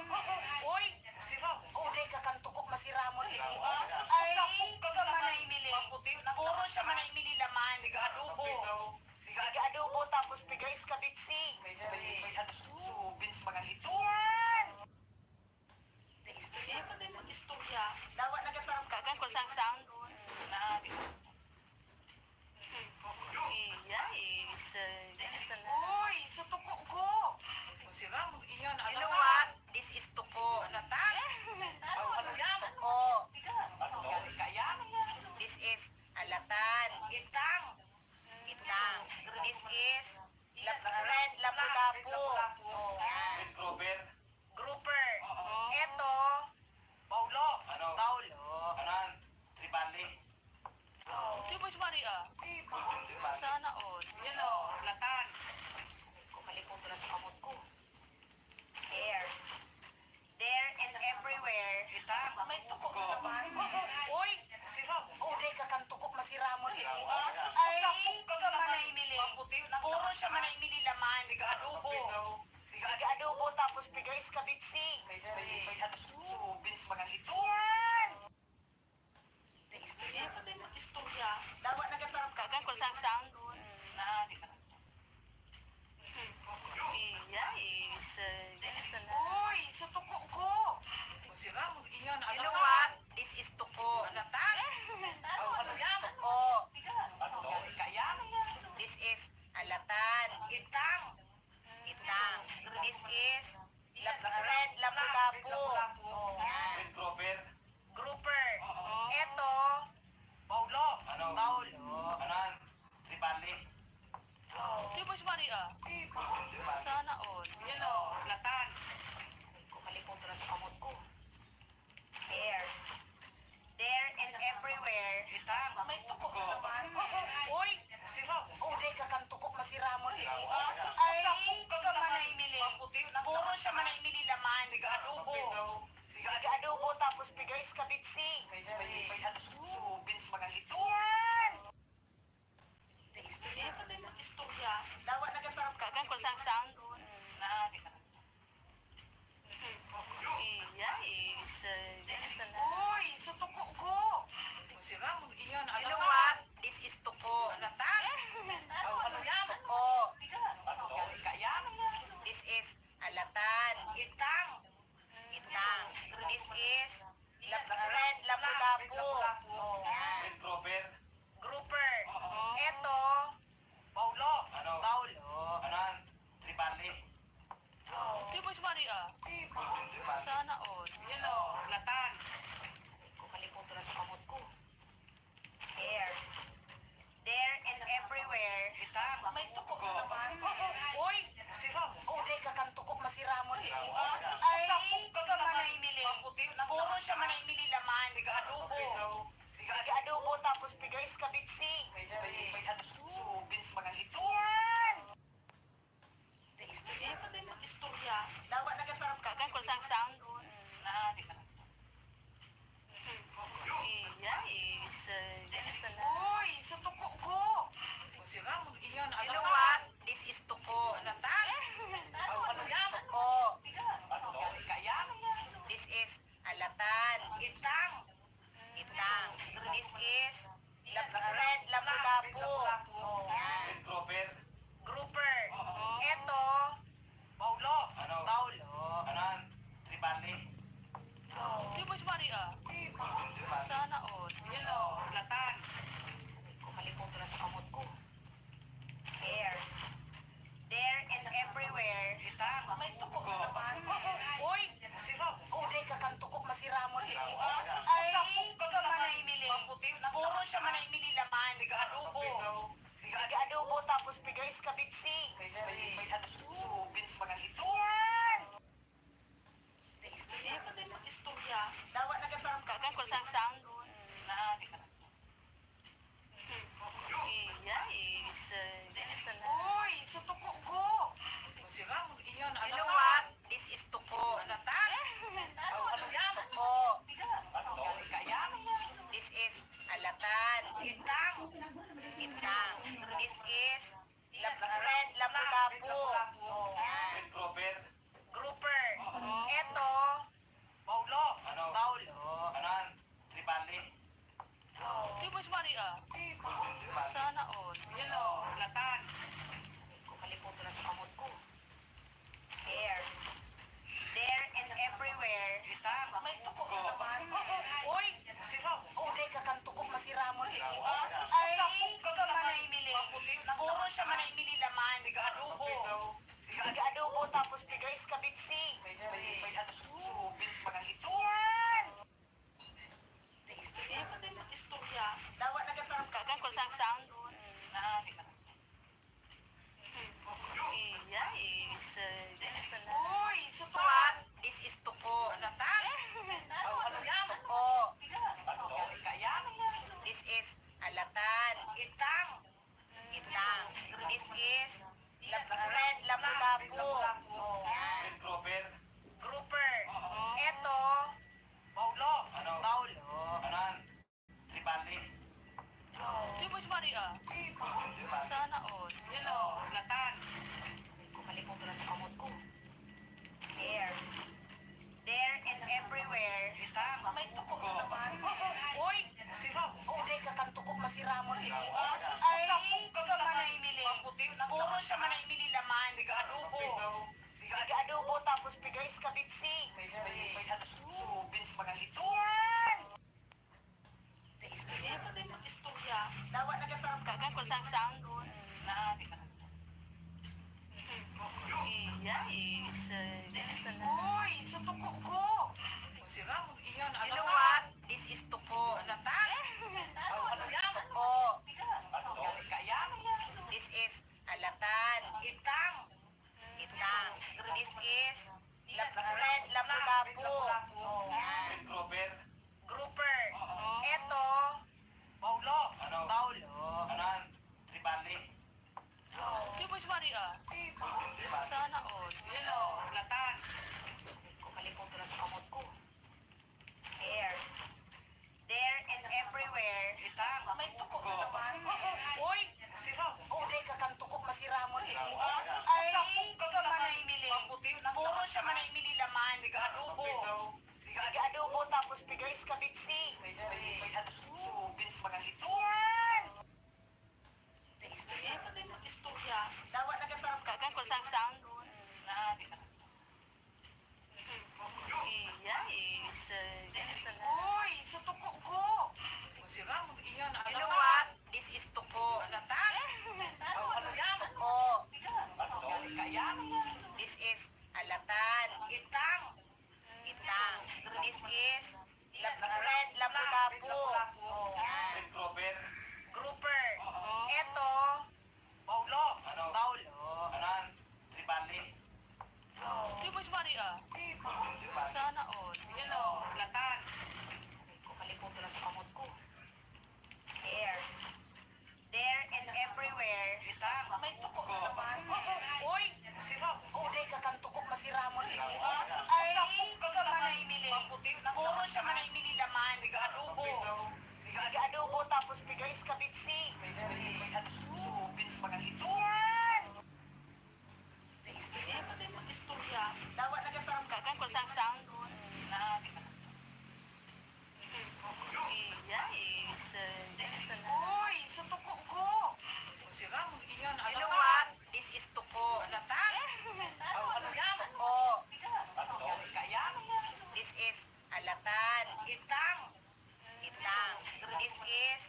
Uy, Siram. uday ka kang tukok masiramon. Ay, Sapok ka manaimili. Maputi lang. Puro siya manaimili laman. Adobo. Piga-adobo tapos piga iskabitsi. May ano susubins mga ito. Yan! Istorya pa din mga istorya. Dawa nagatarap ka. Kagan ko sang sang. Na, di ka na. Iya, isa na. Uy, sa tuko ko. Siram, iyan. You know what? This is tuko. Alatan. Ano yan? Oh, Ano yan? Kaya? this is alatan. Itang. Itang. This is red lapu-lapu. Yan. Red grouper. Grouper. tapos pigais kabitsi. May ano subins mga ito. Yan! Istorya pa din istorya. Dawa nagatarap ka. Kagan kul sang-sang. Na di ka. Iya, is, ganyan na. Uy, sa tuko ko. Masira mo iyan You know what? This is tuko. Alatan. Oh, ano yan? Oh, Ano kaya? this is alatan. Itang. Itang. This is red lapu-lapu. Yan. Red grouper. Grouper. Ito, Paulo. Ano? Paulo. Anan? Tribali. Di ba si Maria? Sana all. Yan o, latan. kumalipot na sa kamot ko. There. There and everywhere. Itang. May tuko ka naman. Uy! Masira mo. Oh, di ka kang tukok masiramon. Ay, Ay, ka manay mili. Puro siya manay mili laman. Tiga adobo. Tiga adobo tapos pigais kabitsi. May ano subins mga ito. Yan! Istorya pa din istorya. Dawa nagatarap ka. Kagan kul sang-sang. Na di ka. Iya, is, ganyan na. Uy, sa tuko ko. Masira mo iyan. You know what? This is tuko. Alatan. Oh, ano yan? Oh, Ano kaya? this is alatan. Itang. Itang. This is red lapu-lapu. Yan. Red grouper. Grouper. Ito, Paulo. Ano? Paulo. Anan? Tribali. Di ba si Maria? Sana all. Yan o, latan. kumalipot na sa kamot ko. There. There and everywhere. Itang. May tuko ka naman. Uy! Masira mo. Oh, di ka kang tukok masiramon. Ay, Ay, ka manay mili. Puro siya manay mili laman. Tiga adobo. Tiga adobo tapos pigais kabitsi. May ano subins mga ito. Yan! Istorya pa din istorya. Dawa nagatarap ka. Kagan kul sang-sang. Na di ka. Iya, is, ganyan na. Uy, sa tuko ko. Masira mo iyan. You know what? This is tuko. Alatan. Oh, ano yan? Oh, Ano kaya? this is alatan. Itang. Itang. This is red lapu-lapu. Yan. Red grouper. Grouper. Ito, Paulo. Ano? Paulo. Anan? Tribali. Di ba si Maria? Sana all. Yan o, latan. kumalipot na sa kamot ko. There. There and everywhere. Itang. May tuko ka naman. Uy! Masira mo. Oh, di ka kang tukok masiramon. Ay, Ay, ka manay mili. Puro siya manay mili laman. Tiga adobo. Tiga adobo tapos pigais kabitsi. May ano subins mga ito. Yan! Istorya pa din istorya. Dawa nagatarap ka. Kagan kul sang-sang. Na di ka. Iya, is, ganyan na. Uy, sa tuko ko. Masira mo iyan. You know what? This is tuko. Alatan. Oh, ano yan? Oh, Ano kaya? this is alatan. Itang. Itang. This is red lapu-lapu. Yan. Red grouper. Grouper. Ito, Paulo. Ano? Paulo. Anan? Tribali. Di ba si Maria? Sana all. Yan o, latan. kumalipot na sa kamot ko. There. There and everywhere. Itang. May tuko ka naman. Uy! Masira mo. Oh, di ka kang tukok masiramon. Ay, Ay, ka manay mili. Puro siya manay mili laman. Tiga adobo. Tiga adobo tapos pigais kabitsi. May ano subins mga ito. Yan! Istorya pa din istorya. Dawa nagatarap ka. Kagan kul sang-sang. Na di ka. Iya, is, ganyan na. Uy! Sa what? This is tuko. Alatan. Oh, ano yan? Oh, Ano kaya? this is alatan. Itang. Itang. This is red lapu-lapu. Yan. Red grouper. Grouper. Ito, Paulo. Ano? Paulo. Anan? Tribali. Di ba si Maria? Sana all. Yan o, latan. kumalipot na sa kamot ko. masiramon ini. Ay, Manay mili. Puro siya manay mili laman. Adobo. Biga adobo tapos biga iskabitsi. May subins mga ito. Yan! Hindi pa din mag-istorya. Dawa nagatarap ka. Kagan ko sang Na, di ka iya is sana. Uy, sa tuko ko. Si Ramon, iyan, You know what? This is tuko. Alatan? Ano yan? Oh, Kaya? this is alatan. Itang. Itang. This is red lapu-lapu. Yan. Red Grover. Grouper. Eto, Paulo. Ano? Paulo. Anan? Tribali. Di ba si Maria? Sana all. Yan o, alatan. Kumalipong ko na sa kamot ko. There. There and everywhere. Itang. May tuko na naman. Uy! Si Ramon. Uday ka kang tuko masiramon ini. Ay, Ay, manay mili. Puro siya manay mili laman. Biga adobo. Biga adobo tapos biga iskabitsi. May subins mga ito. Yan! Hindi pa din mag-istorya. Dawa nagatarap ka. Kagan ko sang Na, di ka iya is sana. Uy, sa tuko ko. Si Ramon, iyan, You know what? This is tuko. Alatan? Ano yan? Oh, Kaya? this is alatan. Itang. Itang. This is red lapu-lapu. Yan. Red Grover. Grouper. Eto, Paulo. Ano? Paulo. Anan? Tribali. Di ba si Maria? Sana all. Yan o, alatan. Kumalipong ko na sa kamot ko. There. There and everywhere. Itang. May tuko na naman. Uy! Si Ramon. Uday ka kang tuko masiramon ini. Ay, manay mili. Puro siya manay mili laman. Biga adobo. Biga adobo tapos biga iskabitsi. May subins mga ito. Yan! Hindi pa din mag-istorya. Dawa nagatarap ka. Kagan ko sang Na, di ka iya is sana. Uy, sa tuko ko. Si Ramon, iyan, You know alatan. what? This is tuko. Alatan? Ano yan? Oh, Kaya? this is alatan. Itang. Itang. This is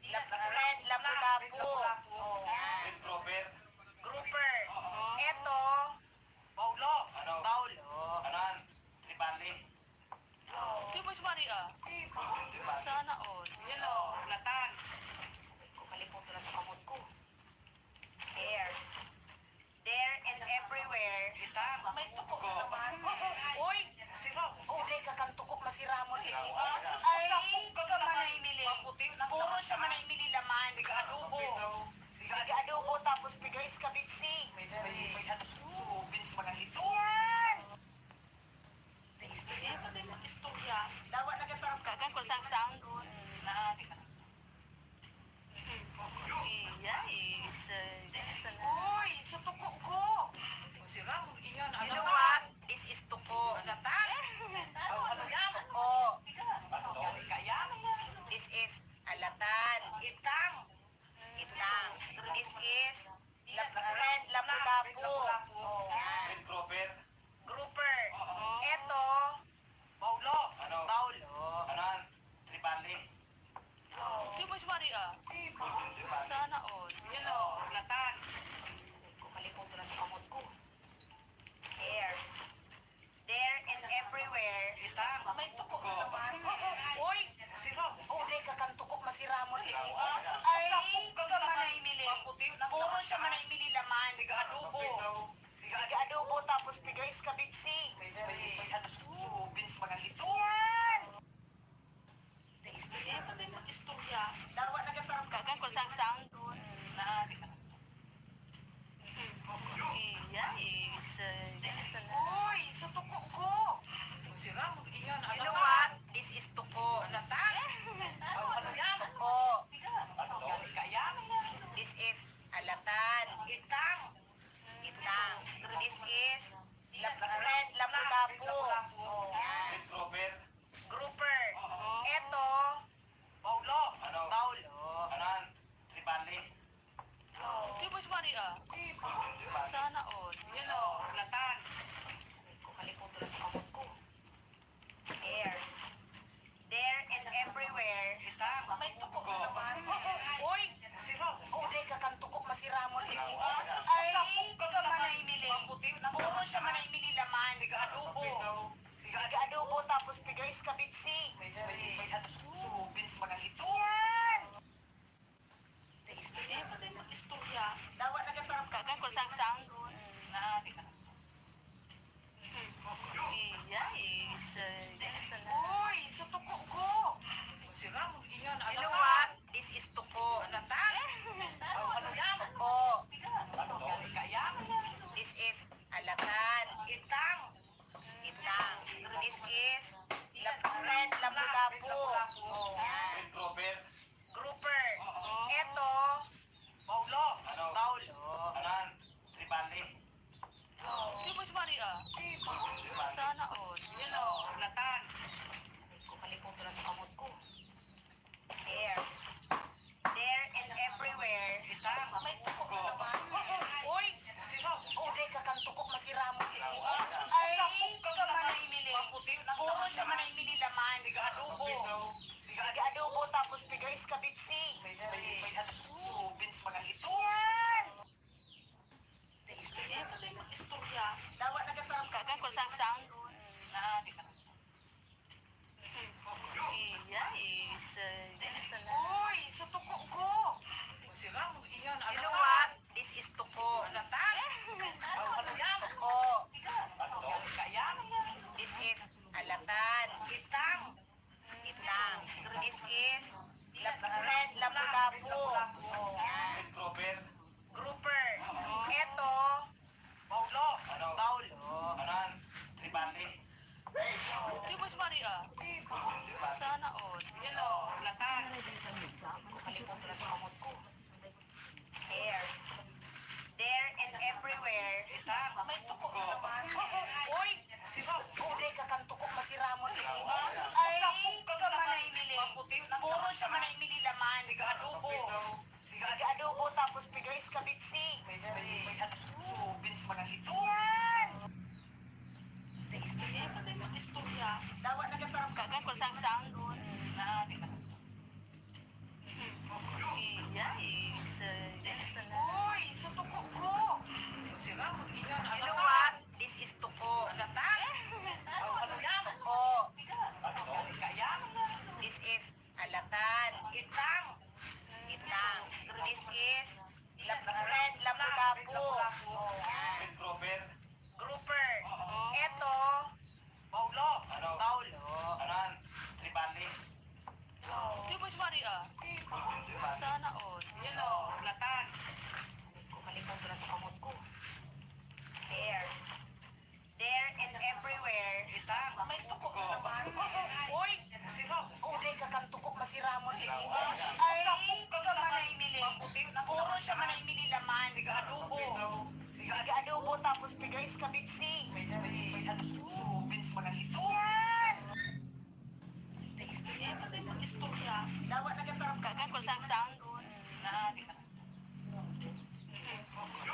red lapu-lapu. Yan. Red Grover. Grouper. Eto, Paulo. Ano? Paulo. Anan? Tribali. Di ba si Maria? Sana all. Yan o, alatan. Kumalipong ko na sa kamot ko. There. There and everywhere. Itang. May tuko na naman. Uy! Si Ramon. Uday ka kang tuko masiramon ini. Ay, manay mili. Puro siya manay mili laman. Biga adobo. Biga adobo tapos biga iskabitsi. May subins mga ito. Yan! Hindi pa din mag-istorya. Dawa nagatarap ka. Kagan ko sang Na, di ka iya is sana. Uy, sa tuko ko. Si Ramon, iyan, You know alatan. what? This is tuko. Alatan? Ano yan? Oh, Kaya? this is alatan. Itang. Itang. This is red lapu-lapu. Yan. Red Grover. Grouper. Eto, Paulo. Ano? Paulo. Anan? Tribali. Di ba si Maria? Sana all. Yan o, alatan. Kumalipong ko na sa kamot ko. There. There and everywhere. Itang. May tuko na naman. Uy! Si Ramon. Uday ka kang tuko masiramon ini. Ay, manay mili. Puro siya manay mili laman. Biga adobo. Biga adobo tapos biga iskabitsi. May subins mga ito. Yan! Hindi pa din mag-istorya. Dawa nagatarap ka. Kagan ko sang Na, di ka iya is sana. Uy, sa tuko ko. Si Ramon, iyan, You know alatan. what? This is tuko. Alatan? Ano yan? Oh, Kaya? this is alatan. Itang. Itang. This is red lapu-lapu. Yan. Red Grover. tapos bigay iskabitsi. May ano susubin sa mga ito. Yan! Naistorya pa tayo mag-istorya. Dawa na gatarap Kagan ko sang-sang. Na, di ka. Iya, isa. Isa na. Uy, sa tuko ko. Masira mo iyan. You know what? This is tuko. Ano yan? Oh, Ano kaya? this is alatan. Itang. Itang. This is red lapu-lapu. Yan. Red grouper. Grouper. Ito, Paulo. Ano? Paulo. Anan? Tribali. Di mo si Maria. Sana all. Yan o. Latan. Kumalipot na sa kamot ko. There. There and everywhere. Itang. May tuko na naman. Uy! Masira. Oh, di ka kang tuko masiramo ini. Ay, ka manaimili. Puro siya manaimili laman. Adobo. Adobo tapos bigay iskabitsi. May ano susubin sa mga ito. Yan! Naistorya pa tayo mag-istorya. Dawa na gatarap Kagan ko sang-sang. Na, di ka. Iya, isa. Isa na. Uy, sa tuko ko. Masira mo iyan. You know what? This is tuko. Latan. Ano yan? Oh, Ano kaya? this is alatan. Itang. Itang. This is red lapu-lapu. Yan. Red grouper. Grouper. Ito, Paulo. Ano? Paulo. Anan? Tribali. Di mo si Maria. Sana all. Yan o. Latan. Kumalipot na sa kamot ko. There. There and everywhere. Itang. May tuko na naman. Uy! Masira. Oh, di ka kang tuko masiramo ini. Ay, ka manaimili. Puro siya manaimili laman. Adobo. Adobo tapos bigay iskabitsi. May ano susubin sa mga ito. Yan! Naistorya pa tayo mag-istorya. Dawa na gatarap Kagan ko sang-sang. Na, di ka. Iya, isa. Isa na. Uy, sa tuko ko. Masira mo iyan. You know what? This is tuko. Latan. Ano yan? Oh, Ano kaya? this is alatan. Itang. Itang. This is red lapu-lapu. Yan. Red grouper. Grouper. Ito, Paulo. Ano? Paulo. Anan? Tribali. Di mo si Maria. Sana all. Yan o. Latan. Kumalipot na sa kamot ko. There. There and everywhere. Itang. May tuko na naman. Uy! Masira. Oh, di ka kang tuko masiramo ini. Ay, ka manaimili. Puro siya manaimili laman. Adobo. Adobo tapos bigay iskabitsi. May ano susubin sa mga ito. Yan! Naistorya pa tayo mag-istorya. Dawa na gatarap Kagan ko sang-sang. Na, di ka.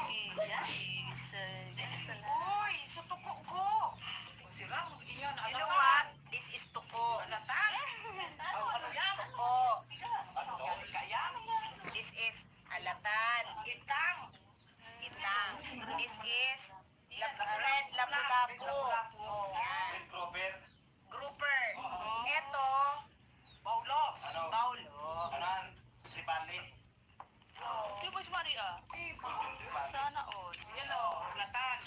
Iya, isa. Isa na. Uy, sa tuko ko. Masira mo iyan. You know what? This is tuko. Latan. Ano yan? Oh, Ano kaya? this is alatan. Itang. Itang. This is red lapu-lapu. Yan. Red grouper. Grouper. Ito, Paulo. Ano? Paulo. Anan? Tribali. Di mo si Maria. Sana all. Yan o. Latan.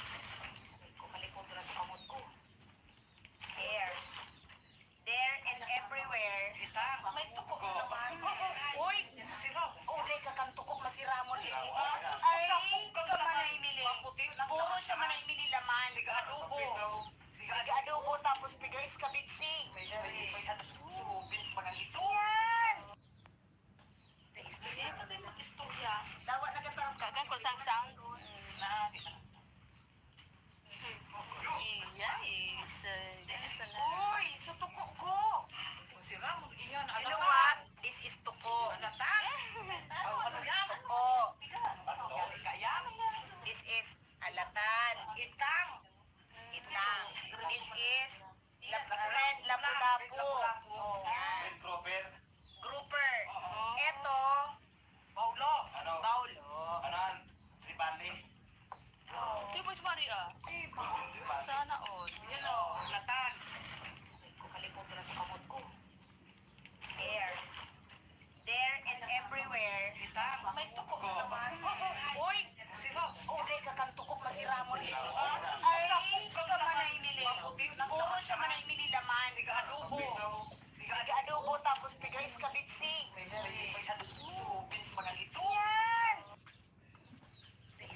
Kumalipot na sa kamot ko. There. There and everywhere. Itang. May tuko na naman. Uy! Masira. Oh, di ka kang tuko masiramo ini. Ay, ka manaimili. Puro siya manaimili laman. Adobo. Adobo tapos bigay iskabitsi. May ano susubin sa mga ito. Yan! Naistorya pa tayo mag-istorya. Dawa na gatarap Kagan ko sang-sang. Na, di ka. Iya, isa. Isa na. Uy, sa tuko ko. Masira mo iyan. You know what? This is tuko. Latan. Ano yan? Oh, Ano kaya? this is alatan. Itang. Itang. This is red lapu-lapu. Yan. Red grouper. Grouper. Ito, Paulo. Ano? Paulo. Anan? Tribali. Di mo si Maria. Sana all. Yan siya man ay mililaman. Adobo. Adobo tapos bigay sa kabitsi. May halos-usubin sa mga ito. Yan!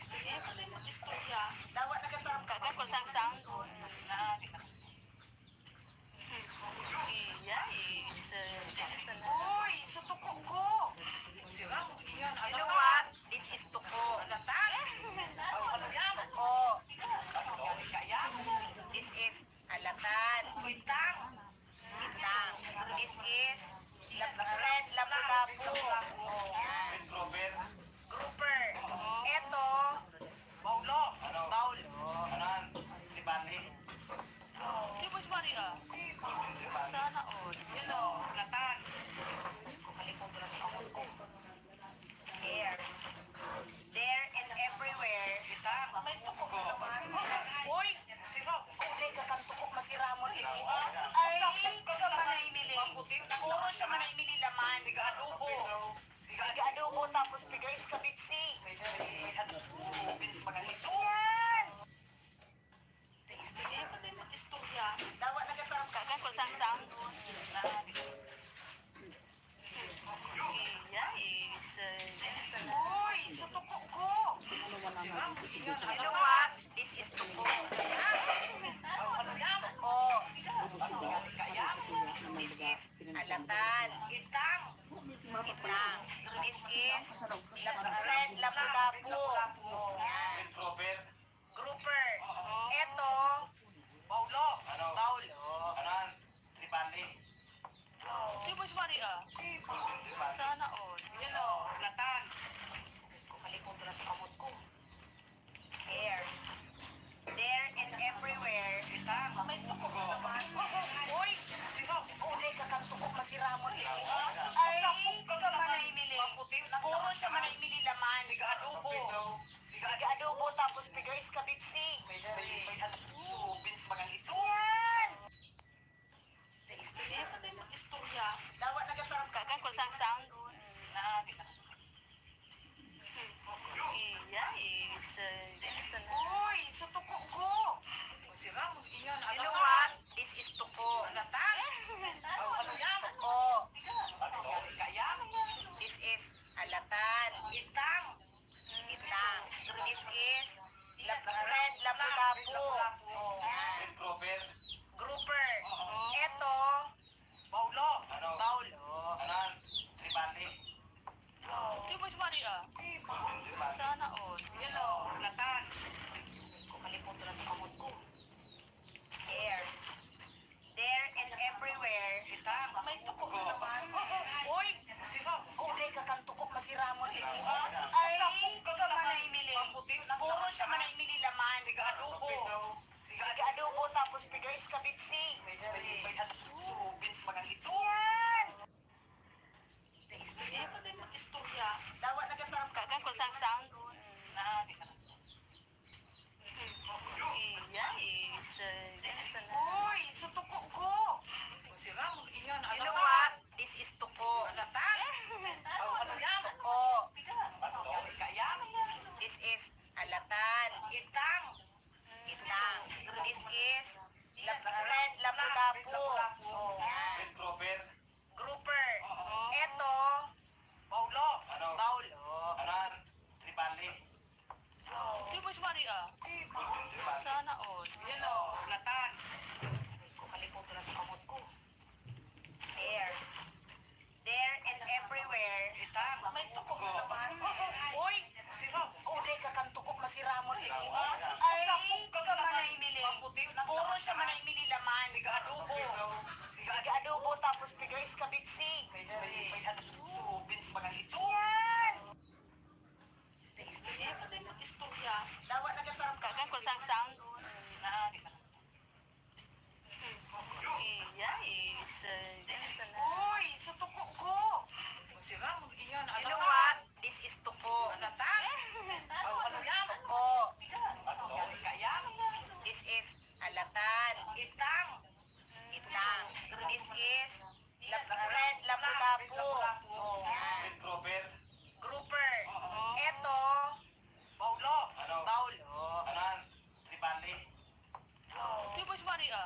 Sige, pala yung istorya. Dawa na katarap ka. Kagan ko sang Na, iya is sana. Uy, sa tuko ko. sira mo iyan. You know what? This is tuko. Alatan. Ano yan? Oh, Ano kaya? this is alatan. Kuitang. Itang. This is red lapu-lapu. Yan. Red Grover. Grouper. Ito, Paulo. Paulo. Kanan. Tribali. Di ba si Maria? Sana all. Yan o. Alatan. Kumalikot na sa kamot ko. There. There and everywhere. Kitang. May tuko ka naman. Uy! Sira. Uli ka kang tukok masiramo din. Ay, manay mili. Puro siya manay mili laman. Adobo. Adobo tapos bigay sa kabitsi. May halos-usubin sa mga ito. Yan! Sige, pala yung istorya. Dawa na katarap ka. Kagan ko sang Na, iya is sana. Uy, sa tuko ko. sira mo iyan. You know what? This is tuko. Ano yan? Oh, Ano kaya? this is alatan. Itang. Itang. This is red lapu-lapu. Yan. Red Grover. Grouper. Ito, Paulo. Paulo. Kanan. Tribali. Di ba si Maria? Sana all. Yan o. Alatan. Kumalikot na sa kamot ko. There. There and everywhere. Kitang. May tuko ka naman. Uy! Sira. Uli ka kang tukok masiramo din. Ay, manay mili. Puro siya manay mili laman. Adobo. Adobo tapos bigay sa kabitsi. May halos-usubin sa mga ito. Yan! Sige, pala yung istorya. Dawa na katarap ka. Kagan ko sang Na, iya is sana. Uy, sa tuko ko. sira mo iyan. You know what? This is tuko. Alatan. Ano yan? Oh, Ano kaya? this is alatan. Itang. Itang. This is red lapu-lapu. Yan. Red Grover. Grouper. Ito, Paulo. Paulo. Kanan. Tribali. Di ba si Maria? Sana all. Yan o. Alatan. Kumalikot na sa kamot ko. There. There and everywhere. Kitang. May tuko ka naman. Uy! Sira. Uli ka kang tukok masiramo din. Ay, Ay, manay mili. Puro siya manay mili laman. Adobo. Adobo tapos bigay sa kabitsi. May halos-usubin sa mga ito. Yan! Sige, pala yung istorya. Dawa na katarap ka. Kagan ko sang Na, iya is sana. Uy, sa tuko ko. sira mo iyan. You know what? This is tuko. Alatan. Ano yan? Oh, Ano kaya? this is alatan. Itang. Itang. This is red lapu-lapu. Yan. Red Grover. Grouper. Ito, Paulo. Paulo. Kanan. Tribali. Di ba si Maria? Sana all. Yan o. Alatan. Kumalikot na sa kamot ko. There. There and everywhere. Kitang. May tuko ka naman. Uy! Sira. Uli ka kang tukok masiramo din. Ay, manay mili. Puro siya manay mili laman. Adobo. Adobo tapos bigay sa kabitsi. May halos-usubin sa mga ito. Yan! Sige, pala yung istorya. Dawa na katarap ka. Kagan ko sang Na, iya is sana. Uy, sa tuko ko. sira mo iyan. You know what? This is tuko. Alatan. Ano yan? Oh, Ano kaya? this is alatan. Itang. Itang. This is red lapu-lapu. Yan. Red Grover. Grouper. Ito, Paulo. Paulo. Kanan. Tribali. Di ba si Maria?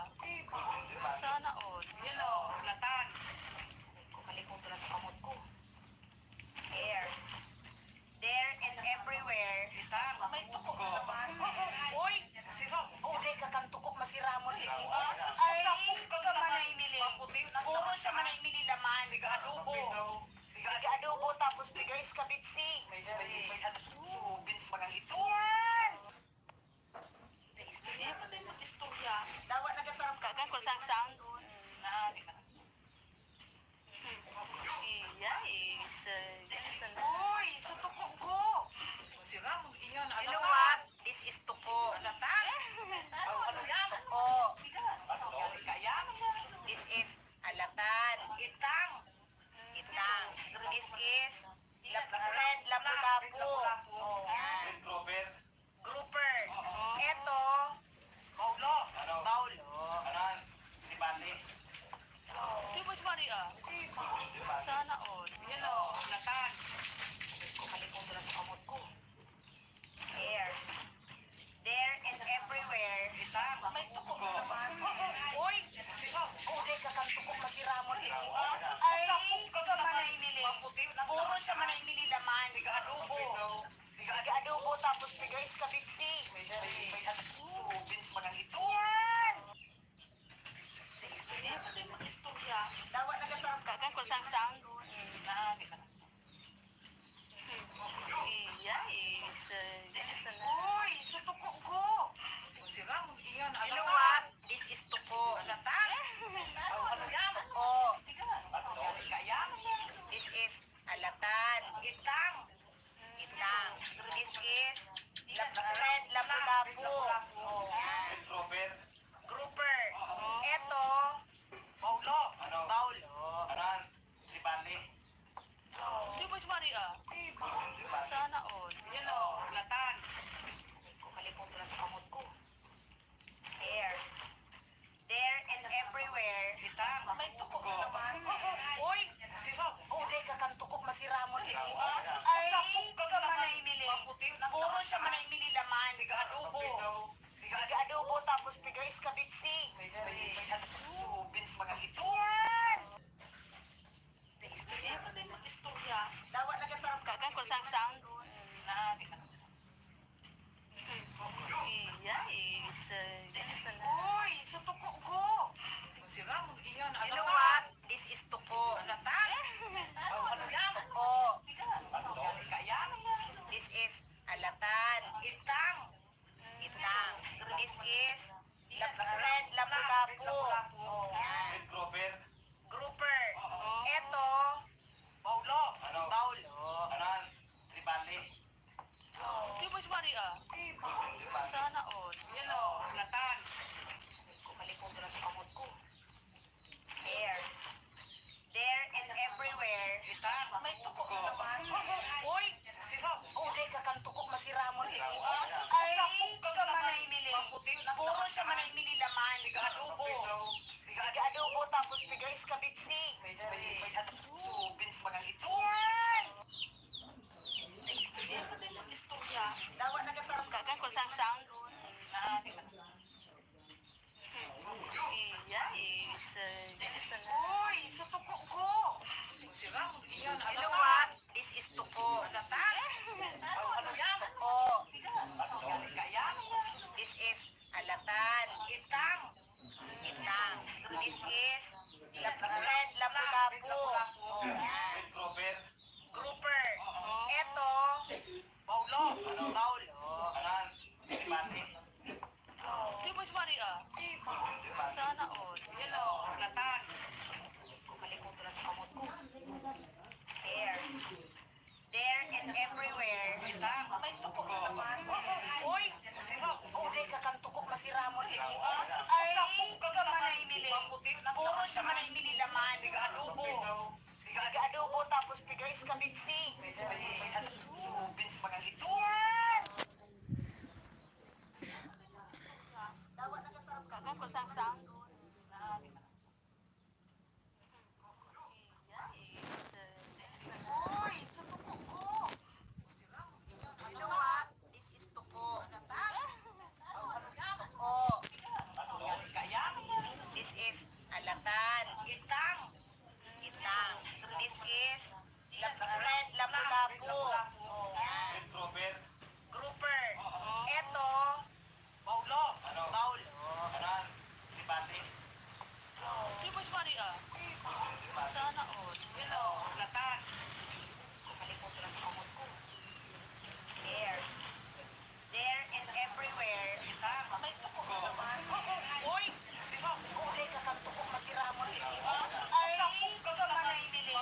siya man ay mililaman. Adobo. Biga-adobo tapos biga iskabitsi. May ano subins mga ito. Yan! Hindi pa din mag-istorya. Dawa nagatarap ka. Kagan ko sang-sang. Na, di na. Iya, isa na. Uy, sa tuko ko. Si Ramon, iyan. You know what? This is tuko. Alatan. Ano yan? Oh, Kaya. this is alatan. Itang. Itang. This is red lapu-lapu. Yan. Red Grover. Grouper. Ito, Paulo. Ano? Paulo. Aran. Tribali. Di ba si Maria? Sana all. Yan o. Alatan. Kumalikong na sa kamot ko. There. There and everywhere. Itang. May tuko na naman. Uy! Sino? Uday ka kang tukok na si Ramon ini. Ay, Ay, ka manay mili. Puro siya manay mili laman. Adobo. Biga-adobo tapos biga iskabitsi. May ano subins mga ito. Yan! Hindi pa din mag-istorya. Dawa nagatarap ka. Kagan ko sang-sang. Na, di na. Iya, isa na. Uy, sa tuko ko. Si Ramon, iyan. You know what? This is tuko. Alatan. Ano yan? Oh, Kaya. this is alatan. Itang. Itang. This is red lapu-lapu. Yan. Red Grover. Grouper. Ito, Paulo. Ano? Paulo. Aran. Tribali. Di ba si Maria? Sana all. Yan o. Alatan. Kumalikong na sa kamot ko. There. There and everywhere. Itang. May tuko na naman. Uy! Sino? Uday ka kang tukok na si Ramon ini. Ay, Ay, ka manay mili. Puro siya manay mili laman. Adobo. Biga-adobo tapos biga iskabitsi. May ano subins mga ito. Yan! Hindi pa din mag-istorya. Dawa nagatarap ka. Kagan ko sang-sang. Na, di na. Iya, isa na. Uy, sa tuko ko. Si Ramon, iyan. You know what? This is tuko. Alatan. Ano yan? Oh, Kaya. this is alatan. Itang. Itang. This is red lapu-lapu. Yan. Red Grover. Grouper. Ito, Paulo. Ano? Paulo. Aran. Tribali. Di ba si Maria? Sana all. Yan o. Alatan. Kumalikong na sa kamot ko. There. There and everywhere. Itang. May tuko na naman. Uy! Sino? Uday ka kang tukok na si Ramon ini. Ay, Ay, ka manay mili. Puro siya manay mili laman. Adobo. Biga-adobo tapos biga iskabitsi. May ano subins mga ito. Yan! Hindi pa din mag-istorya. Dawa nagatarap ka. Kagan ko sang-sang. Na, di na. Iya, isa na. Uy, sa tuko ko. Si Ramon, iyan. You know what? This is tuko. Alatan. Ano yan? Oh, Kaya. this is alatan. Itang. Itang. This is red lapu-lapu. Yan. Red Grover. Grouper. Ito, Paulo. Paulo. Aran. Tribali. Di ba si Maria? Sana all. Yan o. Alatan. Kumalikong na sa kamot ko. There. There and everywhere. Itang. May tuko na naman. Uy! Sino? Uday ka kang tukok na si Ramon ini. Ay, Ay, ka manay mili. Puro siya manay mili laman. Adobo. Biga-adobo tapos biga iskabitsi. May ano subins mga ito. Yan! Dawa nagatarap ka. Kagan ko sang-sang. Iya, isa na. Uy, sa tuko ko. You know what? This is tuko. Oh, Kaya. this is alatan. Itang. Itang. This is red lapu-lapu. Yan. Red Grover. Grouper. Ito, Paulo. Ano? Paulo. Aran. Tribali. Di ba si Maria? Latan. Kumalimutan na sa kamot ko. There. There and everywhere. Itang. May tuko ka naman. Uy! Sino? Kulay ka kang tuko masira mo. Ay, manaymili.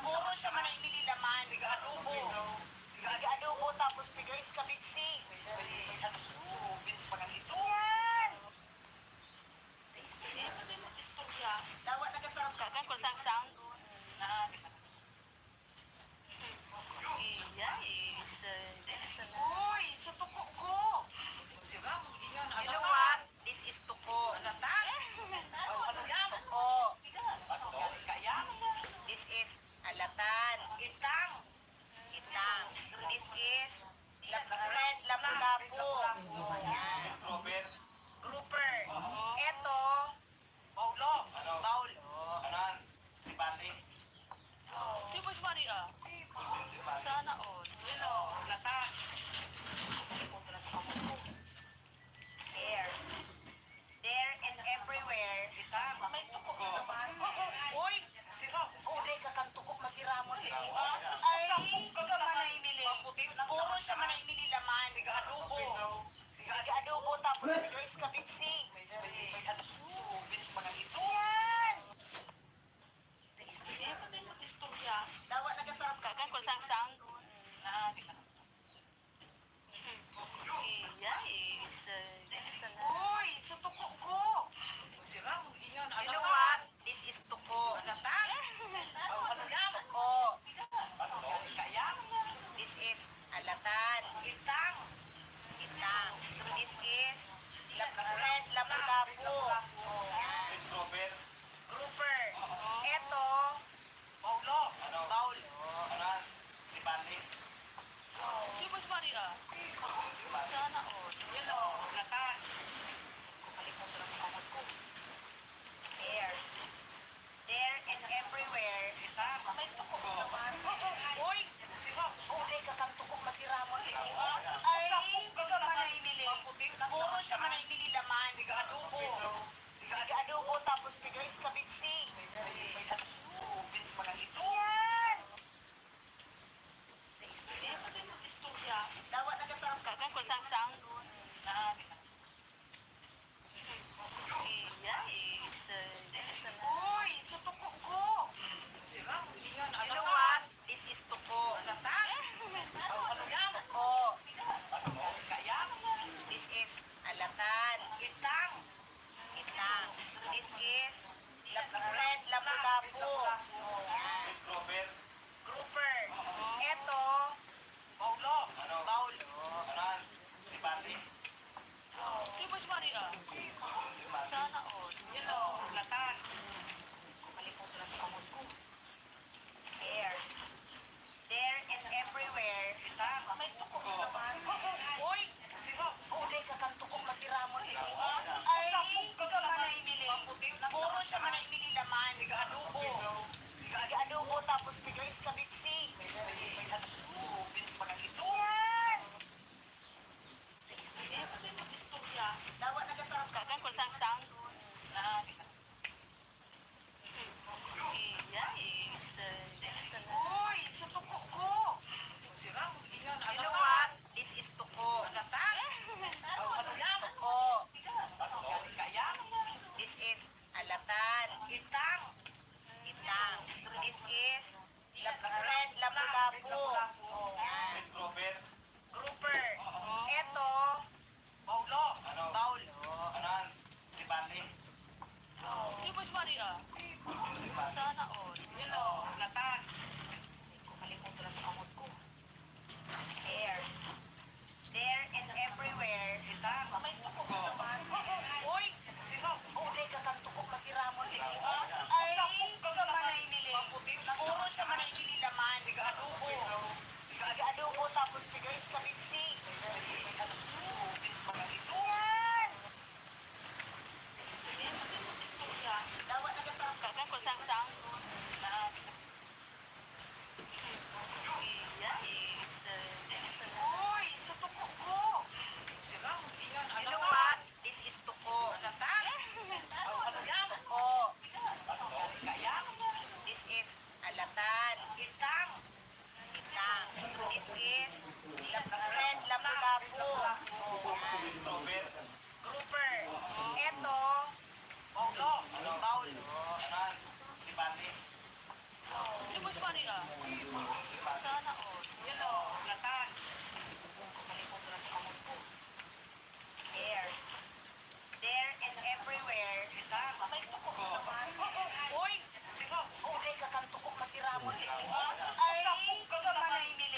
Puro siya manaymili laman. Adobo. Adobo tapos bigais kabitsi. Bins pa kasi ito. Yan! Tasty. Ano yung istorya? Dawa na katarap ka. Kagan ko sang-sang. Iya, is Uy, sa tuko ko. Sira mo iyan. You know what? This is tuko. Latan. Ano yan? Oh, Kaya? this is alatan. Itang. Itang. This is red lapu-lapu. Yan. Robert. Grouper. Eto, Paulo. Ano? Paulo. Anan. Tribali. Di ba si Maria? Sana all. Latan. Kumalimutan na sa kamot ko. There. There and everywhere. Itang. May tuko ka naman. Uy! Sino? Kulay ka kang tuko masira mo. Ay, manaymili. Puro siya manaymili laman. Adobo. Adobo tapos bigais kabitsi. Bins pa kasi ito. Yan! Tasty. Ano yung istorya? Dawa na katarap ka. Kagan ko sang-sang. Iya, is Uy, sa tuko ko. Sira mo iyan. You know what? This is tuko. Latan. Ano yan? Oh, Kaya? this is alatan. Itang. Itang. This is red lapu-lapu. Yan. Robert. Grouper. Eto, Paulo. Ano? Paulo. Anan. Tribali. Di ba si Maria? Sana all. Latan. Kumalimutan na sa kamot ko. There. There and everywhere. Itang. May tuko ka naman. Uy! Sino? Kulay ka kang tuko masira mo. Ay, manaymili. Puro siya manaymili laman. Adobo. Adobo tapos bigais kabitsi. Bins pa kasi ito. Yan! Tasty. Ano yung istorya? Dawa na katarap ka. Kagan ko sang-sang. Iya, is Uy, sa tuko ko. Sira mo iyan. You know what? This is tuko. Latan. Ano yan? Oh, Kaya? this is alatan. Itang. Itang. This is red lapu-lapu. Yan. Robert. Grouper. Eto, Paulo. Ano? Paulo. Anan. Tribali. Di ba si Maria? Sana all. Latan. Kumalimutan na sa kamot ko. There. There and everywhere. Itang. May tuko ka naman. Uy! Sino? Kulay ka kang tuko masira mo. Ay, manaymili. Puro siya manaymili laman. Adobo. Adobo tapos bigais kabitsi. Bins pa kasi ito. Yan! Tasty. Ano yung istorya? Dawa na katarap ka. Kagan ko sang-sang. Iya, is Uy, sa tuko ko. Sira mo iyan. You know what? This is tuko. Latan. Ano yan? Oh, Kaya? this is alatan. Itang. Itang. This is red lapu-lapu. Yan. Robert. Grouper. Eto, Paulo. Ano? Paulo. Anan. Tribali. Di ba si Maria? Sana all. Latan. Kumalimutan na sa kamot ko. There. There and everywhere. Itang. May tuko ka naman. Uy! Sino? Kulay ka kang tuko masira mo. Ay, manaymili. Puro siya manaymili laman. Adobo. Adobo tapos bigais kabitsi. Bins pa kasi ito. Yan! Tasty. Ano yung istorya? Dawa na katarap ka. Kagan ko sang-sang. Iya, is Uy, sa tuko ko. Sira mo iyan. You know what? This is tuko. Latan. Ano yan? Oh, Kaya? this is Maria. Sana all. Yan o, latan. Kumalikot na sa kamot ko. There. There and everywhere. May tukok na naman. Uy! Sino? Okay ka kang tukok masira mo. Ay, ikaw manaimili.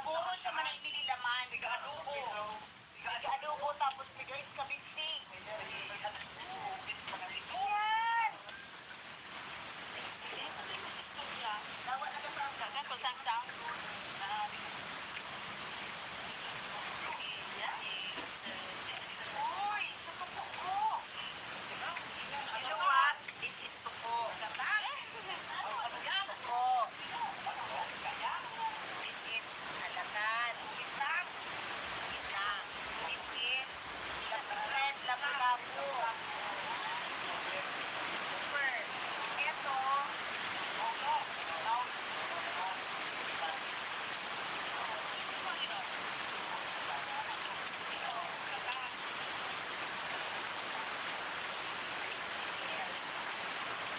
Puro siya manaimili laman. Adobo. Adobo tapos bigais ka bigsi. Bins mga ito. Yan! Kaya pa rin mag-istorya. Dawa na ka from Kagan ko sang sang. Uy! Sa tuko ko! Sino? Yan, You know what? This is tuko. Tuko. This is alatan. Kitang. Kitang. This is red lapu-lapu. Super. Ito.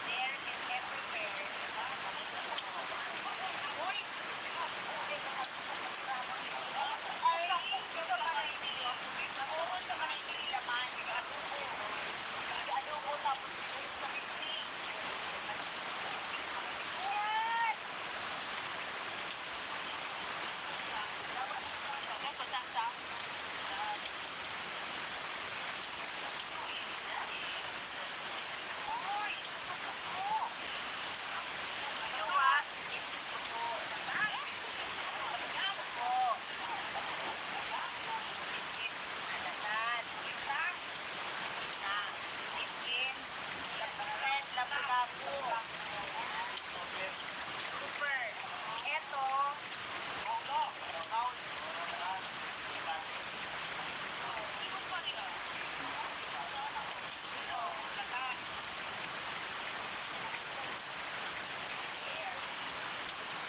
There and everywhere. Uy! Okay ka kang tukok masira mo. Ay, ikaw ka manaimili. Puro siya manaimili laman. Adobo tapos bigais ka bigsi. Yan! Kagan ko sang sang. Uy! Sa tuko ko! You know what? This is tuko. Tuko. This is alatan. Kitang. Kitang. This is red lapu-lapu. Super. Ito.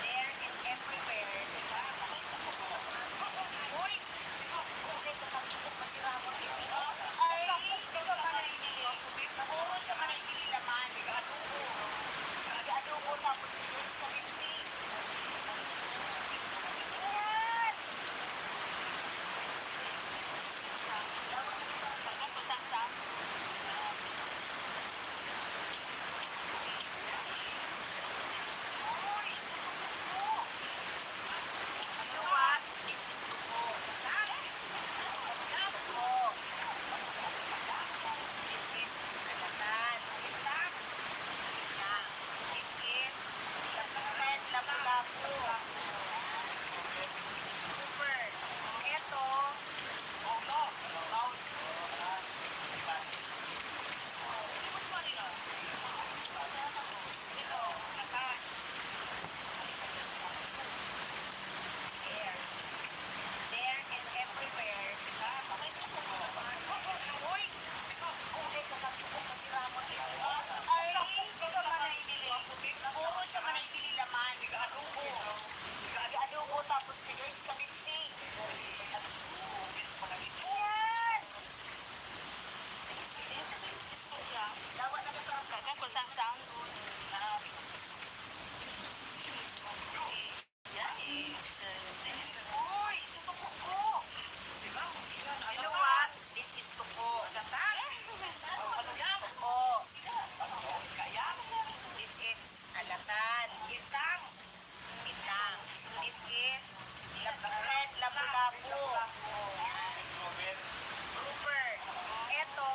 There and everywhere. Uy! Okay ka kang tukok masira mo. Ay, ikaw ka manaimili. Puro siya manaimili laman. Adobo tapos bigais ka bigsi. Yan! Kagan ko sang sang. Uy! Sa tuko ko! You know what? This is tuko. Tuko. This is alatan. Kitang. Kitang. This is red lapu-lapu. Super. Ito. There. There and everywhere. Uy! Okay ka kang tukok masira mo. Ay, ikaw ka manaimili. Puro siya manaimili laman. Adobo tapos bigais ka bigsi. Yan! Kaya pa rin mag-istorya. Dawa na ka from Kagan ko sang sang. Uy! Sa tuko ko! You know what? This is tuko. Tuko. This is alatan. Kitang. Kitang. This is red lapu-lapu. Grouper. Ito.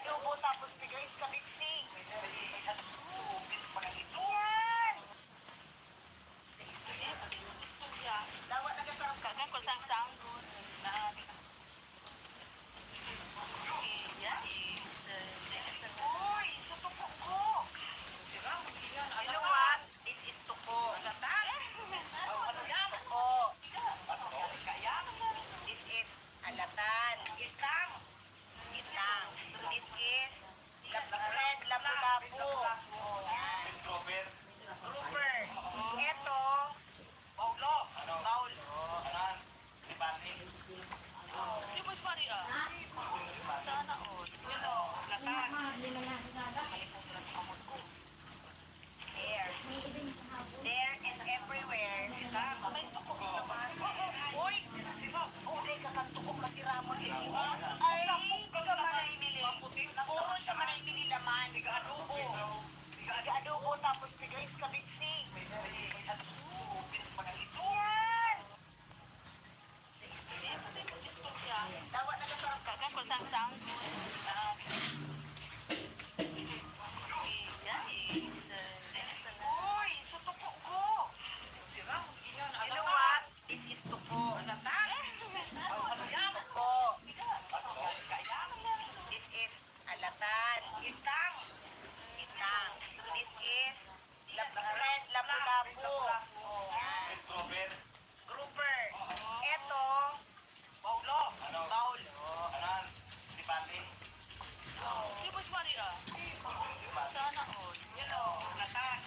adobo tapos pigays kabiksi. Bits pa kasi ito. Yan! Istorya, pati yung istorya. Dawa na katarap ka. Kagan ko sang sang good. Na yeah, is Uy, sa tuko ko. Sira, iyan, You know what? This is tuko. Alatan. Ano yan? Tuko. Ano? Kaya? This is alatan. Itang. Itang. This is red lapu-lapu. Yan. Robert. Grouper. Ito, Paulo. Ano? baul. Anan? Si Bani. Di ba si Maria? Sana all. Alatan. There. There and everywhere. may tuko naman. Uy! Uday ka kang tukok masiramon ini. Ay, ka manay mili. Puro siya manay mili laman. Adobo. Adobo tapos pigays kabiksi. Bits pa kasi ito. Yan! Istorya, pati yung istorya. Dawa na katarap ka. Kagan ko sang sang good. Yeah, is Uy, sa tuko ko. Sira, iyan, You know what? This is tuko. Alatan. Ano yan? Tuko. Ano? Kaya? This is alatan. Itang. Itang. This is red lapu-lapu. Yan. Robert. Grouper. Ito, Paulo. Ano? baul. Anan? Si Bani. Di ba si Maria? Sana all. Alatan.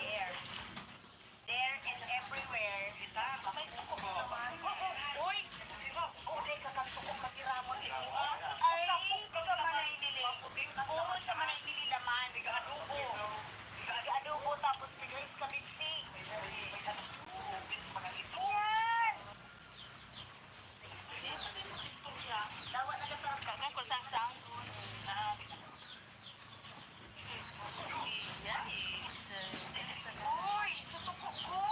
There. There and everywhere. may tuko naman. Uy! Uday ka kang tukok masiramon ini. Ay, ka manay mili. Puro siya manay mili laman. Adobo. Adobo tapos pigays kabiksi. Bits pa kasi ito. Yan! Istorya, pati yung istorya. Dawa na katarap ka. Kagan ko sang sang good. Yeah, is Uy, sa tuko ko.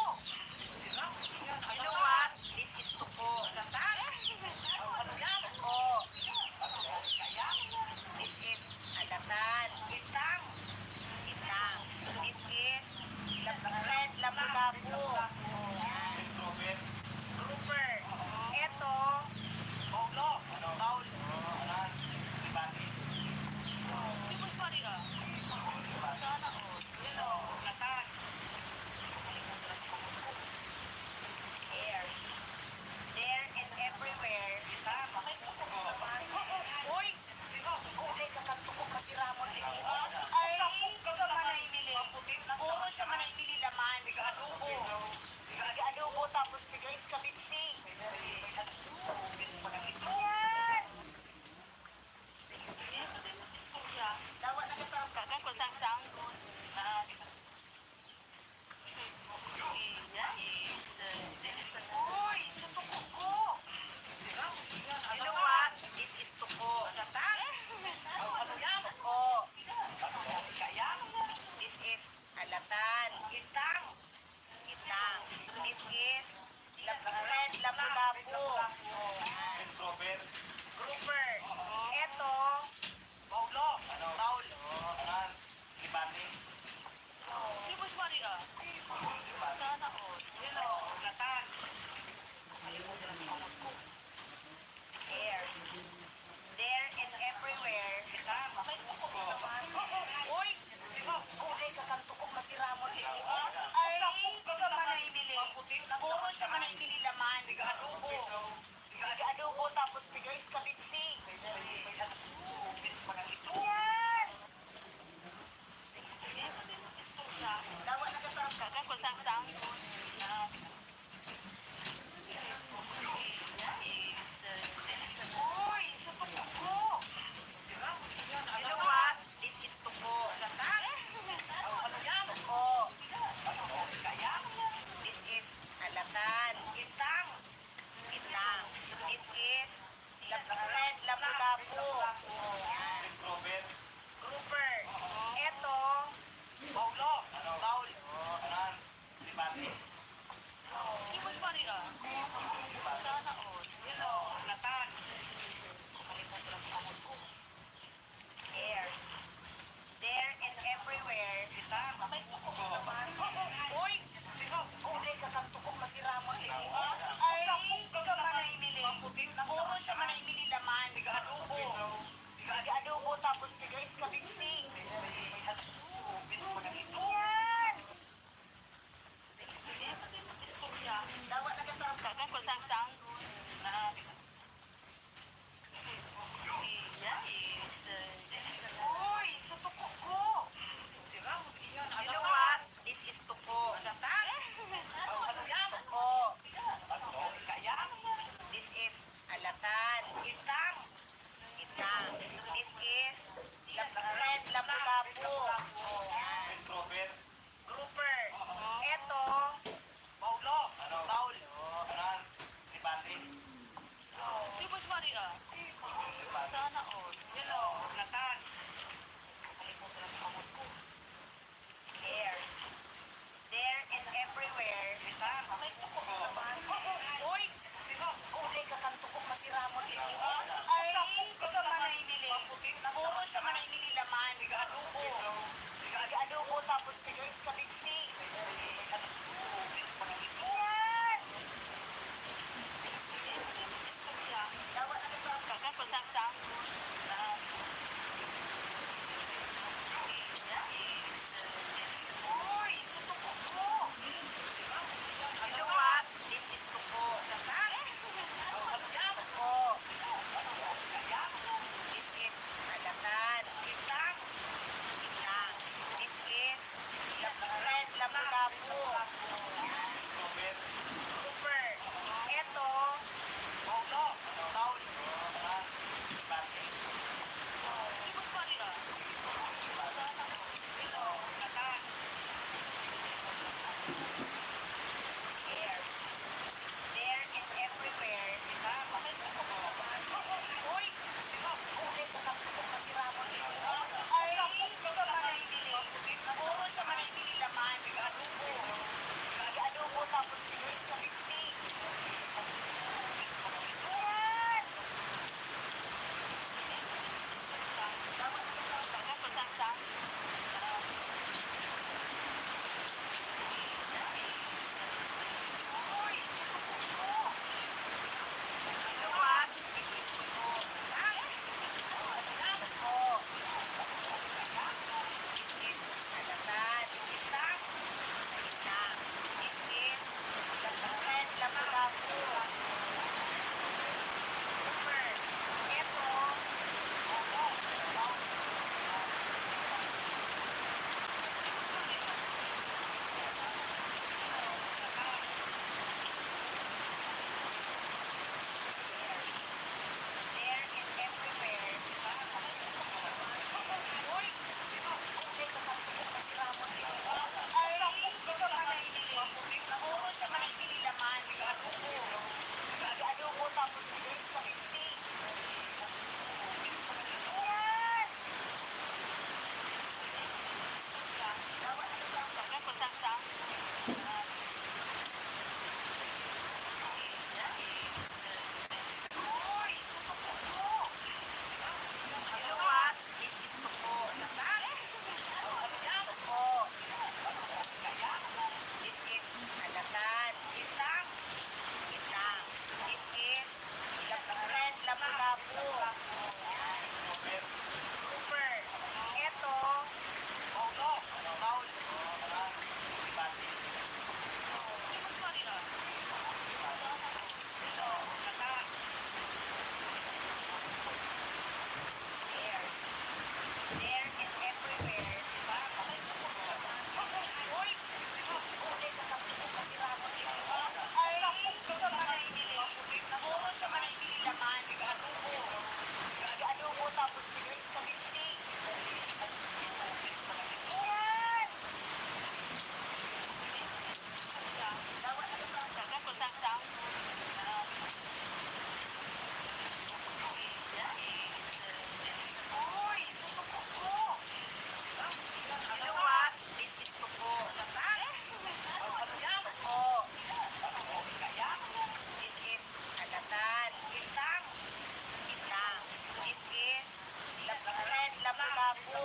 Sira, iyan, You know what? This is tuko. Alatan. Ano yan? Tuko. Ano? Kaya? This is alatan. Itang. Itang. This is red lapu-lapu. Yan. Robert. Grouper. Ito, Paulo. Ano? baul. Anan? Si Bani. Di ba si Maria? Sana all. Alatan. There. There and everywhere. may tuko naman. Uy! Uday ka kang tukok masiramon ini. Ay, ka manay mili. Puro siya manay mili laman. Adobo. Adobo tapos pigays kabiksi. Bits pa kasi ito. Yan! Istorya, pati yung istorya. Dawa na katarap ka. Kagan ko sang sang good. Yeah, is Uy, sa tuko ko. Sira, iyan, You know what? This is tuko. Alatan. Ano yan? Tuko. Ano? Kaya? This is alatan. Itang. Itang. This is red lapu-lapu. Yan. Robert. Grouper. Ito, Paulo. Ano? baul. Anan? Si Bani. Di ba si Maria? Sana all. Alatan. There. There and everywhere. may tuko naman. Uy! Uday ka kang tukok masiramon ini. Ay, ka manay mili. Puro siya manay mili laman. Adobo. Adobo tapos pigays kabiksi. Bits pa kasi ito. Yan! Istorya, pati yung istorya. Dawa na katarap ka. Kagan ko sang sang good. Yeah, is Uy, sa tuko ko. Sira, iyan, You know what? This is tuko. Alatan. Ano yan? Tuko. Ano? Kaya? This is alatan. Itang. Itang. This is red lapu-lapu. Yan. Robert. Grouper. Ito, Paulo. Ano? baul. Anan? Si Bani. Di ba si Maria? Sana all. Alatan. manaimili laman. Adobo. Biga adobo tapos biga iskabitsi. Ito. Yan! Istorya, pati mag-istorya. Dawa na ka Kagan ko sang-sang. Na, yeah, is Uy, sa tuko ko. Sira mo iyan. You know what? This is tuko. Ano yan? Tuko. Ano? Sayang. This is alatan. Itang. Itang. This is red lapu-lapu. Yan. Grover. Grouper. Ito, Paulo. Ano? Paulo. Kanan. Tripate. Di ba si Maria? Sana all. Hello. Natan. Kalimutan na sa kamot ko. There. There and everywhere. Itang. May tukok na naman. Uy! Sino? Uli ka kang tukok masiramot ini. Ay, ikaw manaimili. Puro siya manaimili laman. Biga adobo. Biga adobo tapos biga iskabitsi. Ito. Yan! istorya, pati mag-istorya. Dawa na ka Kagan ko sang-sang. Na, yeah, is Uy, sa tuko ko. Sira mo iyan. You know what? This is tuko. Ano yan? Tuko. Ano? Sayang. This is alatan. Itang. Itang. This is red lapu-lapu. Yan. Grover. Grouper. Ito, Paulo. Paulo. Kanan. Tripate. Di ba si Maria? Sana all. Hello. Natan. There. There and everywhere. Itang. May tukok na naman. Uy! Sino? Uli ka kang tukok masiramot ini. Ay, ikaw manaimili. Puro siya manaimili laman. Biga adobo. Biga adobo tapos biga iskabitsi. Yan! Dawa na ka Kagan ko sang-sang. Uy, sa tuko ko. You know what? This is tuko. Tuko. This is alatan. Itang. Itang. This is red lapu-lapu. Grouper. Ito, there and everywhere. Uy! Uli ka kang tukok masiramot ini. Ay, ikaw manaimili. Puro siya manaimili laman. Biga adobo tapos biga iskabitsi. Yan! Dawa na ka Kagan ko sang-sang. Uy, sa tuko ko. You know what? This is tuko. Tuko. This is alatan. Itang. Itang. This is red lapu-lapu. Yan. Grover. Grouper. Ito, Paulo. Paulo. Kanan. Tripate. Di ba si Maria? Sana all. Hello. Natan. There. There and everywhere. May tukok na naman. Uy! Uli ka kang tukok masiramot ini. Ay, ikaw manaimili. Puro siya manaimili laman. Biga adobo tapos biga iskabitsi. Yan! Dawa na ka Kagan ko sang-sang. Uy, sa tuko ko. You know what? This is tuko. Tuko. Sayang. This is alatan. Itang. Itang. This is red lapu-lapu.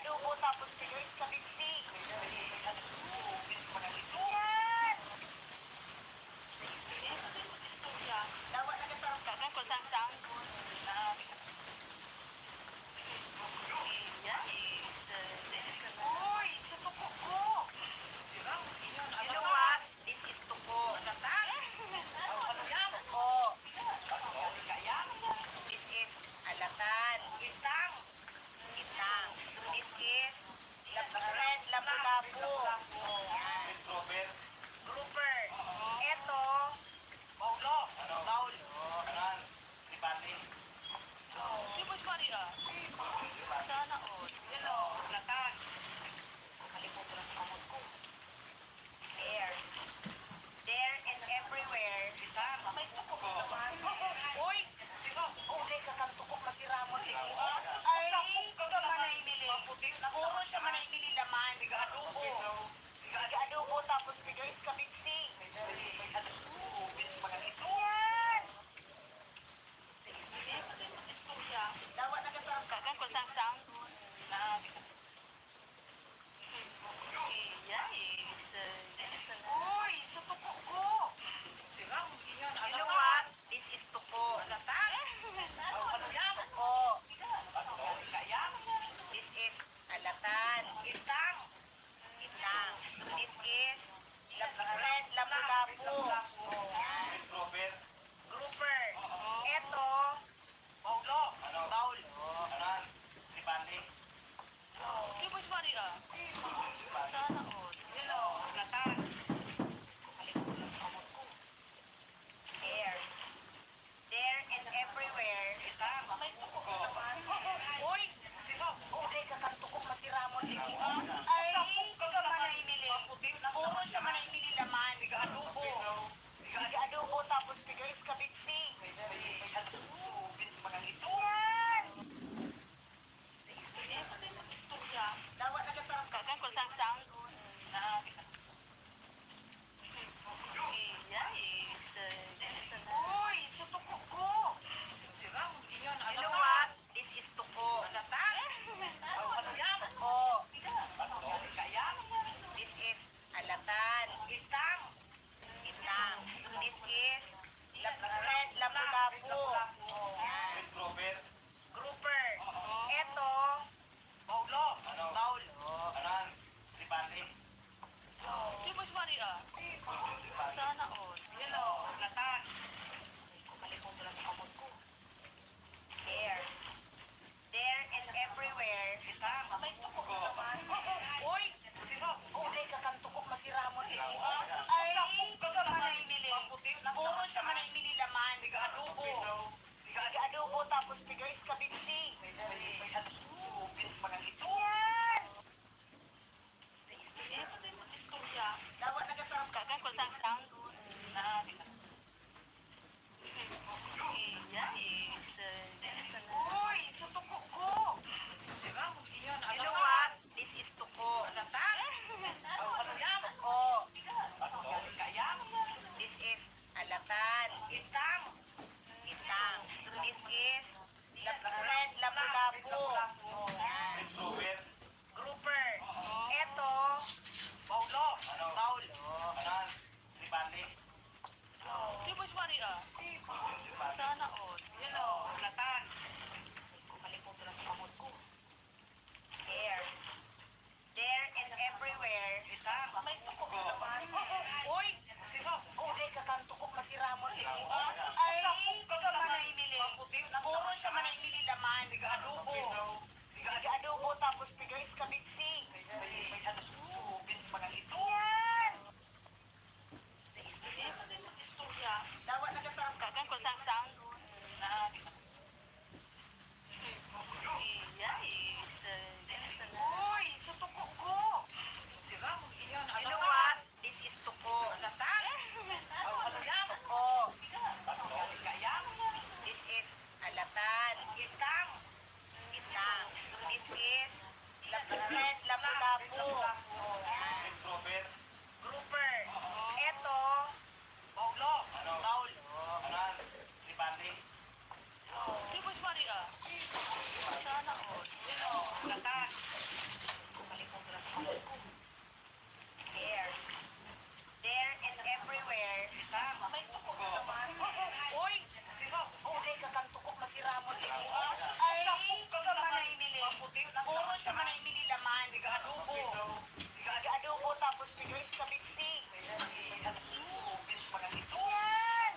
adobo tapos pigays kabitsi. Bilis mga ito. Yan! Istorya, patay mag-istorya. Dawa na katarong Kagan ko sang sang. Iya, is, this, Uy! Sa tuko ko! Sirang, iyan, You know what? This is tuko. Alatan. Ano yan? Oh, Ano kaya? this is alatan. Itang. Itang. This is red lapu-lapu. Yan. Robert. Grouper. Ito, Paulo. baul. Anan. Si Bali. Si Boss Maria. Sana all. Hello. Alatan. Kalimutan na sa kamot ko. There. There and everywhere. Itang. May tukok na naman. Uy! Sino? Uli ka kang tukok na si Ramon. Ay, ka manaymili. Puro siya manaymili laman. Adobo. Adobo tapos pigays kabitsi. Bilis mga ito. Yan! istorya, patay mag-istorya. Dawa na katarong Kagan ko sang sang. Iya, is, this, Uy! Sa tuko ko! Sirang, iyan, You know what? This is tuko. Alatan. Ano yan? Oh, Ano kaya? this is alatan. Itang. Itang. This is red lapu-lapu. Yan. Robert. Grouper. Ito, Paulo. baul. Anan. Si Bali. Si Boss Maria. Sana all. Hello. Alatan. Kalimutan na sa kamot ko. There. There and everywhere. Itang. May tukok na naman. Uy! Sino? Uli ka kang tukok na si Ramon. Ay, ka manaymili. Puro siya manaymili laman. Adobo. Adobo tapos pigays kabitsi. Bilis mga ito. Yan! istorya, patay mag-istorya. Dawa na katarong Kagan ko sang sang. Iya, is, this, Uy! Sa tuko ko! Sirang, iyan, You know what? This is tuko. Alatan. Ano yan? Oh, Ano kaya? this is alatan. Itang. Itang. This is red lapu-lapu. Yan. Robert. Grouper. Ito, Paulo. baul. Anan. Si Bali. Si Boss Maria. Sana all. Hello. Alatan. Kalimutan na sa kamot ko. There. There and everywhere. Itang. May tukok na naman. Uy! Sino? Uli ka kang tukok na si Ramon. Ay, ka manaymili. Puro siya manaymili laman. Adobo. Adobo tapos pigays kabitsi. Bilis mga ito. Yan! istorya, patay mag-istorya. Dawa na katarong Kagan ko sang sang. Iya, is, this, Uy! Sa tuko ko! Sirang, iyan, You know what? This is tuko. Alatan. Ano yan? Oh, Ano kaya? this is alatan. Itang. Itang. This is red lapu-lapu. Yan. Robert. Grouper. Ito, Paulo. baul. Anan. Si Bali. Si Boss Maria. Sana all. Hello. Alatan. Kalimutan na sa kamot ko. There. There and everywhere. Itang. May tukok na naman. Uy! Sino? Uli ka kang tukok na si Ramon. Ay, ka manaymili. Puro siya manaymili laman. Adobo. Adobo tapos pigays kabitsi. Bilis mga ito. Yan! istorya, patay mag-istorya. Dawa na katarong Kagan ko sang sang. Iya, is, this, Uy! Sa tuko ko! Sirang, iyan, You know what? This is tuko. Alatan. Ano yan? Oh, Ano kaya? this is alatan. Itang. Itang. This is red lapu-lapu. Yan. Robert. Grouper. Ito, Paulo. baul. Anan. Si Bali. Itang. May tukok na naman. Uy! Sirap. Okay ka kang tukok masiramon ini. Ay, Ay, ka na naman. manaymili. Maputi lang. Puro siya manaymili laman. Biga adobo. Biga adobo tapos bigay sa kabitsi. Bins mga ito. Yan!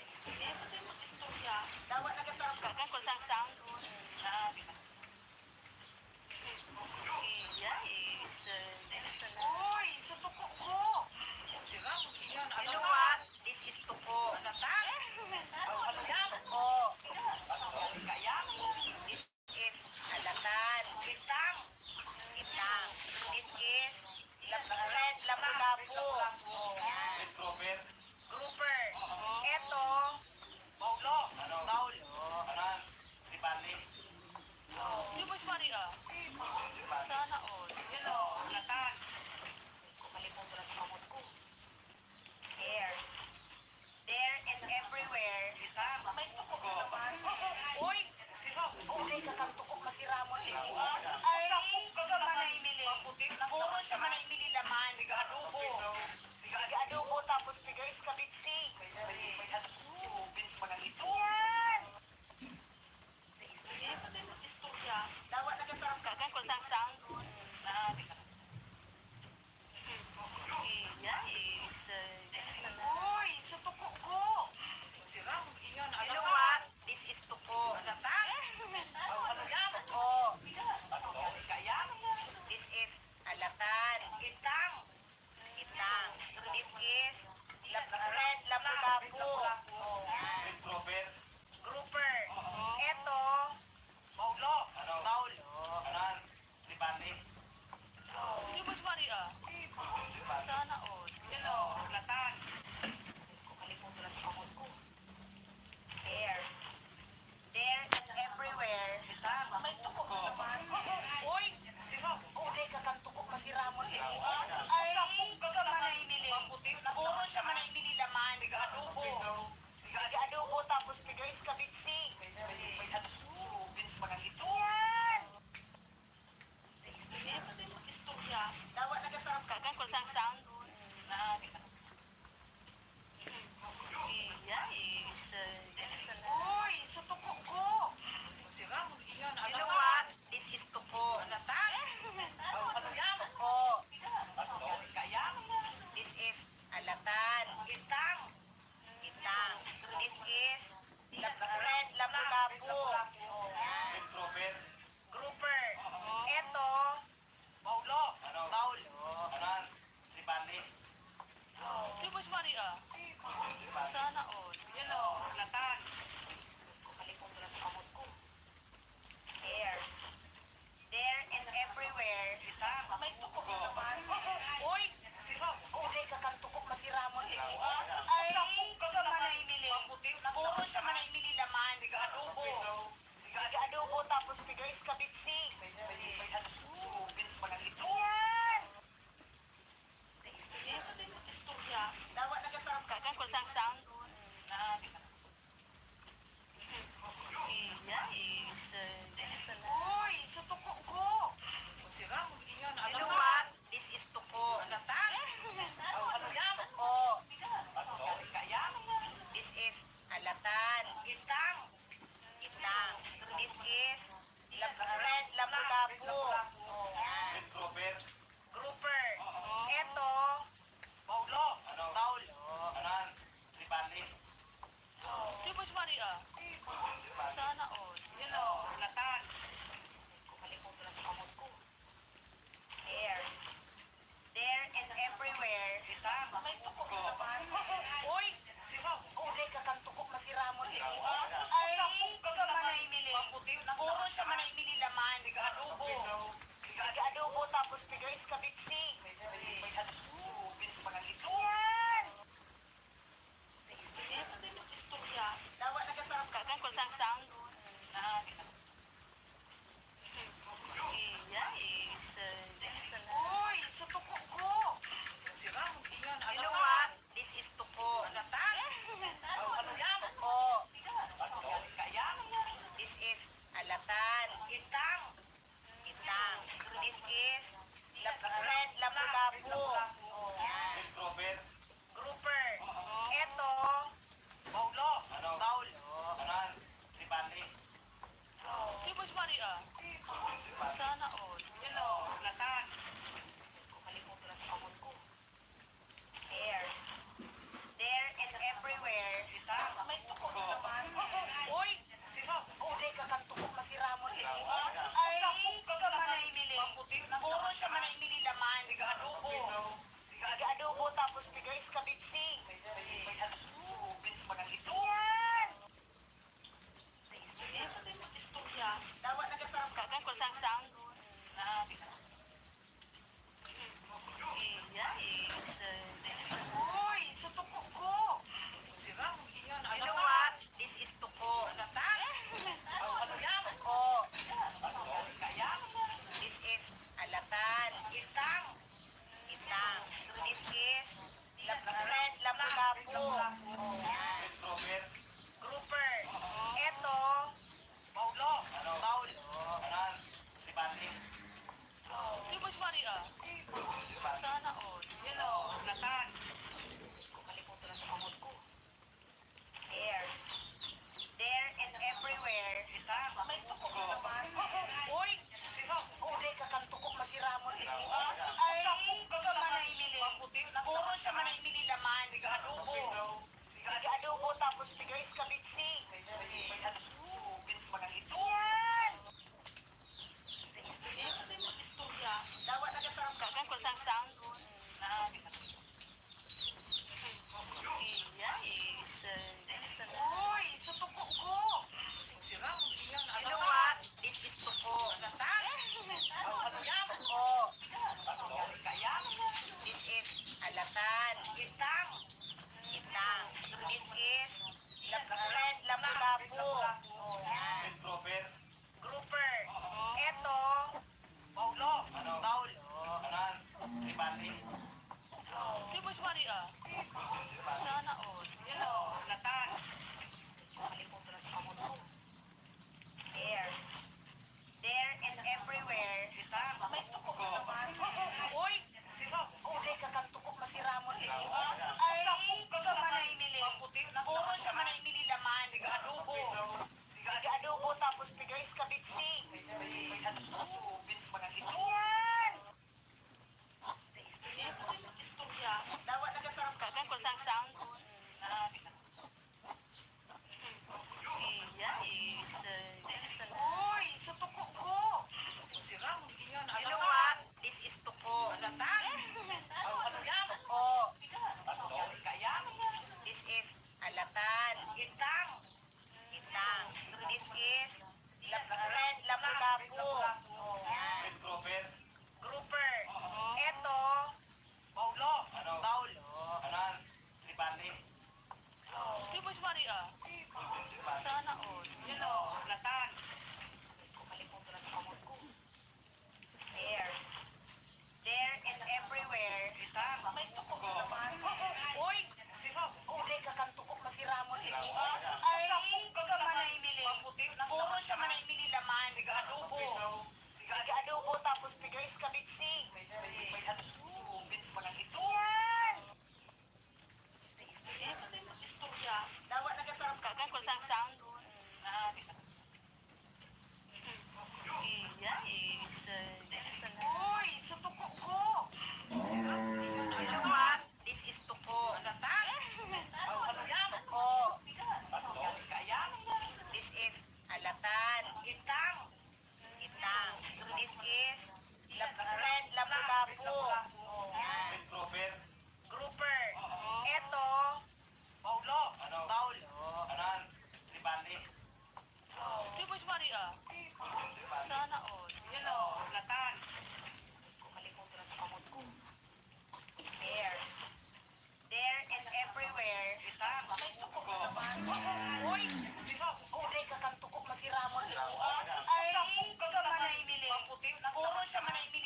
Istorya, pati mag-istorya. Dawa na katarap ka. Kakan kul sang sang. Iya, is, sana. Uy, sa tuko ko. Sirap. Iyan. You know what? This is tuko. Natang. Ano yan? Oh, Kaya. this is alatan. Itang. Itang. This is red lapu-lapu. Yan. Grouper. Grouper. Eto, Paulo. baulo. Anan. Tribali. Di ba si Maria? Sana all. Hello. Natang. Kumalipong ko na sa kamot ko. There. There and everywhere. Itang. May tukok na naman. Uy! Sirap. Okay ka kang tukok masiramon ini. Ay, Ay, manaymili. Maputi lang. Puro siya manaymili laman. Biga adobo. Biga adobo tapos bigay sa kabitsi. Bins mga ito. Yan! Istorya, pati mag-istorya. Dawa na katarap ka. Kakan kul sang sang. Iya, is, sana. Uy, sa tuko ko. Sirap. Iyan. You know what? This is tuko. Natang. Ano yan? Oh, Kaya. this is alatan. Itang. Itang. This is red lapu-lapu. Yan. Grouper. Grouper. Eto, Paulo. baulo. Anan. Tribali. Di ba si Maria? Sana all. Hello. Natang. Kumalipong ko na sa kamot ko. There. There and everywhere. Itang. May tukok na naman. Uy! Sirap. Okay ka kang tukok masiramon ini. Ay, manaymili. Puro siya manaymili laman. Biga adobo. Biga adobo tapos bigay sa kabitsi. Bins mga ito. Yan! Istorya, pati mag-istorya. Dawa na katarap ka. Kakan kul sang sang. Iya, is, sana. Uy, sa tuko ko. Sirap. Iyan. You know what? This is tuko. Natang. Ano yan? Oh, Kaya. this is alatan. Itang. Itang. This is red lapu-lapu. Yan. Grouper. Grouper. Eto, Paulo. baulo. Anan. Tribali. Di ba si Maria? Sana all. Hello. Natang. Kumalipong ko na sa kamot ko. There. There and everywhere. Itang. May tukok na naman. Uy! Sirap. Okay ka kang tukok masiramon ini. Ay, manaymili. Puro siya manaymili laman. Biga adobo. Biga adobo tapos bigay sa kabitsi. Bins mga ito. Yan! Istorya, pati mag-istorya. Dawa na katarap ka. Kakan kul sang sang. Iya, is, sana. Uy, sa tuko ko. Sirap. Iyan. You know what? This is tuko. Natang. Ano yan? Oh, Kaya. this is alatan. Itang. Itang. This is red lapu-lapu. Yan. Grouper. Grouper. Eto, Paulo. baulo. Anan. Tribali. Di ba si Maria? Sana all. Hello. Natang. Kumalipong ko na sa kamot ko. There. There and everywhere. Itang. May tukok na naman. Uy! Sirap. Okay ka kang tukok masiramon ini. Ay, manaymili. Puro siya manaymili laman. Biga adobo. Biga adobo tapos bigay sa kabitsi. Bins mga ito. Yan! Istorya, pati mag-istorya. Dawa na katarap ka. Kakan kul sang sang. Iya, is, sana. Uy, sa tuko ko. Sirap. Iyan. You know what? This is tuko. Natang. Ano yan? Oh, Kaya. this is alatan. Itang. Itang. This is red lapu-lapu. Yan. Grouper. May halusubin sa mga ito. Yan! Istorya, patay mo istorya. Dawa na ka Kagan ko sang sang. Na, Iya, is Uy, sa tuko ko. si Ramon iyan. You know what? This is tuko. Alatan. Ano yan? Oh, Kaya? this is alatan. Itang. Itang. This is red lapu-lapu. Yan. Robert. Grouper. Ito, Paulo. Paulo. Kanan. Tribali. Di mo siya Maria. Sana all. Hello. Alatan. Kalimutan na sa kamot ko. There. There and everywhere. Itang. May tuko ka naman. Uy! Sino? Uli ka kang tuko masiramon ini. Ay, ka manaymili. Puro siya manaymili laman. Adobo. Adobo tapos bigais ka bitsi. May halusubin sa mga ito. Yan! Istorya, patay mo istorya. Dawa na ka Kagan ko sang sang. Na, Iya, is Uy, sa tuko ko. si Ramon iyan. You know what? This is tuko. Alatan. Ano yan? Oh, Kaya? this is alatan. Itang. Itang. This is red lapu-lapu. Yan. Robert. Grouper. Ito, Paulo. Paulo. Kanan. Tribali. Di mo siya Maria. Sana all. Hello. Alatan. Kalimutan na sa kamot ko. There. There and everywhere. Itang. May tuko ka naman. Uy! Sino? Uli ka kang tuko masiramon ini. Ay, ka manaymili. Puro siya manaymili laman. Adobo. Adobo tapos bigais ka bitsi. May halusubin sa mga ito. Yan! Istorya, patay mo istorya. Dawa na ka Kagan ko sang sang. Na, Iya, is Uy, sa tuko ko. si Ramon iyan. You know what? This is tuko. Alatan. Ano yan? Oh, Kaya? this is alatan. Itang. Itang. This is red lapu-lapu. Yan. Robert. Grouper. Ito, Paulo. Paulo. Kanan. Tribali. Di mo siya Maria. Sana all. Hello. Alatan. Kalimutan na sa kamot ko. There. There and everywhere. Itang. May tuko ka naman. Uy! Sino? Uli ka kang tuko masiramon ini. Ay, ka manaymili. Puro siya manaymili laman. Adobo. Adobo tapos bigais ka bitsi. May halusubin sa mga ito. Yan! Istorya, patay mo istorya. Dawa na ka Kagan ko sang sang. Na, Iya, is Uy, sa tuko ko. You know what? This is tuko. Alatan. Ano yan? Oh, Kaya? this is alatan. Itang. Itang. This is red lapu-lapu. Yan. Robert. Grouper. Ito, Paulo. Paulo. Kanan. Tribali. Di mo siya Maria. Sana all. Hello. Alatan. Kalimutan na sa kamot ko. There. There and everywhere. Itang. May tuko ka naman. Uy! Sino? Uli ka kang tuko masiramon ini. Ay, ka manaymili. Puro siya manaymili